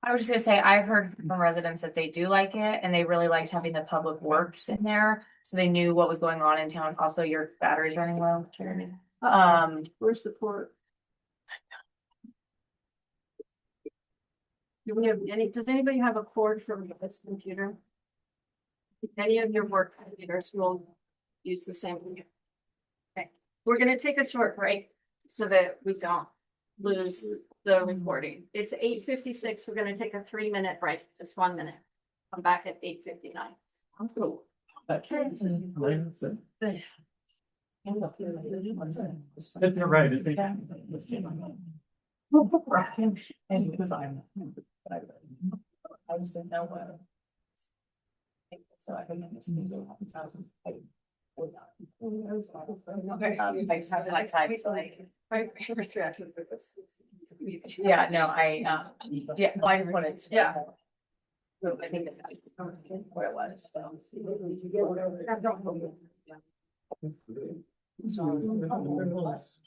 I was just gonna say, I've heard from residents that they do like it and they really liked having the public works in there. So they knew what was going on in town. Also, your battery's running low, Jeremy. Where's the port? Do we have any, does anybody have a cord from this computer? Any of your work computers will use the same computer. Okay, we're gonna take a short break so that we don't lose the recording. It's 8:56. We're gonna take a 3-minute break, just 1 minute. Come back at 8:59. You're right, it's I just didn't know what. So I couldn't I just have like time, so like. My first reaction to this. Yeah, no, yeah, well, I just wanted to. Yeah. I think it's where it was, so.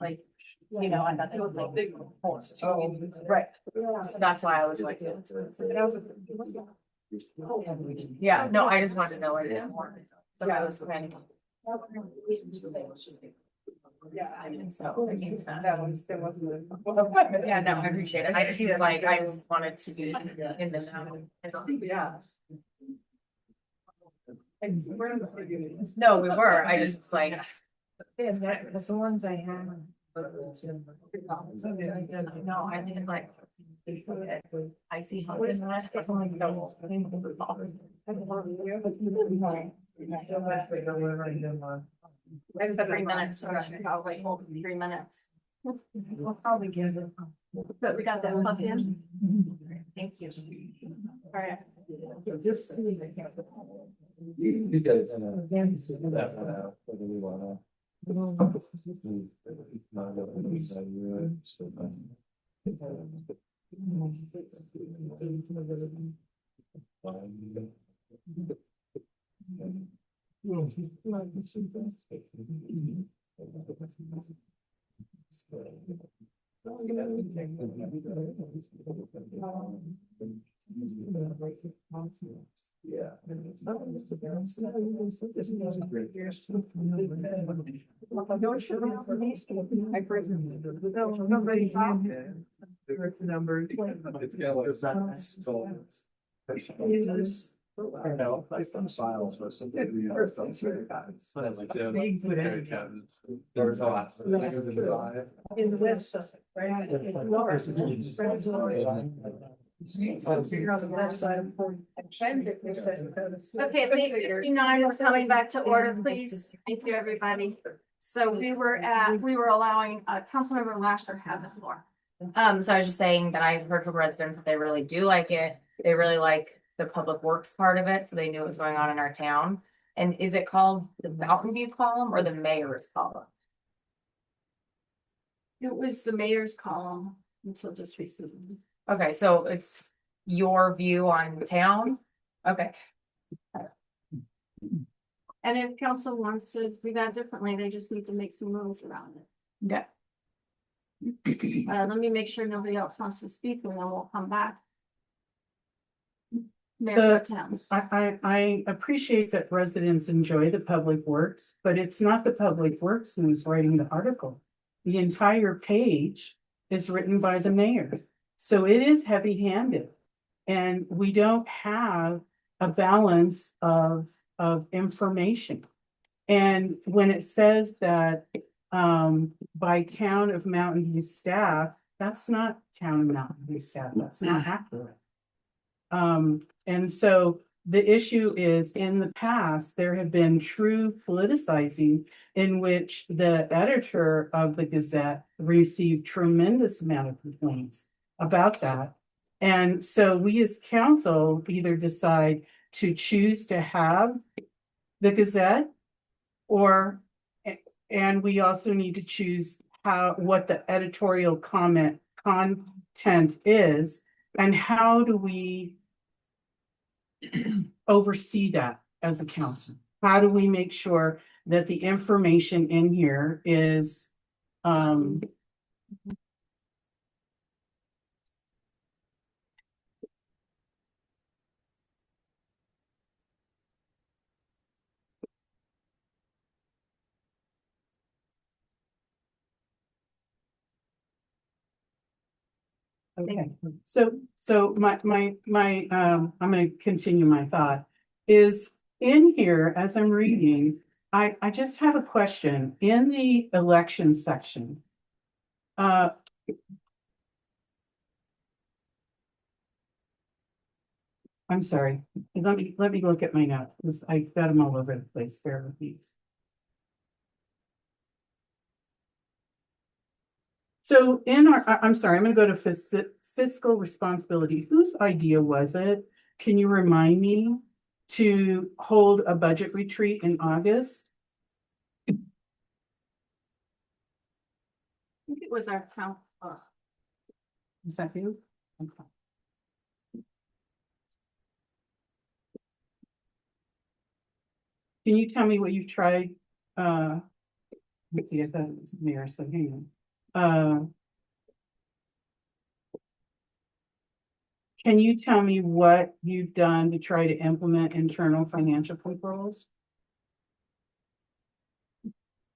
Like, you know, I thought it was like big. Right, so that's why I was like. Yeah, no, I just wanted to know what it was. So I was planning. Yeah, I mean, so. that was, there wasn't. Yeah, no, I appreciate it. I just was like, I just wanted to be in the know. Yeah. No, we were. I just was like. Yeah, that's the ones I have. No, I didn't like. I see. How is that? It's only so. I just have 3 minutes, so I'll wait 3 minutes. We'll probably get it. But we got that plugged in. Thank you. All right. You guys, that one out, whether we wanna. Yeah. It's I know, I some files for some. In the West Sussex, right? Okay, at 8:59, we're coming back to order, please. Thank you, everybody. So we were allowing, Councilmember Lasher have the floor. So I was just saying that I've heard from residents that they really do like it. They really like the public works part of it, so they knew what was going on in our town. And is it called the Mountain View column or the mayor's column? It was the mayor's column until just recently. Okay, so it's your view on town? Okay. And if council wants to do that differently, they just need to make some rules around it. Okay. Let me make sure nobody else wants to speak and then we'll come back. Mayor Pro Tem. I appreciate that residents enjoy the public works, but it's not the public works who's writing the article. The entire page is written by the mayor. So it is heavy-handed. And we don't have a balance of information. And when it says that by town of Mountain View staff, that's not town of Mountain View staff, that's not accurate. And so the issue is, in the past, there have been true politicizing in which the editor of the Gazette received tremendous amount of complaints about that. And so we as council either decide to choose to have the Gazette, and we also need to choose what the editorial content is, and how do we oversee that as a council? How do we make sure that the information in here is okay, so I'm gonna continue my thought, is in here, as I'm reading, I just have a question in the election section. I'm sorry, let me look at my notes, because I got them all over the place, bear with me. So I'm sorry, I'm gonna go to fiscal responsibility. Whose idea was it? Can you remind me to hold a budget retreat in August? I think it was our town. Is that you? Okay. Can you tell me what you tried? Let's see, I thought it was there, so hang on. Can you tell me what you've done to try to implement internal financial controls?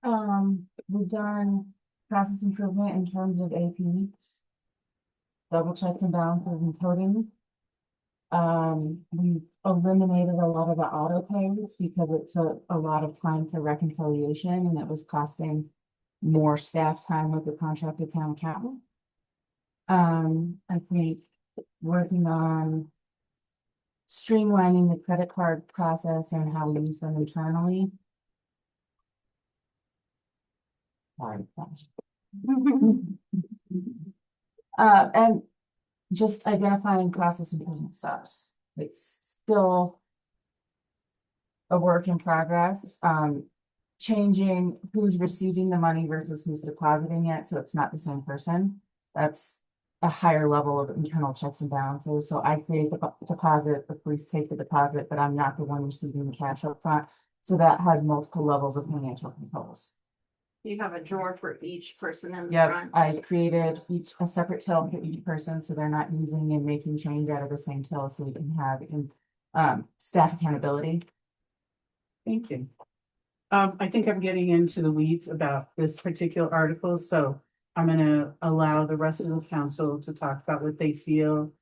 We've done process improvement in terms of AP. Double checks and balances and coding. We eliminated a lot of the auto pays because it took a lot of time for reconciliation and it was costing more staff time with the contracted town accountant. I think working on streamlining the credit card process and how we use them internally. And just identifying process improvement steps. It's still a work in progress. Changing who's receiving the money versus who's depositing it, so it's not the same person. That's a higher level of internal checks and balances. So I create the deposit, the police take the deposit, but I'm not the one receiving the cash up front. So that has multiple levels of financial controls. You have a drawer for each person in the Yep, front. I created a separate till for each person, so they're not using and making change out of the same till, so we can have staff accountability. Thank you. I think I'm getting into the weeds about this particular article, so I'm gonna allow the rest of the council to talk about what they feel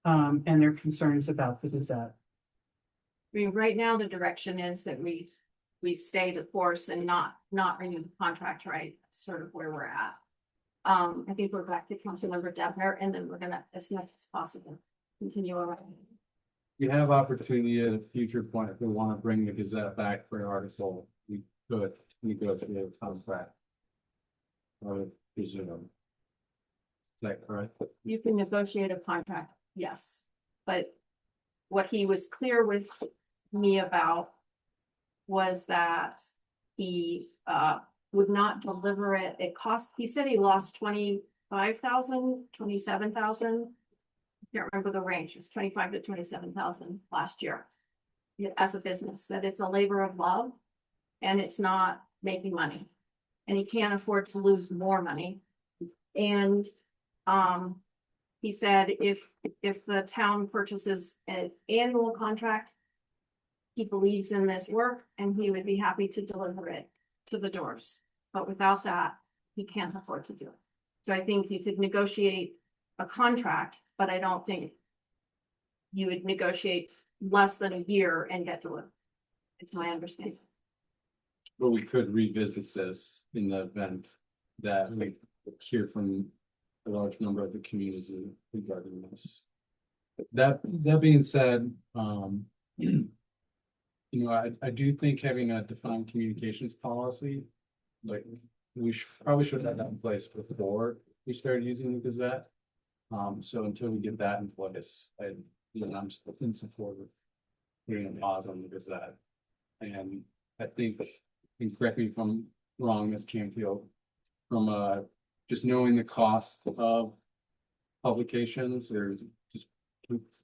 and their concerns about the Gazette. I mean, right now, the direction is that we stay the course and not renew the contract, right? That's sort of where we're at. I think we're back to Councilmember Devner, and then we're gonna, as much as possible, continue on. You have opportunity at a future point, if we want to bring the Gazette back for an article, we could negotiate a contract. Or presume. Is that correct? You can negotiate a contract, yes, but what he was clear with me about was that he would not deliver it. It cost, he said he lost 25,000, 27,000. I can't remember the range. It was 25 to 27,000 last year as a business, that it's a labor of love and it's not making money. And he can't afford to lose more money And, he said if the town purchases an annual contract, he believes in this work and he would be happy to deliver it to the doors. But without that, he can't afford to do it. So I think you could negotiate a contract, but I don't think you would negotiate less than a year and get delivered. It's my understanding. But we could revisit this in the event that we hear from a large number of the community regarding this. That being said, you know, I do think having a defined communications policy, like, we probably should have that in place before we started using the Gazette. So until we get that in place, I'm still in support of putting a pause on the Gazette. And I think, and correct me if I'm wrong, Ms. Campfield, from just knowing the cost of publications, or just,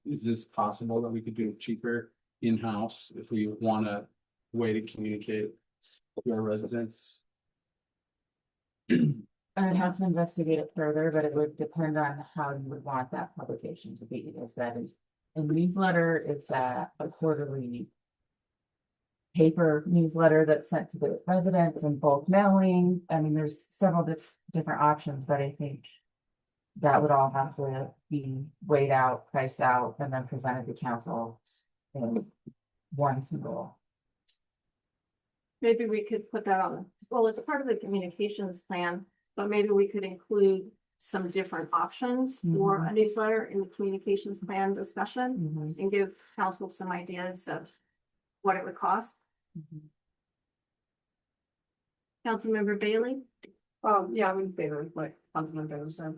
is this possible that we could do it cheaper in-house if we want a way to communicate to our residents? I'd have to investigate it further, but it would depend on how you would want that publication to be. Is that a newsletter? Is that a quarterly paper newsletter that's sent to the residents in bulk mailing? I mean, there's several different options, but I think that would all have to be weighed out, priced out, and then presented to council in one single. Maybe we could put that on, well, it's part of the communications plan, but maybe we could include some different options for a newsletter in the communications plan discussion and give council some ideas of what it would cost. Councilmember Bailey? Yeah, I'm in favor of what Councilman Bailey said.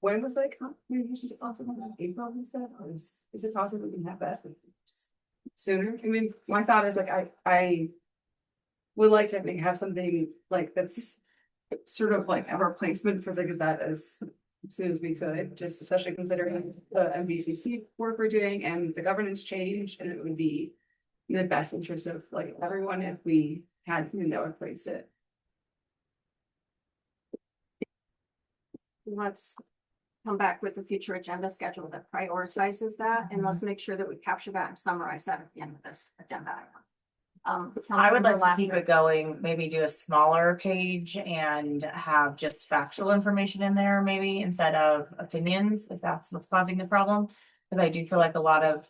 When was that communications possible? April, you said, or is it possible we can have that sooner? I mean, my thought is like, I would like to have something like that's sort of like a replacement for the Gazette as soon as we could, just especially considering the MVCC work we're doing and the governance change, and it would be in the best interest of like everyone if we had something that replaced it. Let's come back with a future agenda schedule that prioritizes that, and let's make sure that we capture that and summarize that at the end of this agenda item. I would like to Councilmember keep Lackner. it going, maybe do a smaller page and have just factual information in there, maybe instead of opinions, if that's what's causing the problem. Because I do feel like a lot of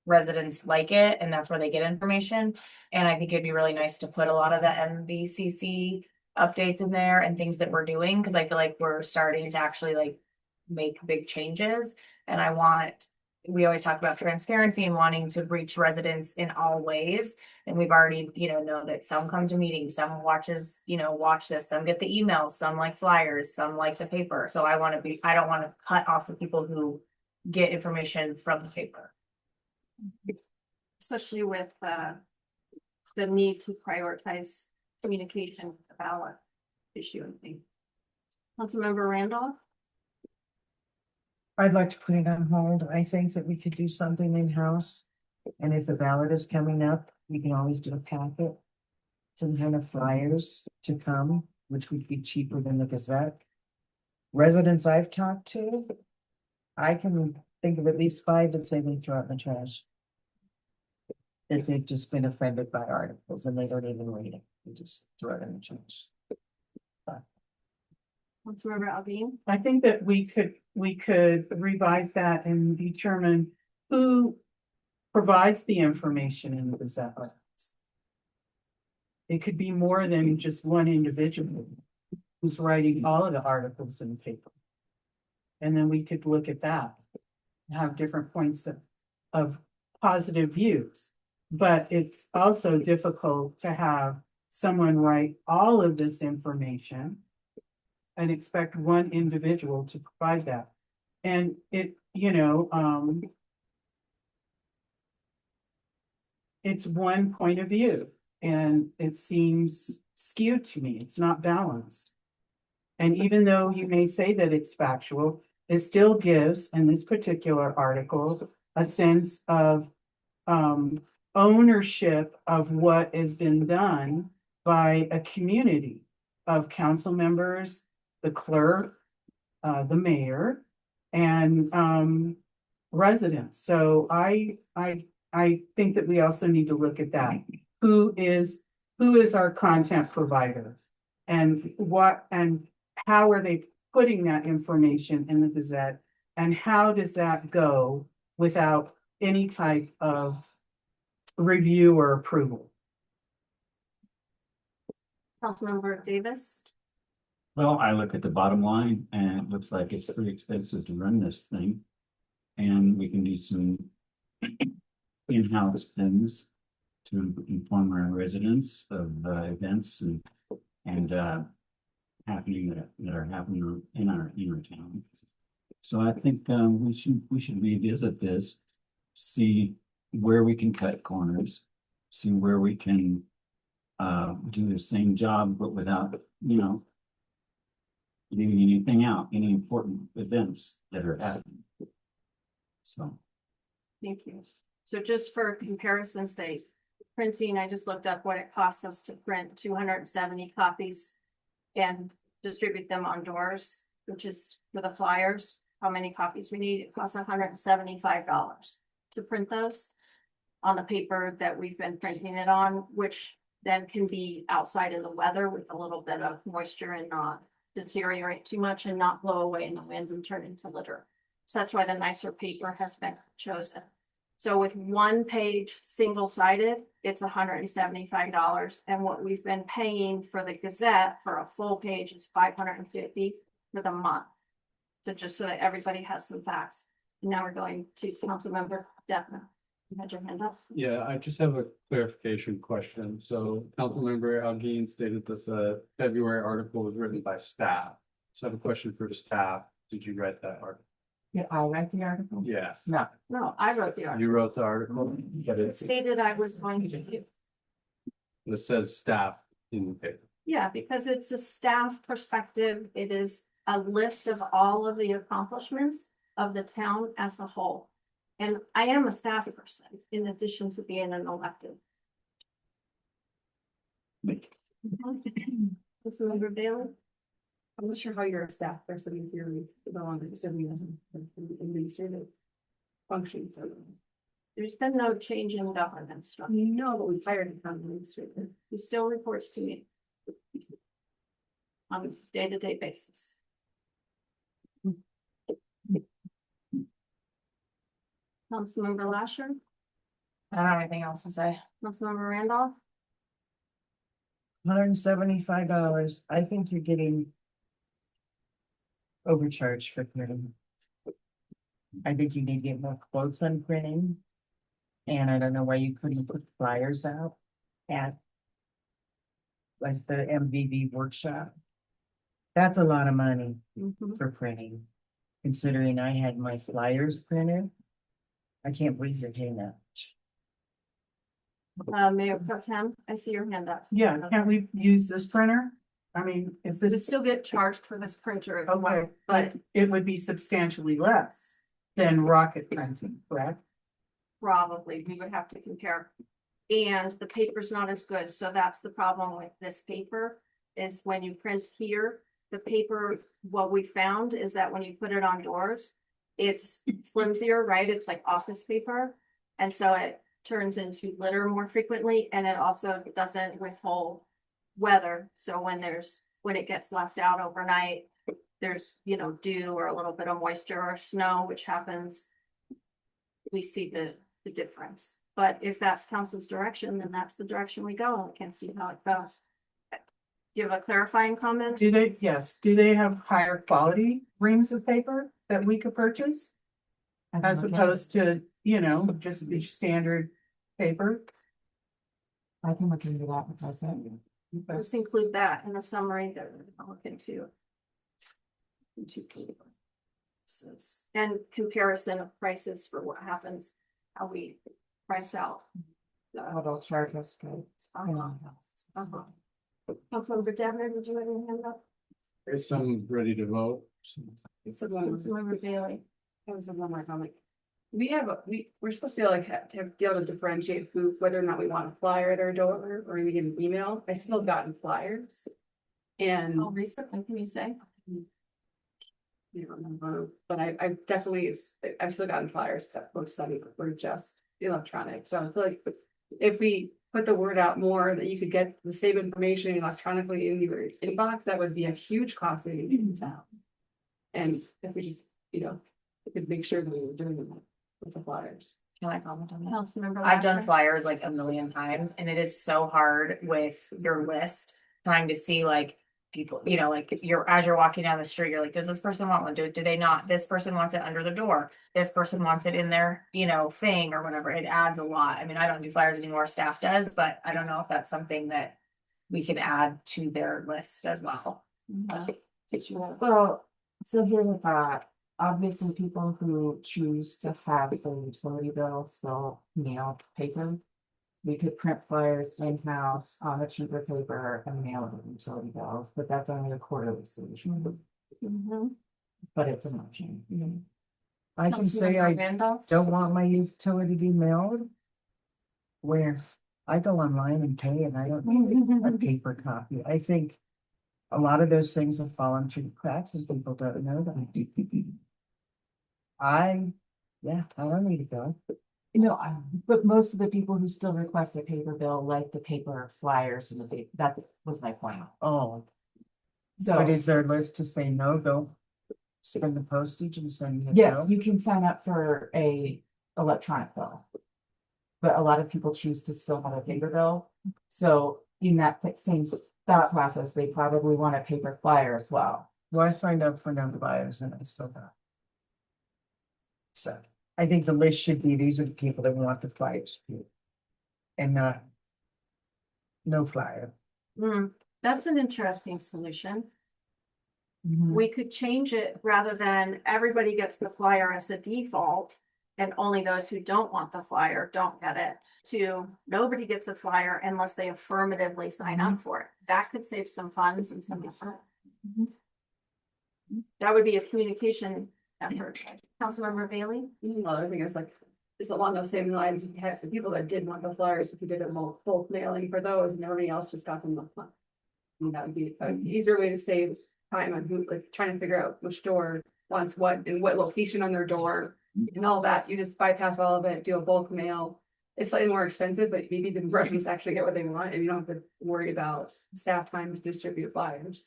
residents like it and that's where they get information. And I think it'd be really nice to put a lot of the MVCC updates in there and things that we're doing, because I feel like we're starting to actually like make big changes. And we always talk about transparency and wanting to reach residents in all ways. And we've already, know that some come to meetings, some watch this, some get the emails, some like flyers, some like the paper. So I don't want to cut off the people who get information from the paper. Especially with the need to prioritize communication, the ballot issue and thing. Councilmember Randolph? I'd like to put it on hold. I think that we could do something in-house. And if the ballot is coming up, we can always do a packet. Some kind of flyers to come, which would be cheaper than the Gazette. Residents I've talked to, I can think of at least 5 that say they throw it in the trash. That they've just been offended by articles and they don't even read it. They just throw it in the trash. Councilmember Alvin? I think that we could revise that and determine who provides the information in the Gazette. It could be more than just one individual who's writing all of the articles in the paper. And then we could look at that, have different points of positive views. But it's also difficult to have someone write all of this information and expect one individual to provide that. And it's one point of view and it seems skewed to me. It's not balanced. And even though you may say that it's factual, it still gives, in this particular article, a sense of ownership of what has been done by a community of council members, the clerk, the mayor and, residents. So I think that we also need to look at that. Who is our content provider? And how are they putting that information in the Gazette? And how does that go without any type of review or approval? Councilmember Davis? Well, I look at the bottom line and it looks like it's pretty expensive to run this thing. And we can do some in-house things to inform our residents of events and happening that are happening in our town. So I think we should revisit this, see where we can cut corners, see where we can do the same job, but without, leaving anything out, any important events that are happening. So. Thank you. So just for comparison's sake, printing, I just looked up what it costs us to print 270 copies and distribute them on doors, which is for the flyers. How many copies we need? It costs $175 to print those on the paper that we've been printing it on, which then can be outside in the weather with a little bit of moisture and not deteriorate too much and not blow away in the wind and turn into litter. So that's why the nicer paper has been chosen. So with one page single-sided, it's $175. And what we've been paying for the Gazette for a full page is $550 for the month. So just so that everybody has some facts. And now we're going to Councilmember Devner. You had your hand up. Yeah, I just have a clarification question. So Councilmember Algeen stated that the February article was written by staff. So I have a question for the staff. Did you write that article? Did I write the article? Yeah, No, I wrote the article. you wrote the article, but It stated I was going to do. it says staff in the paper. Yeah, because it's a staff perspective. It is a list of all of the accomplishments of the town as a whole. And I am a staff person in addition to being an elected. Councilmember Bailey? I'm not sure how you're a staff person if you're no longer serving as an administrative function. So There's been no change in governance structure. no, but we hired a town administrator. He still reports to me on a day-to-day basis. Councilmember Lasher, I don't have anything else to say. Councilmember Randolph, $175. I think you're getting overcharged for printing. I think you need to get more quotes on printing. And I don't know why you couldn't put flyers out at like the MVB workshop. That's a lot of money for printing, considering I had my flyers printed. I can't believe you're paying that much. Mayor Pro Tem, I see your hand up. Yeah, can't we use this printer? I mean, is Does it this, still get charged for this printer? If you want, okay, But but it would be substantially less than rocket printing, correct? probably we would have to compare. And the paper's not as good, so that's the problem with this paper, is when you print here, the paper, what we found is that when you put it on doors, it's flimsier, right? It's like office paper. And so it turns into litter more frequently, and it also doesn't withhold weather. So when it gets left out overnight, there's, dew or a little bit of moisture or snow, which happens. We see the difference. But if that's council's direction, then that's the direction we go. I can't see how it goes. Do you have a clarifying comment? Do they have higher quality reams of paper that we could purchase? As opposed to, just the standard paper? I can look into that because Let's include that in the summary that we're looking to. Paper. And comparison of prices for what happens, how we price out. they'll charge us for. Councilmember Devner, did you have your hand up? Is some ready to vote? Councilmember Bailey. That was one more comment. We're supposed to be able to be able to differentiate whether or not we want a flyer at our door or we get an email. I still gotten flyers. And How recently can you say? You know, but I definitely, I've still gotten flyers that most of them were just electronic, so I feel like if we put the word out more that you could get the same information electronically in your inbox, that would be a huge cost saving in town. And if we just, we could make sure that we were doing that with the flyers. Can I comment on that? Councilmember I've done Lasser? flyers like a million times and it is so hard with your list, trying to see like people, like as you're walking down the street, you're like, does this person want one? Do they not? This person wants it under the door. This person wants it in their, thing or whatever. It adds a lot. I mean, I don't do flyers anymore, staff does, but I don't know if that's something that we can add to their list as well. Well, so here's a thought. Obviously, people who choose to have a utility bill still mail paper. We could print flyers in-house on a cheaper paper and mail the utility bills, but that's only a quarterly solution. Mhm. But it's an option. I can say I Councilmember Randolph? Don't want my utility to be mailed. Where I go online and pay and I don't need a paper copy. I think a lot of those things have fallen through the cracks and people don't know that. I don't need it though. But most of the people who still request a paper bill like the paper flyers and that was my point. Oh, So, but is there a list to say no, go spend the postage and send it? yes, no? you can sign up for a electronic bill. But a lot of people choose to still have a paper bill. So in that same thought process, they probably want a paper flyer as well. Well, I signed up for no buyers and I still got. So I think the list should be, these are the people that want the flyers. And not. No flyer. That's an interesting solution. Mm-hmm. We could change it rather than everybody gets the flyer as a default. And only those who don't want the flyer don't get it, to nobody gets a flyer unless they affirmatively sign up for it. That could save some funds and some effort. That would be a communication effort. Councilmember Bailey? Another thing is like, is along those same lines, you have the people that did want the flyers, if you did a bulk mailing for those and everybody else just got them. That would be an easier way to save time on who, like trying to figure out which door wants what and what location on their door. And all that, you just bypass all of it, do a bulk mail. It's slightly more expensive, but maybe the residents actually get what they want and you don't have to worry about staff time to distribute flyers.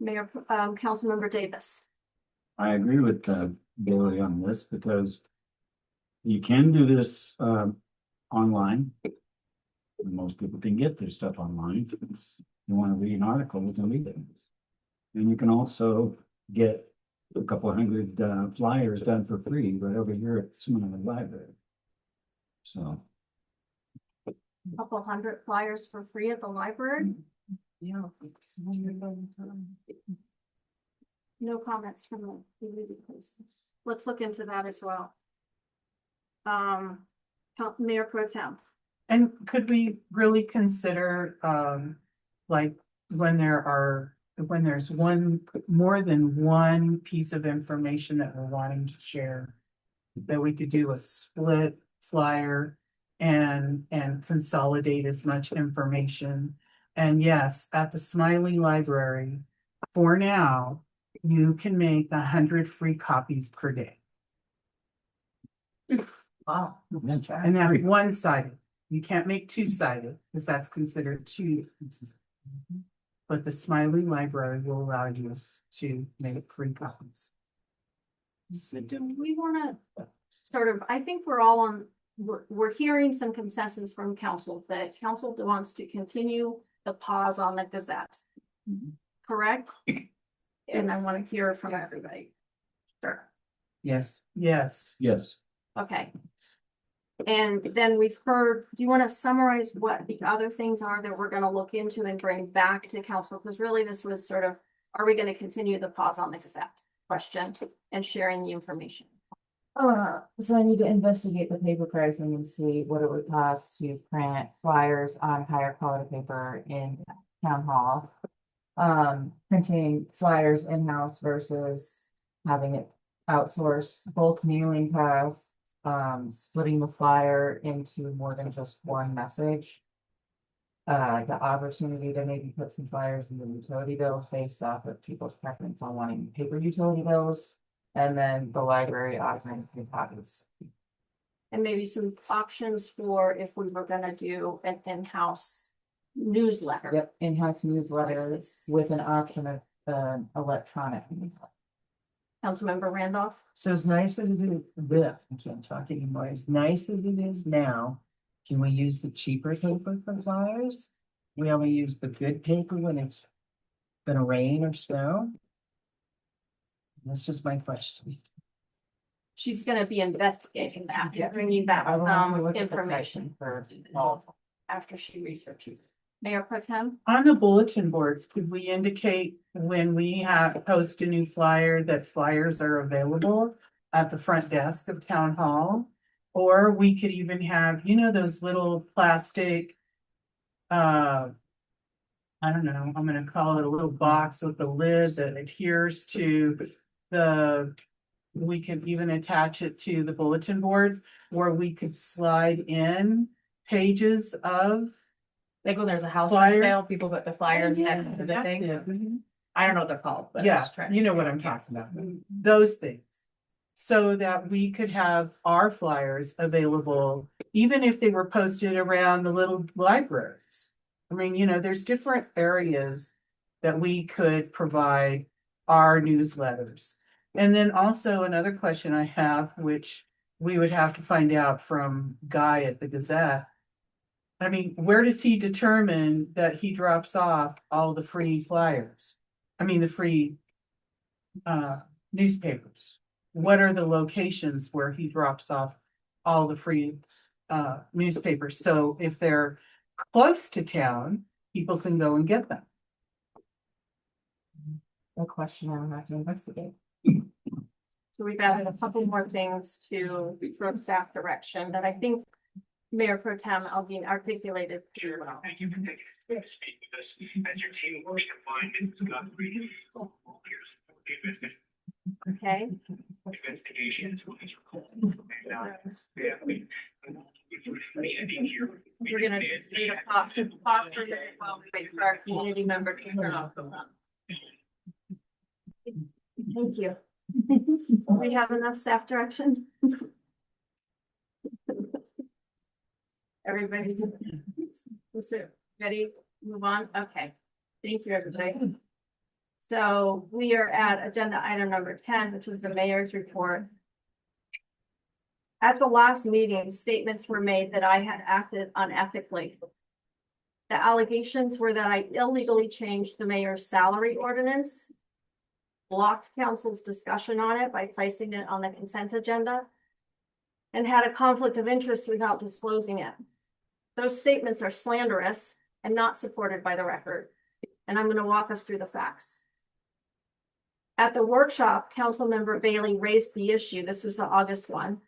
Mayor, Councilmember Davis. I agree with Bailey on this because you can do this online. Most people can get their stuff online. If you want to read an article, you can read it. And you can also get a couple of hundred flyers done for free right over here at the Supplemental Library. So. Couple hundred flyers for free at the library? Yeah. No comments from the community, please. Let's look into that as well. Mayor Pro Tem. And could we really consider, like, when there's more than one piece of information that we're wanting to share, that we could do a split flyer and consolidate as much information. And yes, at the Smiley Library, for now, you can make 100 free copies per day. Wow. And that's one-sided. You can't make two-sided because that's considered two. But the Smiley Library will allow you to make free copies. So do we want to sort of, I think we're all on, we're hearing some consensus from council that council wants to continue the pause on the Gazette. Correct? And I want to hear from everybody. Sure. Yes. Yes. Yes. Okay. And then we've heard, do you want to summarize what the other things are that we're going to look into and bring back to council? Because really this was sort of, are we going to continue the pause on the Gazette question and sharing the information? So I need to investigate the paper pricing and see what it would cost to print flyers on higher quality paper in town hall. Printing flyers in-house versus having it outsourced, bulk mailing costs, splitting the flyer into more than just one message. The opportunity to maybe put some flyers in the utility bills based off of people's preference on wanting paper utility bills. And then the library offering free copies. And maybe some options for if we were gonna do an in-house newsletter. Yep, in-house newsletter Nice. with an option of electronic. Councilmember Randolph? So as nice as it is, I can't talk anymore, as nice as it is now, can we use the cheaper paper for flyers? We only use the good paper when it's gonna rain or snow? That's just my question. She's gonna be investigating that, bringing back, I will have to look at the information pricing for after she researches. Mayor Pro Tem? On the bulletin boards, could we indicate when we have post a new flyer that flyers are available at the front desk of town hall? Or we could even have, you know, those little plastic, I don't know, I'm gonna call it a little box with the lid that adheres to the, we could even attach it to the bulletin boards where we could slide in pages of. Like when there's a house for Flyer. sale, people put the flyers next to the thing. Mhm. I don't know what they're called, but. I Yeah, was trying you to know figure what out. I'm talking about, those things. So that we could have our flyers available, even if they were posted around the little libraries. I mean, you know, there's different areas that we could provide our newsletters. And then also another question I have, which we would have to find out from Guy at the Gazette. I mean, where does he determine that he drops off all the free flyers? I mean, the free newspapers. What are the locations where he drops off all the free newspapers? So if they're close to town, people can go and get them. a question I will have to investigate. So we've added a couple more things to from staff direction that I think Mayor Pro Tem Alvin articulated pretty well. Thank you for taking the speak with us as your team works to find business Okay, investigations. And, yeah, we're gonna just need a pause for a minute while we wait for our community member to turn off the phone. Thank you. We have enough staff direction? Everybody's ready, move on, okay. Thank you, everybody. So we are at agenda item number 10, which was the mayor's report. At the last meeting, statements were made that I had acted unethically. The allegations were that I illegally changed the mayor's salary ordinance, blocked council's discussion on it by placing it on the consent agenda, and had a conflict of interest without disclosing it. Those statements are slanderous and not supported by the record, and I'm going to walk us through the facts. At the workshop, Councilmember Bailey raised the issue, this was the August one,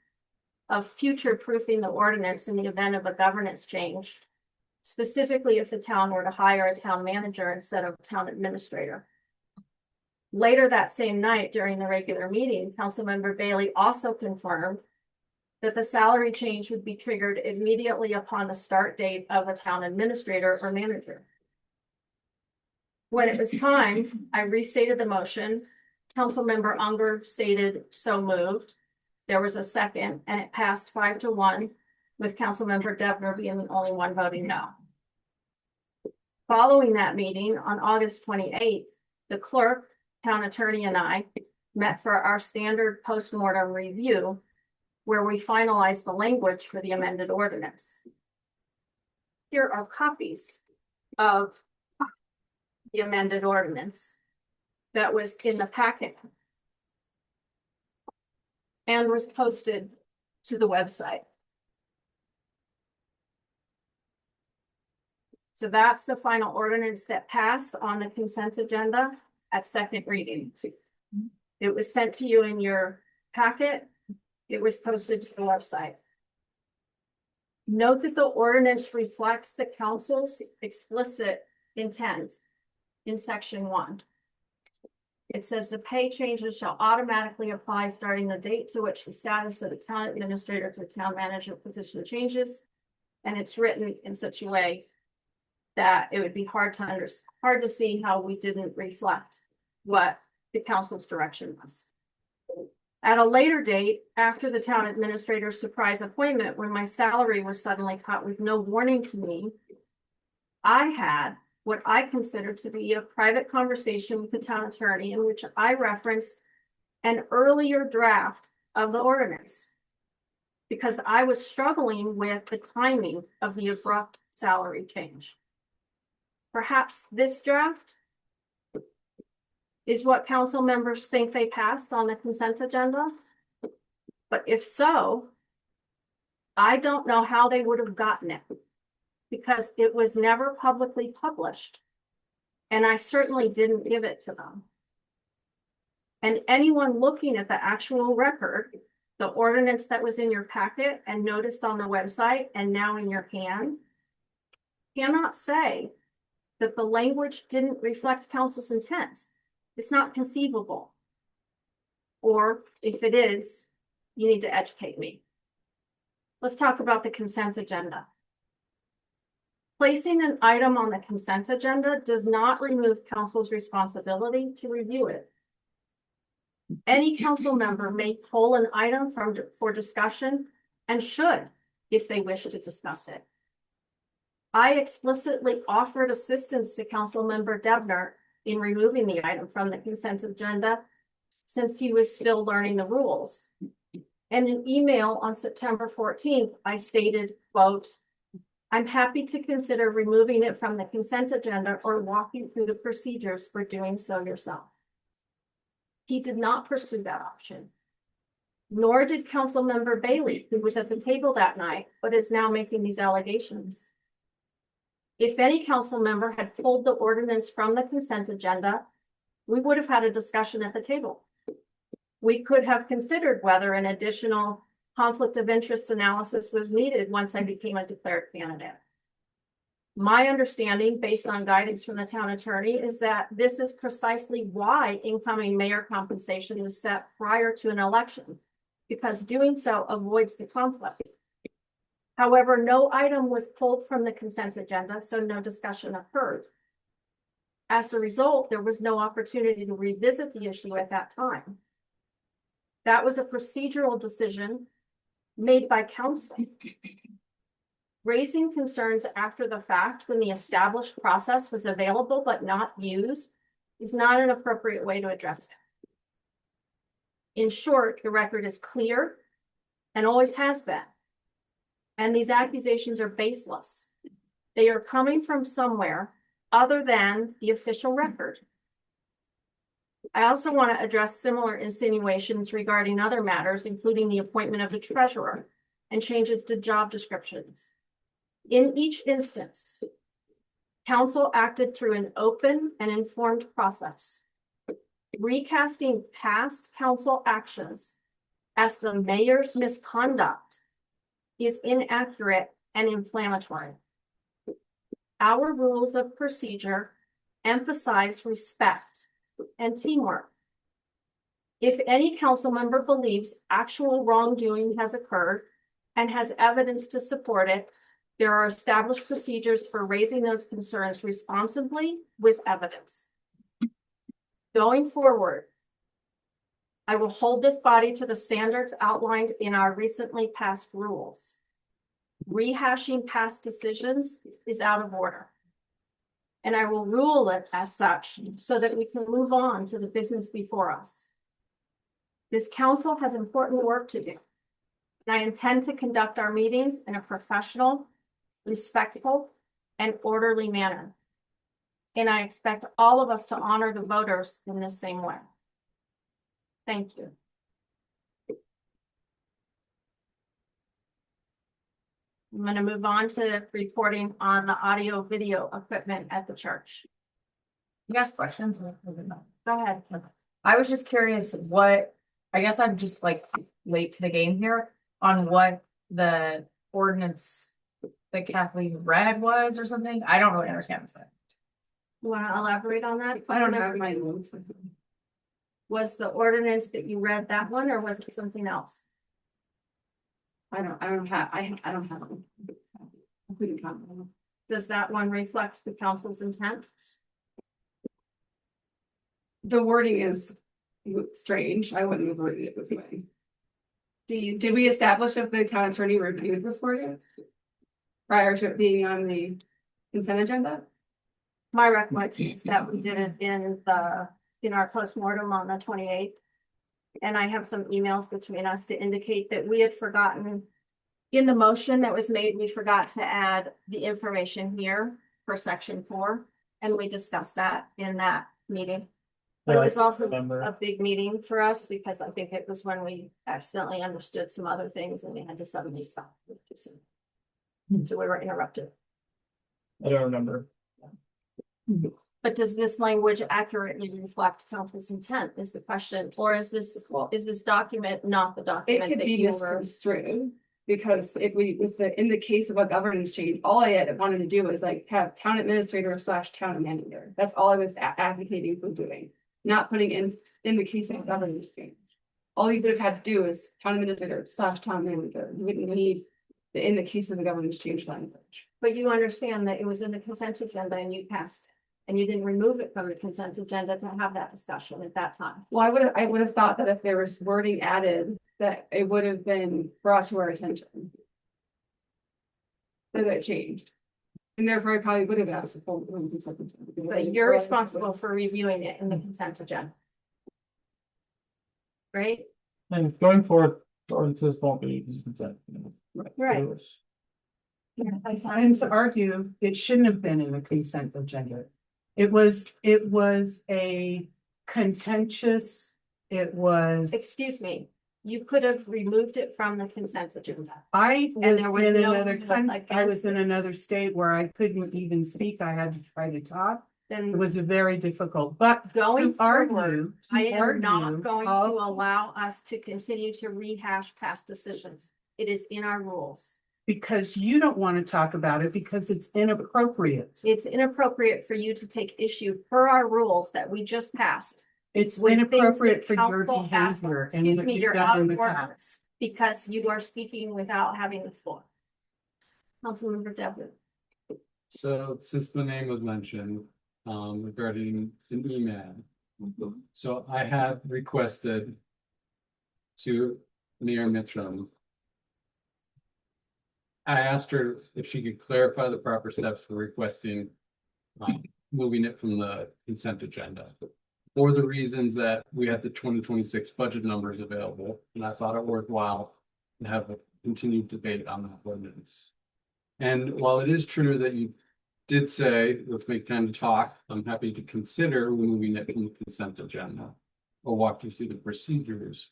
of future-proofing the ordinance in the event of a governance change, specifically if the town were to hire a town manager instead of a town administrator. Later that same night during the regular meeting, Councilmember Bailey also confirmed that the salary change would be triggered immediately upon the start date of a town administrator or manager. When it was time, I restated the motion. Councilmember Unger stated so moved. There was a second and it passed 5-1 with Councilmember Devner being the only one voting no. Following that meeting on August 28th, the clerk, town attorney and I met for our standard postmortem review where we finalized the language for the amended ordinance. Here are copies of the amended ordinance that was in the packet and was posted to the website. So that's the final ordinance that passed on the consent agenda at second reading. It was sent to you in your packet. It was posted to the website. Note that the ordinance reflects the council's explicit intent in section 1. It says the pay changes shall automatically apply starting the date to which the status of the town administrator to the town manager position changes. And it's written in such a way that it would be hard to see how we didn't reflect what the council's direction was. At a later date, after the town administrator's surprise appointment, when my salary was suddenly cut with no warning to me, I had what I considered to be a private conversation with the town attorney in which I referenced an earlier draft of the ordinance because I was struggling with the timing of the abrupt salary change. Perhaps this draft is what council members think they passed on the consent agenda. But if so, I don't know how they would have gotten it because it was never publicly published. And I certainly didn't give it to them. And anyone looking at the actual record, the ordinance that was in your packet and noticed on the website and now in your hand, cannot say that the language didn't reflect council's intent. It's not conceivable. Or if it is, you need to educate me. Let's talk about the consent agenda. Placing an item on the consent agenda does not remove council's responsibility to review it. Any council member may pull an item for discussion and should if they wish to discuss it. I explicitly offered assistance to Councilmember Debner in removing the item from the consent agenda since he was still learning the rules. In an email on September 14th, I stated, quote, "I'm happy to consider removing it from the consent agenda or walk you through the procedures for doing so yourself." He did not pursue that option, nor did Councilmember Bailey, who was at the table that night, but is now making these allegations. If any council member had pulled the ordinance from the consent agenda, we would have had a discussion at the table. We could have considered whether an additional conflict of interest analysis was needed once I became a declared candidate. My understanding, based on guidance from the town attorney, is that this is precisely why incoming mayor compensation is set prior to an election, because doing so avoids the conflict. However, no item was pulled from the consent agenda, so no discussion occurred. As a result, there was no opportunity to revisit the issue at that time. That was a procedural decision made by council. Raising concerns after the fact when the established process was available but not used is not an appropriate way to address it. In short, the record is clear and always has been. And these accusations are baseless. They are coming from somewhere other than the official record. I also want to address similar insinuations regarding other matters, including the appointment of the treasurer and changes to job descriptions. In each instance, council acted through an open and informed process. Recasting past council actions as the mayor's misconduct is inaccurate and inflammatory. Our rules of procedure emphasize respect and teamwork. If any council member believes actual wrongdoing has occurred and has evidence to support it, there are established procedures for raising those concerns responsibly with evidence. Going forward, I will hold this body to the standards outlined in our recently passed rules. Rehashing past decisions is out of order. And I will rule it as such so that we can move on to the business before us. This council has important work to do. And I intend to conduct our meetings in a professional, respectful, and orderly manner. And I expect all of us to honor the voters in the same way. Thank you. I'm going to move on to reporting on the audio video equipment at the church. You ask questions? Go ahead. I was just curious what, I guess I'm just like late to the game here on what the ordinance that Kathleen read was or something. I don't really understand this. You want to elaborate on that? I don't have my notes with me. Was the ordinance that you read that one or was it something else? I don't have them. I couldn't count them. Does that one reflect the council's intent? The wording is strange. I wouldn't have worded it this way. Did we establish if the town attorney reviewed this wording? Prior to it being on the consent agenda? My recollection is that we did it in our postmortem on the 28th. And I have some emails between us to indicate that we had forgotten, in the motion that was made, we forgot to add the information here for section 4. And we discussed that in that meeting. But it was also a big meeting for us because I think it was when we accidentally understood some other things and we had to suddenly stop. So we were interrupted. I don't remember. But does this language accurately reflect council's intent is the question, or is this document not the It document? could that be you were- misconstrued, because in the case of a governance change, all I had wanted to do was like have town administrator / town manager. That's all I was advocating for doing, not putting in the case of a governance change. All you would have had to do is town administrator / town manager. You wouldn't need in the case of the governance change language. But you understand that it was in the consent agenda and you passed it. And you didn't remove it from the consent agenda to have that discussion at that time. Well, I would have thought that if there was wording added, that it would have been brought to our attention. That it changed. And therefore I probably would have asked the full consent agenda. But you're responsible for reviewing it in the consent agenda. Right? And going forward, the ordinances won't be consent. Right. I tend to argue it shouldn't have been in the consent agenda. It was a contentious, Excuse me, you could have removed it from the consent agenda. I And was there was in no another vote country, I was against in it. another state where I couldn't even speak. I had to try to talk. It Then was very difficult, but going to forward, argue, I to am not argue, going to all- allow us to continue to rehash past decisions. It is in our rules. because you don't want to talk about it because it's inappropriate. It's inappropriate for you to take issue per our rules that we just passed. It's with things inappropriate that for your council asked- behavior and Excuse what me, you've you're done out in of the order past. because you are speaking without having the floor. Councilmember Devlin. So since my name was mentioned, regarding an email. So I have requested to Mayor Mitchum. I asked her if she could clarify the proper steps for requesting, moving it from the consent agenda. For the reasons that we had the 2026 budget numbers available, and I thought it worthwhile to have a continued debate on that ordinance. And while it is true that you did say, let's make time to talk, I'm happy to consider removing it from the consent agenda. I'll walk you through the procedures.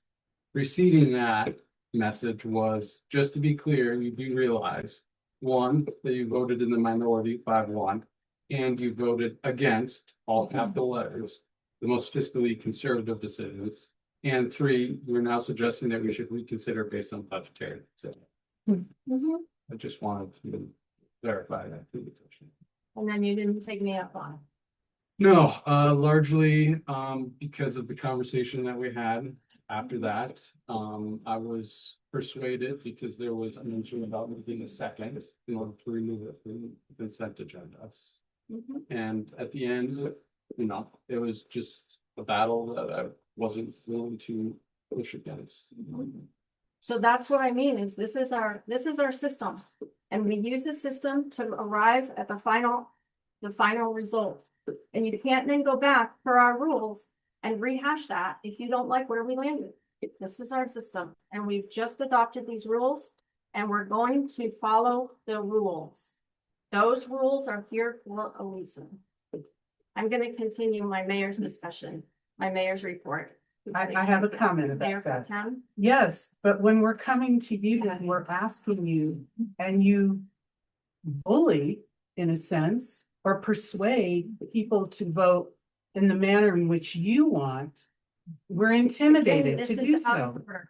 Preceding that message was, just to be clear, you do realize, one, that you voted in the minority 5-1, and you voted against, all capital letters, the most fiscally conservative decisions. And 3, you're now suggesting that we should reconsider based on budgetary. So I just wanted to verify that. And then you didn't take me up on it. No, largely because of the conversation that we had after that. I was persuaded because there was a mention about moving a second in order to remove it from the consent agenda. And at the end, it was just a battle that I wasn't willing to push against. So that's what I mean is this is our system. And we use the system to arrive at the final result. And you can't then go back per our rules and rehash that if you don't like where we landed. This is our system and we've just adopted these rules and we're going to follow the rules. Those rules are here for a reason. I'm going to continue my mayor's discussion, my mayor's report. I have a comment Mayor about that. Pro Tem? Yes, but when we're coming to you and we're asking you and you bully, in a sense, or persuade people to vote in the manner in which you want, we're intimidated This to is do out of so. order.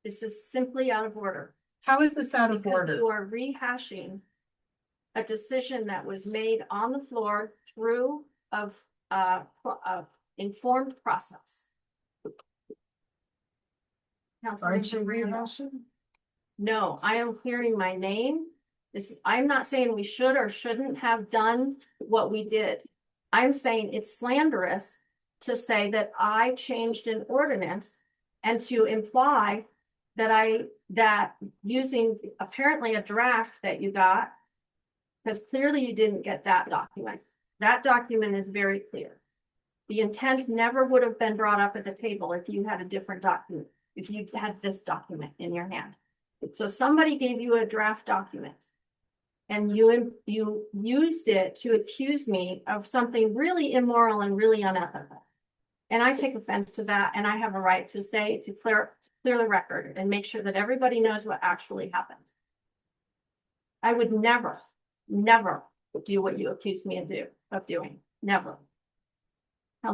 This is simply out of order. How is this out of Because order? you are rehashing a decision that was made on the floor through of informed process. Aren't you Councilmember Randall. rehashing? No, I am clearing my name. I'm not saying we should or shouldn't have done what we did. I'm saying it's slanderous to say that I changed an ordinance and to imply that using apparently a draft that you got, because clearly you didn't get that document. That document is very clear. The intent never would have been brought up at the table if you had a different document, if you had this document in your hand. So somebody gave you a draft document and you used it to accuse me of something really immoral and really unethical. And I take offense to that, and I have a right to say, to clear the record and make sure that everybody knows what actually happened. I would never do what you accuse me of doing. Never.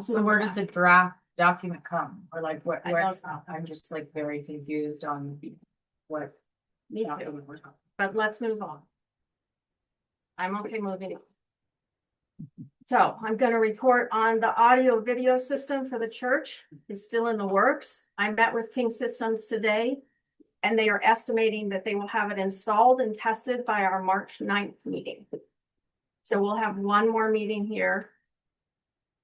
So where did the draft document come? Or like what, I where don't it's, know. I'm just like very confused on what. Me too. But let's move on. I'm okay moving on. So I'm going to report on the audio video system for the church. It's still in the works. I met with King Systems today, and they are estimating that they will have it installed and tested by our March 9th meeting. So we'll have one more meeting here.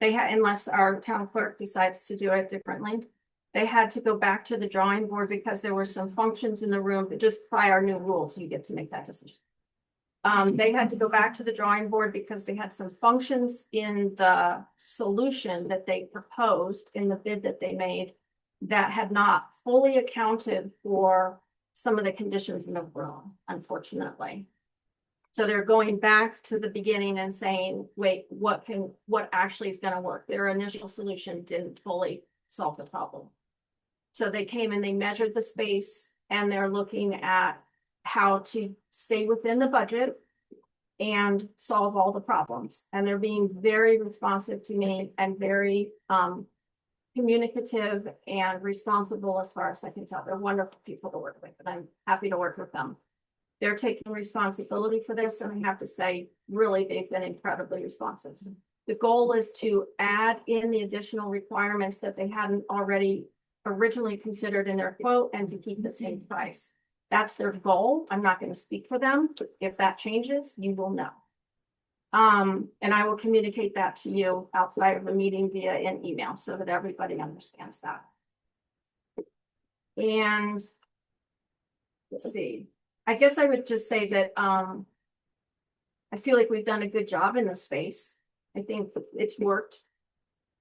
Unless our town clerk decides to do it differently. They had to go back to the drawing board because there were some functions in the room that just by our new rules, you get to make that decision. They had to go back to the drawing board because they had some functions in the solution that they proposed in the bid that they made that had not fully accounted for some of the conditions in the room, unfortunately. So they're going back to the beginning and saying, wait, what actually is going to work? Their initial solution didn't fully solve the problem. So they came and they measured the space, and they're looking at how to stay within the budget and solve all the problems. And they're being very responsive to me and very communicative and responsible as far as I can tell. They're wonderful people to work with, and I'm happy to work with them. They're taking responsibility for this, and I have to say, really, they've been incredibly responsive. The goal is to add in the additional requirements that they hadn't already originally considered in their quote and to keep the same price. That's their goal. I'm not going to speak for them. If that changes, you will know. And I will communicate that to you outside of the meeting via an email so that everybody understands that. And let's see. I guess I would just say that I feel like we've done a good job in this space. I think it's worked.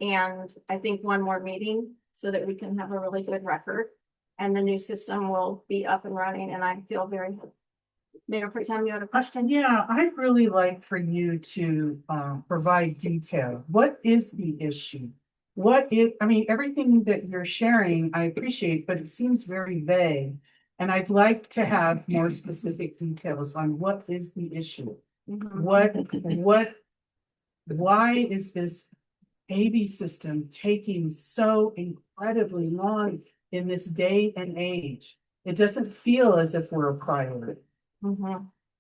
And I think one more meeting so that we can have a really good record and the new system will be up and running. And I feel very good. Mayor Pro Tem, you had a question? Yeah, I'd really like for you to provide detail. What is the issue? I mean, everything that you're sharing, I appreciate, but it seems very vague. And I'd like to have more specific details on what is the issue. Why is this AV system taking so incredibly long in this day and age? It doesn't feel as if we're a priority.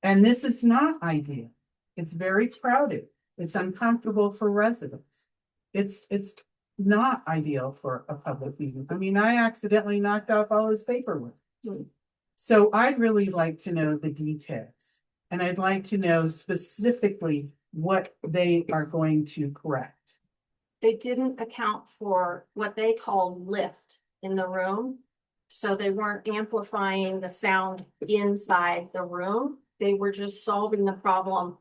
And this is not ideal. It's very crowded. It's uncomfortable for residents. It's not ideal for a public meeting. I mean, I accidentally knocked off all his paperwork. So I'd really like to know the details. And I'd like to know specifically what they are going to correct. They didn't account for what they call lift in the room. So they weren't amplifying the sound inside the room. They were just solving the problem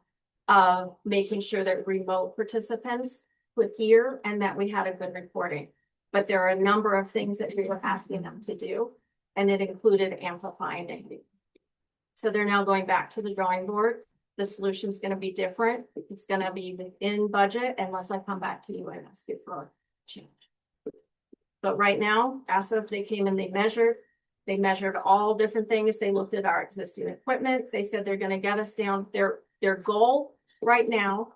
of making sure that remote participants could hear and that we had a good recording. But there are a number of things that we were asking them to do, and it included amplifying it. So they're now going back to the drawing board. The solution's going to be different. It's going to be within budget unless I come back to you and ask you for a change. But right now, as of they came and they measured all different things. They looked at our existing equipment. They said they're going to get us down. Their goal right now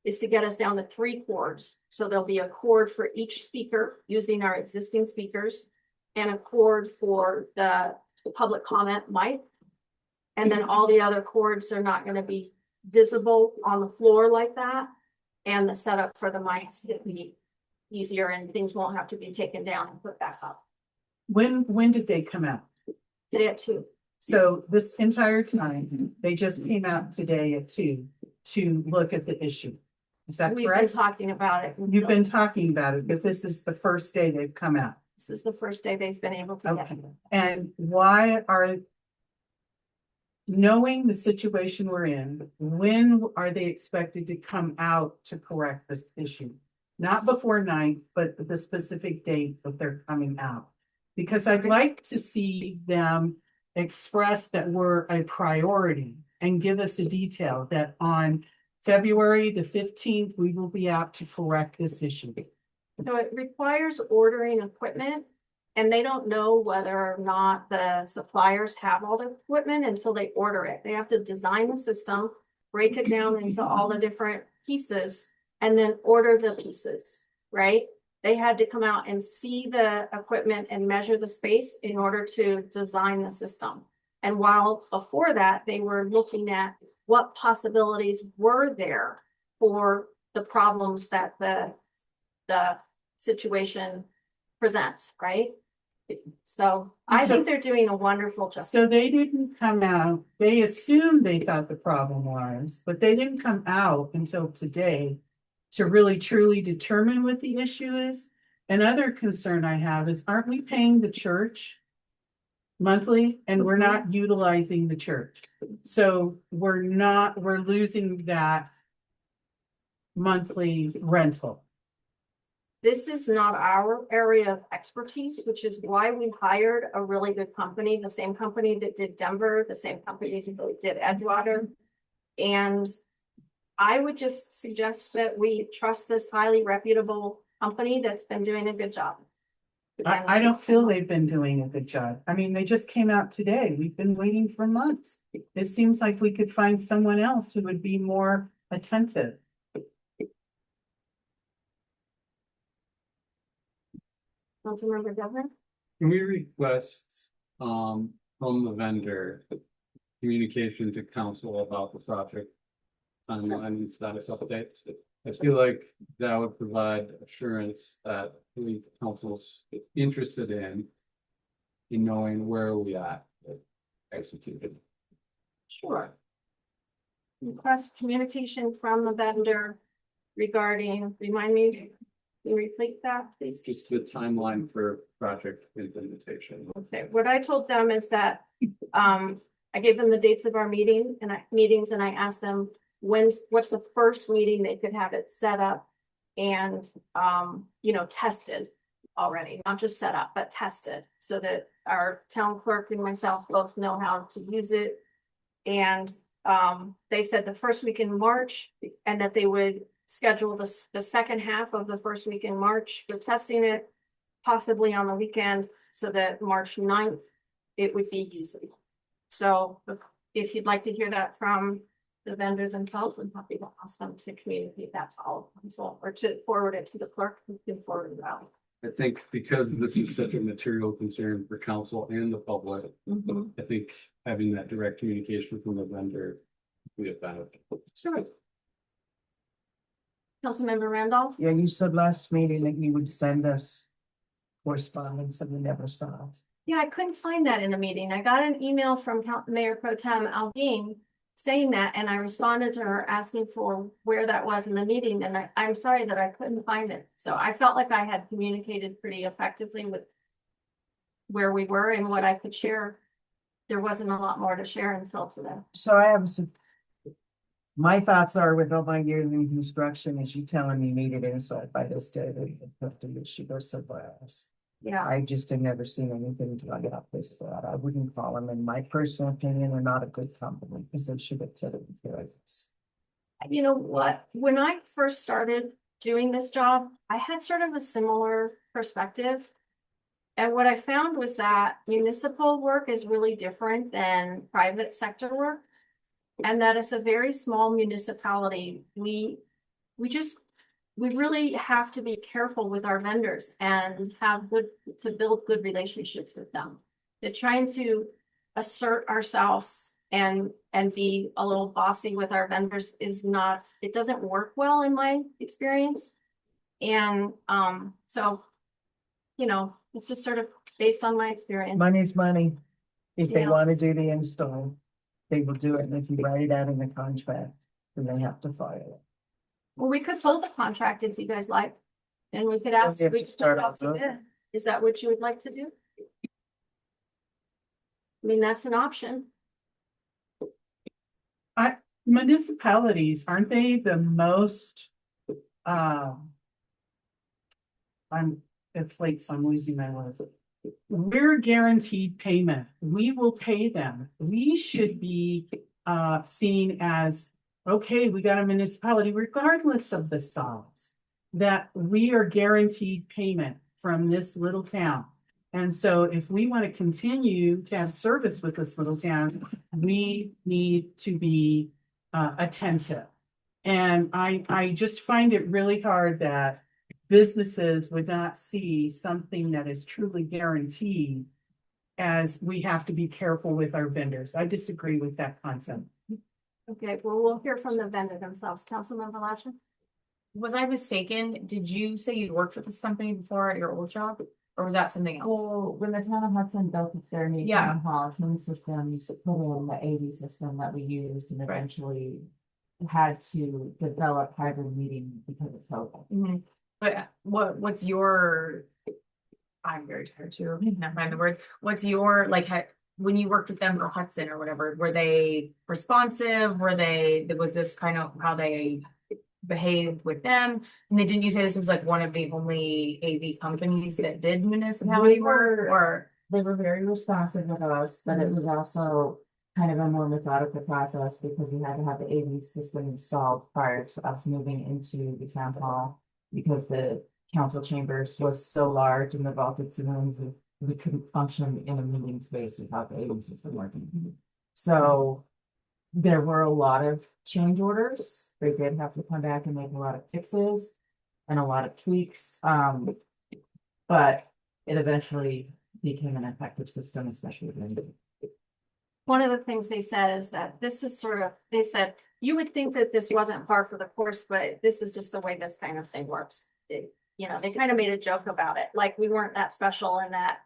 is to get us down to 3 cords. So there'll be a cord for each speaker using our existing speakers and a cord for the public comment mic. And then all the other cords are not going to be visible on the floor like that. And the setup for the mics will be easier and things won't have to be taken down and put back up. When did they come out? Today at 2. So this entire time, they just came out today at 2 to look at the issue. Is that We've been correct? talking about it. You've been talking about it, but this is the first day they've come out. This is the first day they've been able to get Okay. it. And why are, knowing the situation we're in, when are they expected to come out to correct this issue? Not before 9, but the specific date that they're coming out. Because I'd like to see them express that we're a priority and give us a detail that on February the 15th, we will be out to correct this issue. So it requires ordering equipment, and they don't know whether or not the suppliers have all the equipment until they order it. They have to design the system, break it down into all the different pieces, and then order the pieces, right? They had to come out and see the equipment and measure the space in order to design the system. And while before that, they were looking at what possibilities were there for the problems that the situation presents, right? So I think they're doing a wonderful job. So they didn't come out, they assumed they thought the problem was, but they didn't come out until today to really truly determine what the issue is. Another concern I have is, aren't we paying the church monthly and we're not utilizing the church? So we're losing that monthly rental. This is not our area of expertise, which is why we hired a really good company, the same company that did Denver, the same company that did Edgewater. And I would just suggest that we trust this highly reputable company that's been doing a good job. I don't feel they've been doing a good job. I mean, they just came out today. We've been waiting for months. It seems like we could find someone else who would be more attentive. Councilmember Devlin? Can we request, from the vendor, communication to council about the project timeline and status updates? I feel like that would provide assurance that the council's interested in knowing where we at executed. Sure. Request communication from the vendor regarding, remind me, can you repeat that, please? Just the timeline for project implementation. Okay, what I told them is that, I gave them the dates of our meetings, and I asked them what's the first meeting they could have it set up and, tested already, not just set up, but tested, so that our town clerk and myself both know how to use it. And, they said the first week in March, and that they would schedule the second half of the first week in March for testing it, possibly on the weekend, so that March 9th, it would be usable. So if you'd like to hear that from the vendor themselves, I'm happy to ask them to communicate that to all of council, or to forward it to the clerk, who can forward it out. I think because this is such a material concern for council and the public, I think having that direct communication from the vendor would be a benefit. Sure. Councilmember Randolph? Yeah, you said last meeting that you would send us correspondence and we never saw it. Yeah, I couldn't find that in the meeting. I got an email from Mayor Pro Tem Alvin saying that, and I responded to her asking for where that was in the meeting, and I'm sorry that I couldn't find it. So I felt like I had communicated pretty effectively with where we were and what I could share. There wasn't a lot more to share until today. So I have some. My thoughts are, with all my years in construction, is you telling me needed inside by this day, they have to issue or somewhere else. Yeah, I just have never seen anything like this bad. I wouldn't call them, in my personal opinion, they're not a good company, because they should have taken care of this. you know what? When I first started doing this job, I had sort of a similar perspective. And what I found was that municipal work is really different than private sector work. And that it's a very small municipality. We really have to be careful with our vendors and build good relationships with them. They're trying to assert ourselves and be a little bossy with our vendors it doesn't work well in my experience. And so, it's just sort of based on my experience. Money's money. If they Yeah. want to do the install, they will do it. And if you write it out in the contract, then they have to file it. Well, we could hold the contract if you guys like. And we could ask, we have we to could start start out to over? bid. Is that what you would like to do? I mean, that's an option. Municipalities, aren't they the most, it's late, so I'm losing my words. We're guaranteed payment. We will pay them. We should be, seen as, okay, we got a municipality regardless of the size. That we are guaranteed payment from this little town. And so if we want to continue to have service with this little town, we need to be attentive. And I just find it really hard that businesses would not see something that is truly guaranteed as we have to be careful with our vendors. I disagree with that concept. Okay, well, we'll hear from the vendor themselves. Councilmember Latchin? Was I mistaken? Did you say you worked with this company before at your old job? Or was that something else? Well, when the town of Hudson built their new Yeah. town hall, King systems put in the AV system that we used and Right. eventually had to develop hybrid meeting because of COVID. But what's your, I'm very tired too, I can't find the words. What's your, like, when you worked with them for Hudson or whatever, were they responsive? Was this kind of how they behaved with them? And didn't you say this was like one of the only AV companies that did municipality work, or? They were very responsive with us, but it was also kind of a more methodical process because we had to have the AV system installed prior to us moving into the town hall. Because the council chambers was so large and the vaulted ceilings, we couldn't function in a meeting space without the AV system working. So there were a lot of change orders. They did have to come back and make a lot of fixes and a lot of tweaks. But it eventually became an effective system, especially when. One of the things they said is that this is sort of, they said, you would think that this wasn't par for the course, but this is just the way this kind of thing works. You know, they kind of made a joke about it, like we weren't that special and that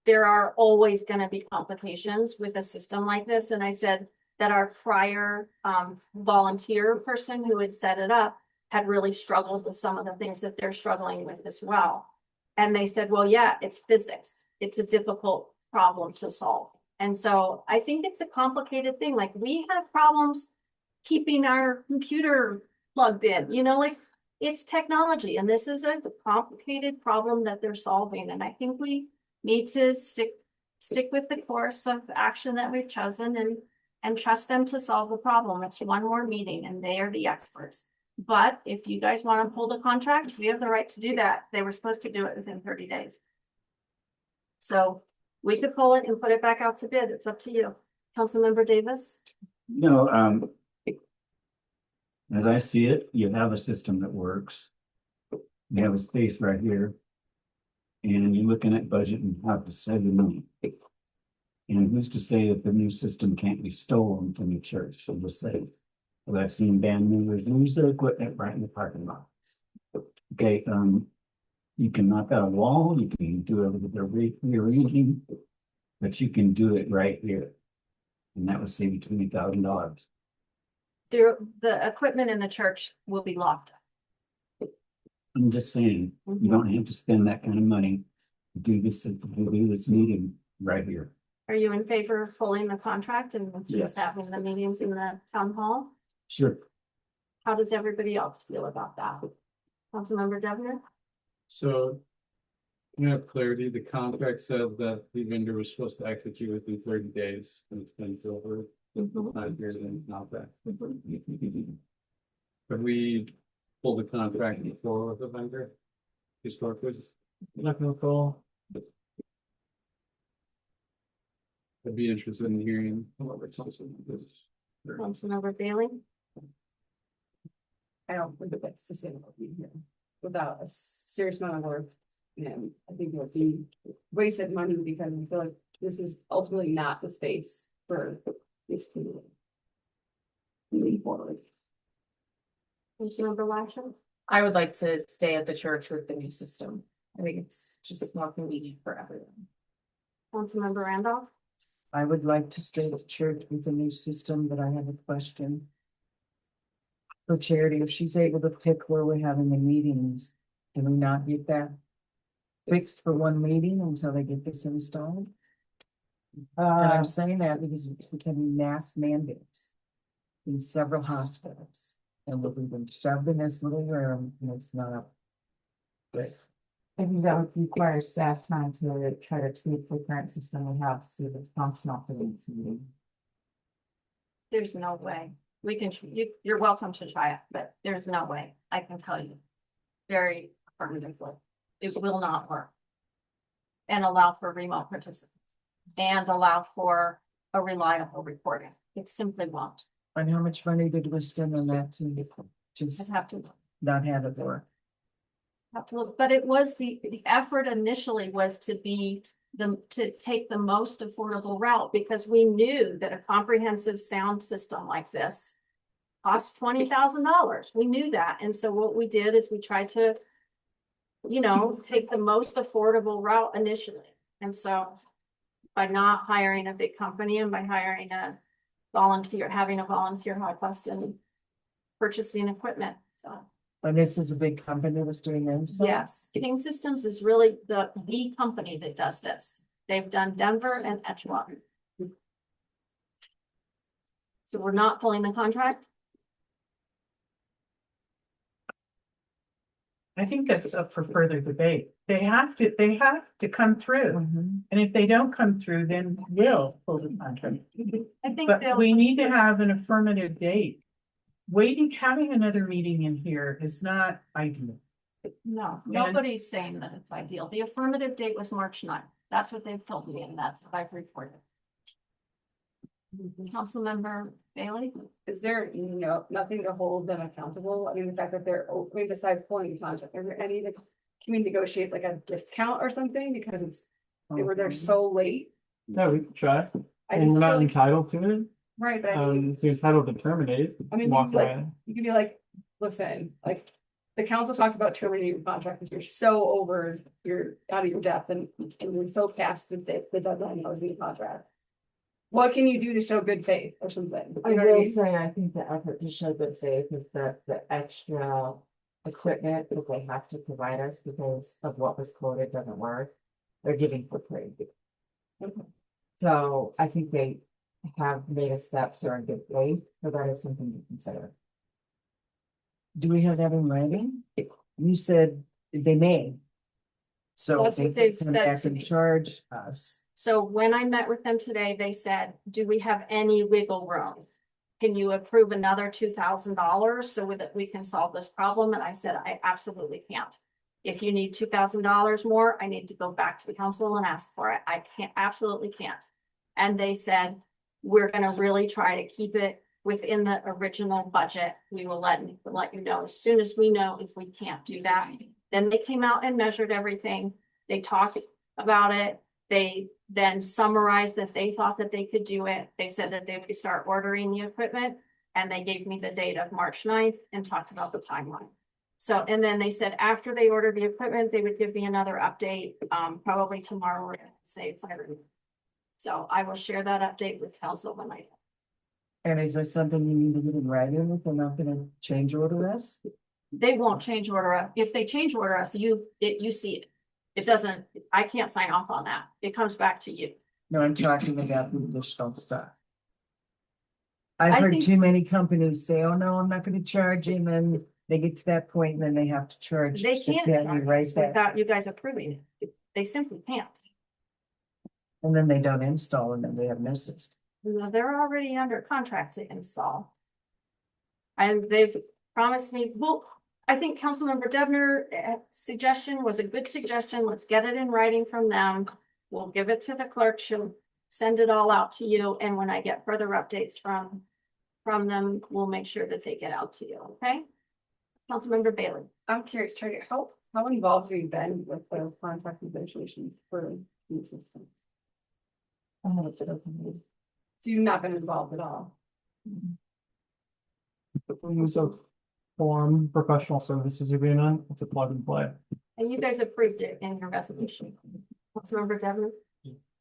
there are always going to be complications with a system like this. And I said that our prior volunteer person who had set it up had really struggled with some of the things that they're struggling with as well. And they said, well, yeah, it's physics. It's a difficult problem to solve. And so I think it's a complicated thing. Like we have problems keeping our computer plugged in, you know, like it's technology and this is a complicated problem that they're solving. And I think we need to stick with the course of action that we've chosen and trust them to solve the problem. It's one more meeting and they are the experts. But if you guys want to pull the contract, we have the right to do that. They were supposed to do it within 30 days. So we could pull it and put it back out to bid. It's up to you. Councilmember Davis? No, as I see it, you have a system that works. You have a space right here. And you're looking at budget and how to save the money. And who's to say that the new system can't be stolen from the church? I'm just saying. Well, I've seen band members lose their equipment right in the parking lot. Okay, you can knock out a wall, you can do it with the rearranging, but you can do it right here. And that would save you $20,000. The equipment in the church will be locked. I'm just saying, you don't have to spend that kind of money to do this meeting right here. Are you in favor of pulling the contract and just Yes. having the meetings in the town hall? Sure. How does everybody else feel about that? Councilmember Devner? So, you have clarity, the contract says that the vendor was supposed to execute within 30 days, and it's been over. Not here, then not that. But we pulled the contract before with the vendor. Historically, not gonna call. I'd be interested in hearing what this. Councilmember Bailey? I don't think that that's sustainable here without a serious amount of work. And I think it would be wasted money because I feel like this is ultimately not the space for this community. Moving forward. Councilmember Latchin? I would like to stay at the church with the new system. I think it's just more convenient for everyone. Councilmember Randolph? I would like to stay at church with the new system, but I have a question. For Charity, if she's able to pick where we're having the meetings, can we not get that fixed for one meeting until they get this installed? And I'm saying that because it's becoming mass mandates in several hospitals. And we've been shoved in this little room and it's not good. I think that would require staff time to try to tweak the current system we have to see if it's functional for the next meeting. There's no way. We can, you're welcome to try it, but there's no way. I can tell you. Very affirmatively. It will not work. And allow for remote participants. And allow for a reliable recording. It simply won't. And how much money did we spend on that to I'd just have to not have it work? have to look, but it was the effort initially was to take the most affordable route, because we knew that a comprehensive sound system like this costs $20,000. We knew that. And so what we did is we tried to, take the most affordable route initially. And so by not hiring a big company and by hiring having a volunteer help us in purchasing equipment, so. And this is a big company that's doing this? Yes, King Systems is really the company that does this. They've done Denver and Edgewater. So we're not pulling the contract? I think that's up for further debate. They have to come through. And if they don't come through, then we'll pull the contract. I think But we need to have an affirmative date. Having another meeting in here is not ideal. No, nobody's saying that it's ideal. The affirmative date was March 9th. That's what they've told me, and that's what I've reported. Councilmember Bailey? Is there, nothing to hold them accountable? I mean, the fact that besides pulling the contract, is there any that can we negotiate like a discount or something? Because they were there so late. Yeah, we can try. I And just we're not feel like- entitled to it. Right, but I mean, You're entitled to terminate. I mean, walk away. you could be like, listen, like, the council talked about terminating your contract because you're so you're out of your depth and you're so past the deadline that was in the contract. What can you do to show good faith or something? I will say, I think the effort to show good faith is that the extra equipment that they have to provide us because of what was quoted doesn't work. They're giving for free. So I think they have made a step showing good faith, so that is something to consider. Do we have that in writing? You said they may. So That's they what they've can come said back to and me. charge us. So when I met with them today, they said, do we have any wiggle room? Can you approve another $2,000 so that we can solve this problem? And I said, I absolutely can't. If you need $2,000 more, I need to go back to the council and ask for it. I absolutely can't. And they said, we're gonna really try to keep it within the original budget. We will let you know as soon as we know if we can't do that. Then they came out and measured everything. They talked about it. They then summarized that they thought that they could do it. They said that they would start ordering the equipment, and they gave me the date of March 9th and talked about the timeline. So, and then they said after they ordered the equipment, they would give me another update, probably tomorrow or say Friday. So I will share that update with council when I. And is there something you need to get in writing if they're not gonna change order us? They won't change order. If they change order us, you see it. It doesn't, I can't sign off on that. It comes back to you. No, I'm talking about the additional stuff. I I've heard think- too many companies say, oh, no, I'm not gonna charge you, and then they get to that point and then they have to charge. They So can't can you write that? without you guys approving it. They simply can't. And then they don't install and then they have no system. They're already under contract to install. And they've promised me, well, I think Councilmember Devner suggestion was a good suggestion. Let's get it in writing from them. We'll give it to the clerk. She'll send it all out to you. And when I get further updates from them, we'll make sure that they get out to you, okay? Councilmember Bailey. I'm curious, Charlie, how involved have you been with the contract negotiations for these systems? So you've not been involved at all? We use a form professional services agreement. It's a plug and play. And you guys approved it in your resolution. Councilmember Devner?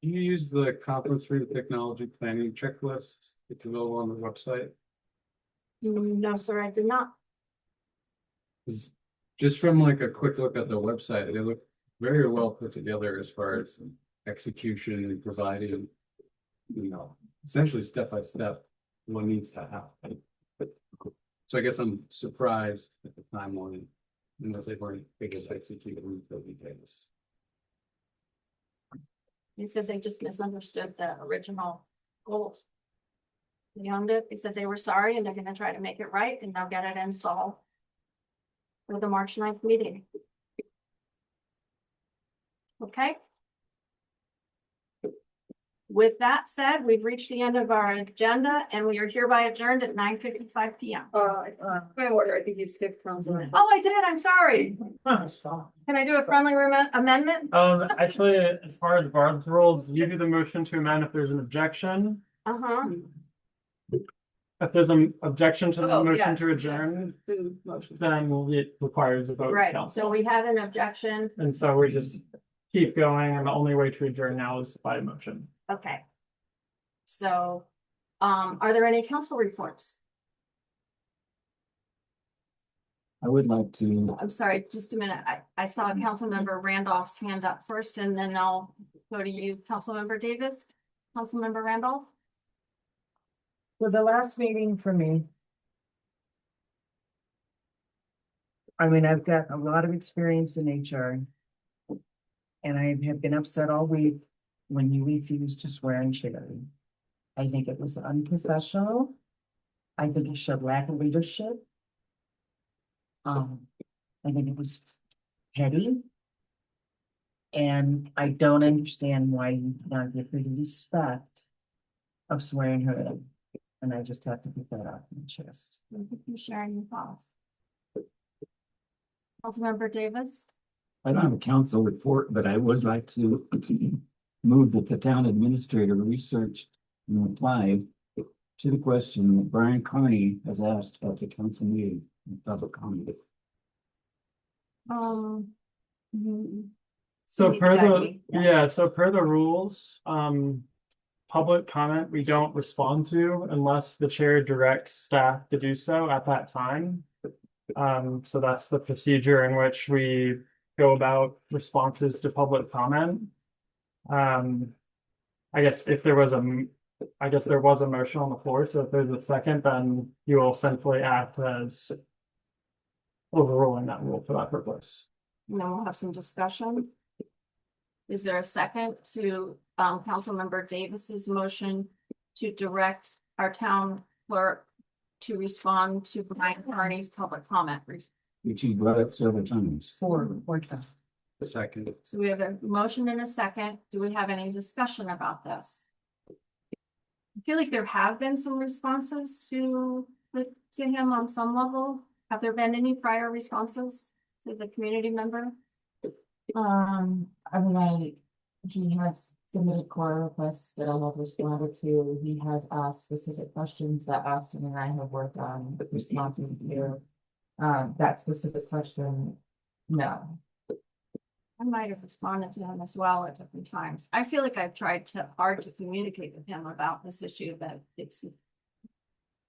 Do you use the conference room technology planning checklist? It's available on the website. No, sir, I did not. 'Cause just from like a quick look at the website, they look very well put together as far as execution and providing, essentially step by step what needs to happen. So I guess I'm surprised at the timeline, unless they weren't able to execute in 30 days. They said they just misunderstood the original goals. Beyond it, they said they were sorry and they're gonna try to make it right and they'll get it installed for the March 9th meeting. Okay. With that said, we've reached the end of our agenda and we are hereby adjourned at 9:55 PM. Point of order, I think you skipped council. Oh, I did, I'm sorry. Can I do a friendly amendment? Actually, as far as Barb's rules, you do the motion to amend if there's an objection. Uh-huh. If there's an objection to the Oh, motion yes, to adjourn, then it requires a vote. of Right, council. so we had an objection. And so we just keep going, and the only way to adjourn now is by motion. Okay. So, are there any council reports? I would like to, I'm sorry, just a minute. I saw council member Randolph's hand up first and then I'll go to you, council member Davis, council member Randolph. For the last meeting for me. I mean, I've got a lot of experience in HR. And I have been upset all week when you refused to swear in charity. I think it was unprofessional. I think it showed lack of leadership. I think it was petty. And I don't understand why you don't give her the respect of swearing her in. And I just have to put that off my chest. Thank you for sharing your thoughts. Councilmember Davis. I don't have a council report, but I would like to move that the town administrator research and reply to the question that Brian Carney has asked at the council meeting in public comment. So Need to per guide the, me. yeah, so per the rules, public comment, we don't respond to unless the chair directs staff to do so at that time. So that's the procedure in which we go about responses to public comment. I guess if there was there was a motion on the floor, so if there's a second, then you will simply act as overruling that rule for that purpose. And then we'll have some discussion. Is there a second to Councilmember Davis's motion to direct our town clerk to respond to Brian Carney's public comment? Which he brought up several times. Four times. A second. So we have a motion and a second. Do we have any discussion about this? I feel like there have been some responses to him on some level. Have there been any prior responses to the community member? I mean, he has submitted core requests that I have responded to. He has asked specific questions that Austin and I have worked on responding to. That specific question, no. I might have responded to him as well at different times. I feel like I've tried hard to communicate with him about this issue, but it's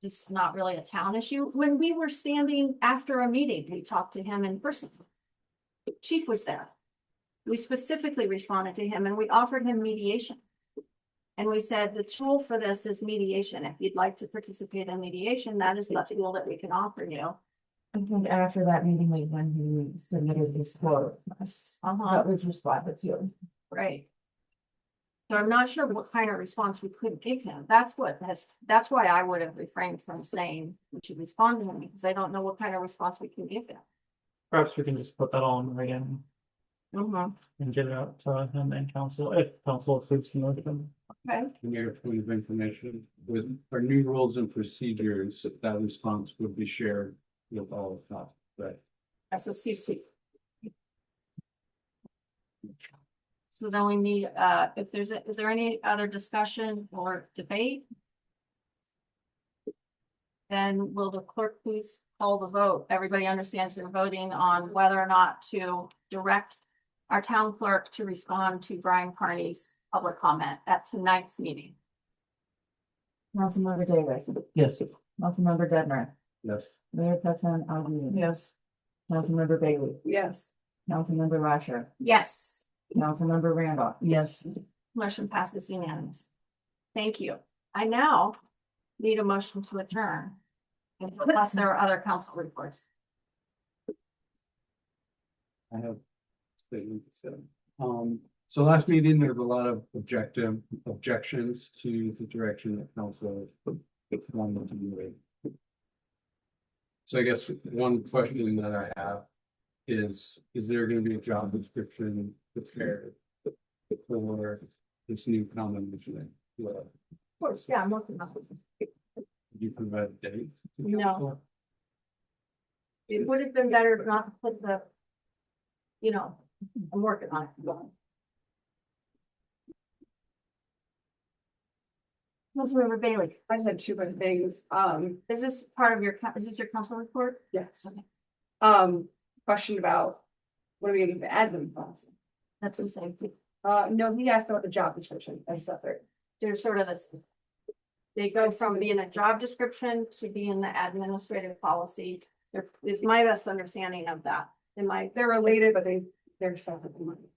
just not really a town issue. When we were standing after a meeting, we talked to him in person. Chief was there. We specifically responded to him and we offered him mediation. And we said, the tool for this is mediation. If you'd like to participate in mediation, that is the tool that we can offer you. I think after that meeting, like when he submitted his quote, that was responded to. Right. So I'm not sure what kind of response we could give him. That's why I would have refrained from saying we should respond to him, because I don't know what kind of response we can give him. Perhaps we can just put that on again and get it out to him and council, if council approves the motion. Okay. In your point of information, with our new rules and procedures, that response would be shared with all of that, but As a CC. So then we need, is there any other discussion or debate? Then will the clerk please call the vote? Everybody understands they're voting on whether or not to direct our town clerk to respond to Brian Carney's public comment at tonight's meeting? Councilmember Davis, Yes. Councilmember Dedmer, Yes. Mayor Pro Tem Ali. Yes. Councilmember Bailey, Yes. Councilmember Rasher, Yes, Councilmember Randolph. Yes. motion passes unanimous. Thank you. I now need a motion to adjourn. Unless there are other council reports. I have statements to say. So last meeting, there were a lot of objections to the direction that council wanted to move. So I guess one question that I have is there gonna be a job description prepared for this new combination? Of course, yeah, I'm working on it. You provide a date? No. It would have been better not to put the, I'm working on it. Councilmember Bailey, I just had two quick things. is this part of your, is this your council report? Yes. Okay. Question about what are we gonna do for admin policy? That's the same thing. No, he asked about the job description. That's separate. They're sort of this. They go from being a job description to being the administrative policy. There is my best understanding of that. They're related, but they're separate.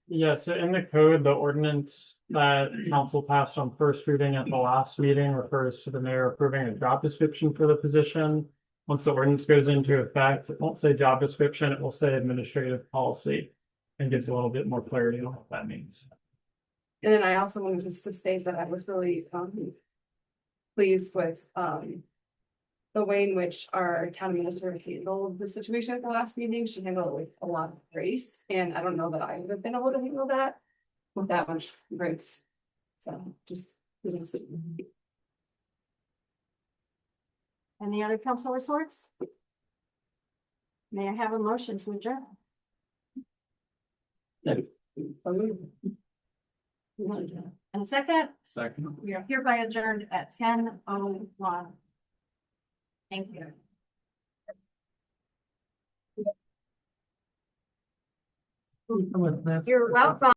Yeah, so in the code, the ordinance that council passed on first reading at the last meeting refers to the mayor approving a job description for the position. Once the ordinance goes into effect, it won't say job description, it will say administrative policy. And gives a little bit more clarity on what that means. And then I also wanted just to state that I was really pleased with the way in which our town administrator handled the situation at the last meeting. She handled it with a lot of grace, and I don't know that I would have been able to handle that with that much grace. So just. Any other council reports? May I have a motion to adjourn? And a second, Second. we are hereby adjourned at 10:01. Thank you. You're welcome.